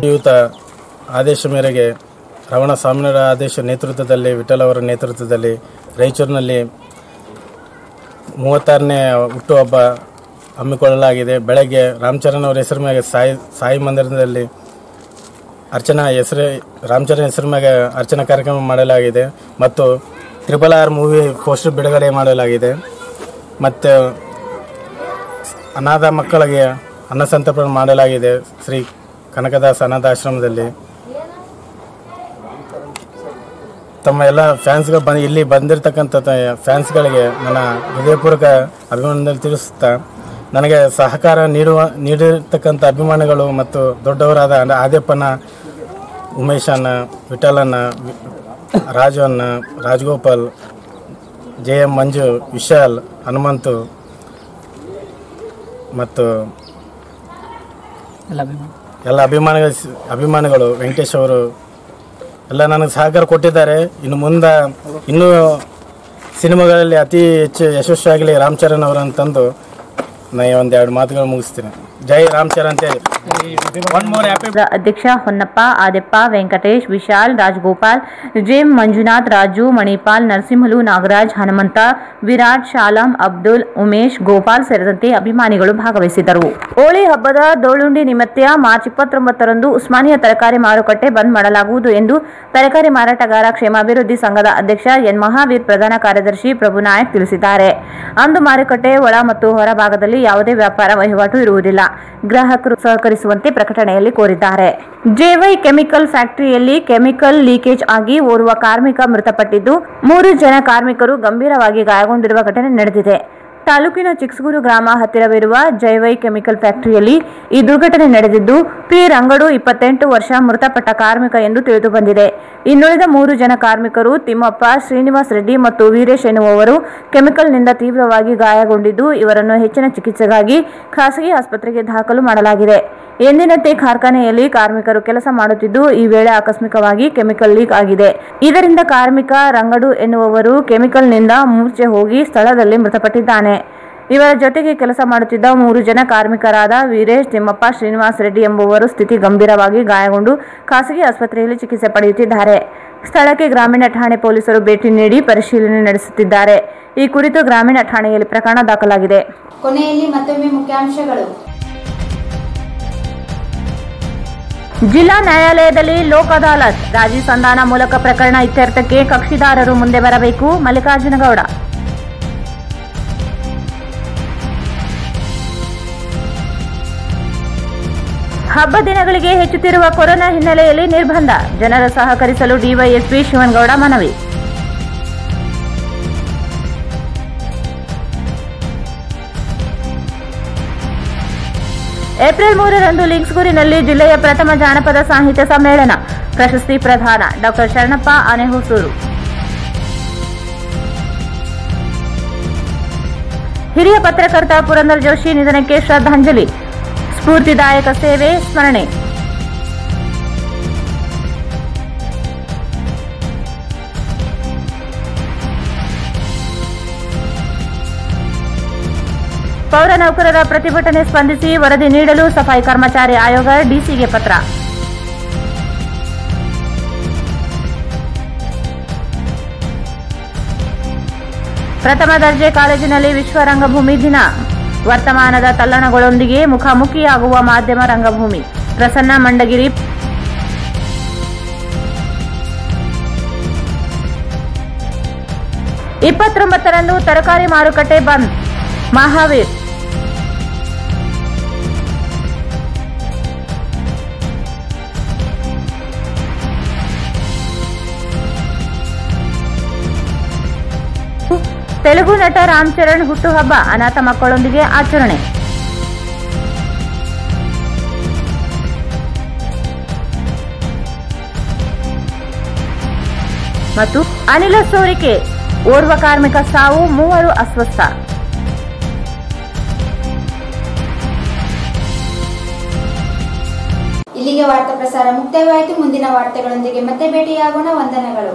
U: ಶ್ರೀಯುತ ಆದೇಶ ಮೇರೆಗೆ ರಮಣ ಸ್ವಾಮಿಯವರ ಆದೇಶ ನೇತೃತ್ವದಲ್ಲಿ ವಿಠಲ್ ಅವರ ನೇತೃತ್ವದಲ್ಲಿ ರಾಯಚೂರಿನಲ್ಲಿ 36ನೇ ಹುಟ್ಟುಹಬ್ಬ ಹಮ್ಮಿಕೊಳ್ಳಲಾಗಿದೆ. ಬೆಳಗ್ಗೆ ರಾಮಚರಣ್ ಅವರ ಹೆಸರು ಮೇಲೆ ಸಾಯಿ ಮಂದಿರದಲ್ಲಿ ರಾಮಚರಣ್ ಹೆಸರು ಮೇಲೆ ಅರ್ಚನಾ ಕಾರ್ಯಕ್ರಮ ಮಾಡಲಾಗಿದೆ ಮತ್ತು RRR ಮೂವಿ ಪೋಸ್ಟರ್ ಬಿಡುಗಡೆ ಮಾಡಲಾಗಿದೆ ಮತ್ತು ಅನಾಥ ಮಕ್ಕಳಿಗೆ ಅನ್ನಸಂತರ್ಪಣೆ ಮಾಡಲಾಗಿದೆ ಶ್ರೀ ಕನಕದಾಸ ಅನಾಥಾಶ್ರಮದಲ್ಲಿ. ತಮ್ಮ ಎಲ್ಲ ಫ್ಯಾನ್ಸ್ಗಳು ಇಲ್ಲಿ ಬಂದಿರತಕ್ಕಂಥ ಫ್ಯಾನ್ಸ್ಗಳಿಗೆ ನನ್ನ ಹೃದಯಪೂರ್ವಕ ಅಭಿನಂದನೆ ತಿಳಿಸುತ್ತಾ, ನನಗೆ ಸಹಕಾರ ನೀಡಿರ್ತಕ್ಕಂಥ ಅಭಿಮಾನಿಗಳು ಮತ್ತು ದೊಡ್ಡವರಾದ ಆದ್ಯಪ್ಪನ, ಉಮೇಶನ್ನ, ವಿಠಲನ್ನ, ರಾಜು ಅನ್ನ, ರಾಜಗೋಪಾಲ್, JM ಮಂಜು, ವಿಶಾಲ್, ಹನುಮಂತು ಮತ್ತು ಎಲ್ಲ ಅಭಿಮಾನಿಗಳು ವೆಂಕಟೇಶ್ ಅವರು ಎಲ್ಲ ನನಗೆ ಸಹಕಾರ ಕೊಟ್ಟಿದ್ದಾರೆ. ಇನ್ನು ಮುಂದೆ ಇನ್ನೂ ಸಿನಿಮಾಗಳಲ್ಲಿ ಅತಿ ಹೆಚ್ಚು ಯಶಸ್ವಿಯಾಗಲಿ ರಾಮಚರಣ್ ಅವರಂತಂದು ನಾನು ಒಂದೆರಡು ಮಾತುಗಳು ಮುಗಿಸ್ತೀನಿ. ಜೈ ರಾಮಚರಣ್ ಅಂತೇಳಿ.
B: ಅಧ್ಯಕ್ಷ ಹೊನ್ನಪ್ಪ, ಆದೆಪ್ಪ, ವೆಂಕಟೇಶ್, ವಿಶಾಲ್, ರಾಜಗೋಪಾಲ್, JM ಮಂಜುನಾಥ್, ರಾಜು, ಮಣಿಪಾಲ್, ನರಸಿಂಹಲು, ನಾಗರಾಜ್, ಹನುಮಂತ, ವಿರಾಟ್, ಶಾಲಂ, ಅಬ್ದುಲ್, ಉಮೇಶ್, ಗೋಪಾಲ್ ಸೇರಿದಂತೆ ಅಭಿಮಾನಿಗಳು ಭಾಗವಹಿಸಿದ್ದರು. ಹೋಳಿ ಹಬ್ಬದ ದೋಳುಂಡಿ ನಿಮಿತ್ತ ಮಾರ್ಚ್ 29ರಂದು ಉಸ್ಮಾನಿಯಾ ತರಕಾರಿ ಮಾರುಕಟ್ಟೆ ಬಂದ್ ಮಾಡಲಾಗುವುದು ಎಂದು ತರಕಾರಿ ಮಾರಾಟಗಾರ ಕ್ಷೇಮಾಭಿವೃದ್ಧಿ ಸಂಘದ ಅಧ್ಯಕ್ಷ ಎನ್ ಮಹಾವೀರ್, ಪ್ರಧಾನ ಕಾರ್ಯದರ್ಶಿ ಪ್ರಭುನಾಯಕ್ ತಿಳಿಸಿದ್ದಾರೆ. ಅಂದು ಮಾರುಕಟ್ಟೆ ಒಳ ಮತ್ತು ಹೊರ ಭಾಗದಲ್ಲಿ ಯಾವುದೇ ವ್ಯಾಪಾರ ವಹಿವಾಟು ಇರುವುದಿಲ್ಲ. ಗ್ರಾಹಕರು ಸಹಕರಿಸುವಂತೆ ಪ್ರಕಟಣೆಯಲ್ಲಿ ಕೋರಿದ್ದಾರೆ. JY ಕೆಮಿಕಲ್ ಫ್ಯಾಕ್ಟರಿಯಲ್ಲಿ ಕೆಮಿಕಲ್ ಲೀಕೇಜ್ ಆಗಿ ಓರ್ವ ಕಾರ್ಮಿಕ ಮೃತಪಟ್ಟಿದ್ದು 3 ಜನ ಕಾರ್ಮಿಕರು ಗಂಭೀರವಾಗಿ ಗಾಯಗೊಂಡಿರುವ ಘಟನೆ ನಡೆದಿದೆ. ತಾಲೂಕಿನ ಚಿಕ್ಸೂರು ಗ್ರಾಮ ಹತ್ತಿರವಿರುವ JY ಕೆಮಿಕಲ್ ಫ್ಯಾಕ್ಟರಿಯಲ್ಲಿ ಈ ದುರ್ಘಟನೆ ನಡೆದಿದ್ದು, P. ರಂಗಡು 28 ವರ್ಷ ಮೃತಪಟ್ಟ ಕಾರ್ಮಿಕ ಎಂದು ತಿಳಿದು ಬಂದಿದೆ. ಇನ್ನುಳಿದ 3 ಜನ ಕಾರ್ಮಿಕರು ತಿಮ್ಮಪ್ಪ, ಶ್ರೀನಿವಾಸ್ ರೆಡ್ಡಿ ಮತ್ತು ವೀರೇಶ್ ಎನ್ನುವವರು ಕೆಮಿಕಲ್ನಿಂದ ತೀವ್ರವಾಗಿ ಗಾಯಗೊಂಡಿದ್ದು, ಇವರನ್ನು ಹೆಚ್ಚಿನ ಚಿಕಿತ್ಸೆಗಾಗಿ ಖಾಸಗಿ ಆಸ್ಪತ್ರೆಗೆ ದಾಖಲು ಮಾಡಲಾಗಿದೆ. ಎಂದಿನಂತೆ ಕಾರ್ಖಾನೆಯಲ್ಲಿ ಕಾರ್ಮಿಕರು ಕೆಲಸ ಮಾಡುತ್ತಿದ್ದು, ಈ ವೇಳೆ ಆಕಸ್ಮಿಕವಾಗಿ ಕೆಮಿಕಲ್ ಲೀಕ್ ಆಗಿದೆ. ಇದರಿಂದ ಕಾರ್ಮಿಕ ರಂಗಡು ಎನ್ನುವವರು ಕೆಮಿಕಲ್ನಿಂದ ಮೂರ್ಛೆ ಹೋಗಿ ಸ್ಥಳದಲ್ಲಿ ಮೃತಪಟ್ಟಿದ್ದಾನೆ. ಇವರ ಜೊತೆಗೆ ಕೆಲಸ ಮಾಡುತ್ತಿದ್ದ 3 ಜನ ಕಾರ್ಮಿಕರಾದ ವೀರೇಶ್, ತಿಮ್ಮಪ್ಪ, ಶ್ರೀನಿವಾಸ್ ರೆಡ್ಡಿ ಎಂಬುವರ ಸ್ಥಿತಿ ಗಂಭೀರವಾಗಿ ಗಾಯಗೊಂಡು ಖಾಸಗಿ ಆಸ್ಪತ್ರೆಯಲ್ಲಿ ಚಿಕಿತ್ಸೆ ಪಡೆಯುತ್ತಿದ್ದಾರೆ. ಸ್ಥಳಕ್ಕೆ ಗ್ರಾಮೀಣ ಠಾಣೆ ಪೊಲೀಸರು ಭೇಟಿ ನೀಡಿ ಪರಿಶೀಲನೆ ನಡೆಸುತ್ತಿದ್ದಾರೆ. ಈ ಕುರಿತು ಗ್ರಾಮೀಣ ಠಾಣೆಯಲ್ಲಿ ಪ್ರಕರಣ ದಾಖಲಾಗಿದೆ.
A: ಕೊನೆಯಲ್ಲಿ ಮತ್ತೊಮ್ಮೆ ಮುಖ್ಯಾಂಶಗಳು.
B: ಜಿಲ್ಲಾ ನ್ಯಾಯಾಲಯದಲ್ಲಿ ಲೋಕ್ ಅದಾಲತ್, ರಾಜಿ ಸಂಧಾನ ಮೂಲಕ ಪ್ರಕರಣ ಇತ್ಯರ್ಥಕ್ಕೆ ಕಕ್ಷಿದಾರರು ಮುಂದೆ ಬರಬೇಕು. ಮಲ್ಲಿಕಾರ್ಜುನಗೌಡ. ಹಬ್ಬ ದಿನಗಳಿಗೆ ಹೆಚ್ಚುತ್ತಿರುವ ಕೊರೋನಾ ಹಿನ್ನೆಲೆಯಲ್ಲಿ ನಿರ್ಬಂಧ, ಜನರು ಸಹಕರಿಸಲು ಡಿವೈಎಸ್ಪಿ ಶಿವನಗೌಡ ಮನವಿ. ಏಪ್ರಿಲ್ 3ರಂದು ಲಿಂಗ್ಸ್ಗೂರಿನಲ್ಲಿ ಜಿಲ್ಲೆಯ ಪ್ರಥಮ ಜಾನಪದ ಸಾಹಿತ್ಯ ಸಮ್ಮೇಳನ, ಪ್ರಶಸ್ತಿ ಪ್ರದಾನ, ಡಾ ಶರಣಪ್ಪ ಆನೆಹೊಸೂರು. ಹಿರಿಯ ಪತ್ರಕರ್ತ ಪುರಂದರ್ ಜೋಶಿ ನಿಧನಕ್ಕೆ ಶ್ರದ್ಧಾಂಜಲಿ, ಸ್ಫೂರ್ತಿದಾಯಕ ಸೇವೆ ಸ್ಮರಣೆ. ಪೌರ ನೌಕರರ ಪ್ರತಿಭಟನೆ ಸ್ಪಂದಿಸಿ ವರದಿ ನೀಡಲು ಸಫಾಯಿ ಕರ್ಮಚಾರಿ ಆಯೋಗ ಡಿಸಿಗೆ ಪತ್ರ. ಪ್ರಥಮ ದರ್ಜೆ ಕಾಲೇಜಿನಲ್ಲಿ ವಿಶ್ವ ರಂಗಭೂಮಿ ದಿನ, ವರ್ತಮಾನದ ತಲ್ಲಣಗಳೊಂದಿಗೆ ಮುಖಾಮುಖಿಯಾಗುವ ಮಾಧ್ಯಮ ರಂಗಭೂಮಿ. ಪ್ರಸನ್ನ ಮಂಡಗಿರಿ. ರಂದು ತರಕಾರಿ ಮಾರುಕಟ್ಟೆ ಬಂದ್, ಮಹಾವೀರ್. ತೆಲುಗು ನಟ ರಾಮಚರಣ್ ಹುಟ್ಟುಹಬ್ಬ, ಅನಾಥ ಮಕ್ಕಳೊಂದಿಗೆ ಆಚರಣೆ. ಮತ್ತು ಅನಿಲ ಸೋರಿಕೆ, ಓರ್ವ ಕಾರ್ಮಿಕ ಸಾವು, 3 ಅಸ್ವಸ್ಥ.
A: ಇಲ್ಲಿಗೆ ವಾರ್ತಾ ಪ್ರಸಾರ ಮುಕ್ತಾಯವಾಯಿತು. ಮುಂದಿನ ವಾರ್ತೆಗಳೊಂದಿಗೆ ಮತ್ತೆ ಭೇಟಿಯಾಗೋಣ. ವಂದನೆಗಳು.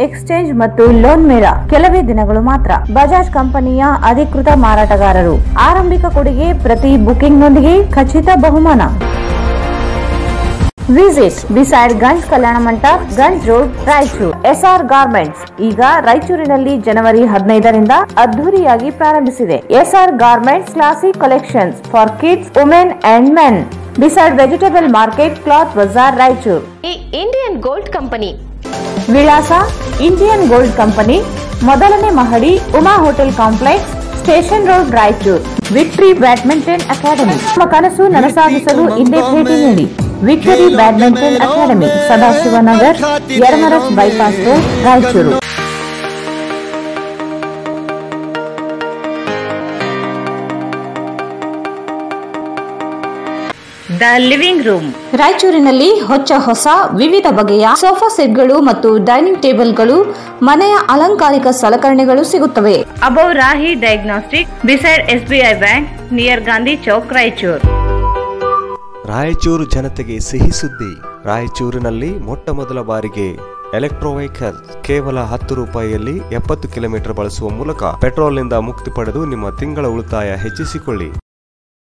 B: ಎಕ್ಸ್ಚೇಂಜ್ ಮತ್ತು ಲೋನ್ ಮೇಳ ಕೆಲವೇ ದಿನಗಳು ಮಾತ್ರ. ಬಜಾಜ್ ಕಂಪನಿಯ ಅಧಿಕೃತ ಮಾರಾಟಗಾರರು. ಆರಂಭಿಕ ಕೊಡುಗೆ ಪ್ರತಿ ಬುಕಿಂಗ್ನೊಂದಿಗೆ ಖಚಿತ ಬಹುಮಾನ. Visit beside Ganj Kalyana Mantapa, Ganj road, Raichur. SR garments ಈಗ ರಾಯಚೂರಿನಲ್ಲಿ ಜನವರಿ 15ರಿಂದ ಅದ್ದೂರಿಯಾಗಿ ಪ್ರಾರಂಭಿಸಿದೆ. SR garments classic collections for kids, women and men. Beside vegetable market, cloth Bazaar, Raichur.
I: Indian gold company
B: ವಿಳಾಸ ಇಂಡಿಯನ್ ಗೋಲ್ಡ್ ಕಂಪನಿ, ಮೊದಲನೇ ಮಹಡಿ, Uma hotel complex, station road, Raichur. Victory badminton academy. ನಿಮ್ಮ ಕನಸು ನನಸಾಗಿಸಲು ಇಂದೇ ಭೇಟಿ ನೀಡಿ. Victory badminton academy, Sadashivanagar, Yermarus bypass road, Raichur. The living room. ರಾಯಚೂರಿನಲ್ಲಿ ಹೊಸ ವಿವಿಧ ಬಗೆಯ ಸೋಫಾ ಸೆಟ್ಗಳು ಮತ್ತು ಡೈನಿಂಗ್ ಟೇಬಲ್ಗಳು, ಮನೆಯ ಅಲಂಕಾರಿಕ ಸಲಕರಣೆಗಳು ಸಿಗುತ್ತವೆ. Above Rahi diagnostic, beside SBI bank, near Gandhi Chowk, Raichur.
D: Raichur ಜನತೆಗೆ ಸಿಹಿ ಸುದ್ದಿ. ರಾಯಚೂರಿನಲ್ಲಿ ಮೊಟ್ಟಮೊದಲ ಬಾರಿಗೆ ಎಲೆಕ್ಟ್ರೋ ವೆಹಿಕಲ್ ಕೇವಲ 10 ರೂಪಾಯಿಯಲ್ಲಿ 70 ಕಿಲೋಮೀಟರ್ ಬಳಸುವ ಮೂಲಕ ಪೆಟ್ರೋಲ್ನಿಂದ ಮುಕ್ತಿ ಪಡೆದು ನಿಮ್ಮ ತಿಂಗಳ ಉಳಿತಾಯ ಹೆಚ್ಚಿಸಿಕೊಳ್ಳಿ.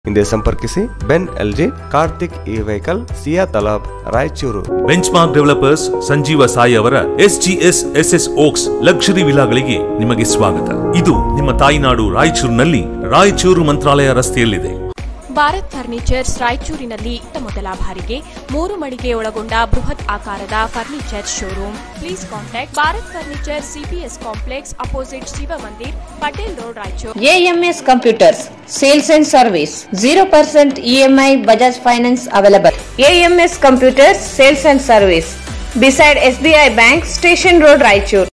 D: ಹಿಂದೆ ಸಂಪರ್ಕಿಸಿ ಬೆನ್ LG, Karthik E vehicle, Siya Talab, Raichur.
E: Bench mark developers Sanjeeva Sai ಅವರ SGS SS ಓಕ್ಸ್ ಲಕ್ಸುರಿ ವಿಲಾಗಳಿಗೆ ನಿಮಗೆ ಸ್ವಾಗತ. ಇದು ನಿಮ್ಮ ತಾಯಿನಾಡು ರಾಯಚೂರಿನಲ್ಲಿ, ರಾಯಚೂರು ಮಂತ್ರಾಲಯ ರಸ್ತೆಯಲ್ಲಿದೆ.
C: ಭಾರತ್ ಫರ್ನಿಚರ್ಸ್ ರಾಯಚೂರಿನಲ್ಲಿ ಮೊದಲ ಬಾರಿಗೆ 3 ಮಳಿಗೆ ಒಳಗೊಂಡ ಬೃಹತ್ ಆಕಾರದ furniture showroom. Please contact Bharat furniture, CPS complex, opposite Shiva Mandir, Patel road, Raichur.
B: AMS computers sales and service. 0% EMI Bajaj finance available. AMS computers sales and service, beside SBI bank, station road, Raichur.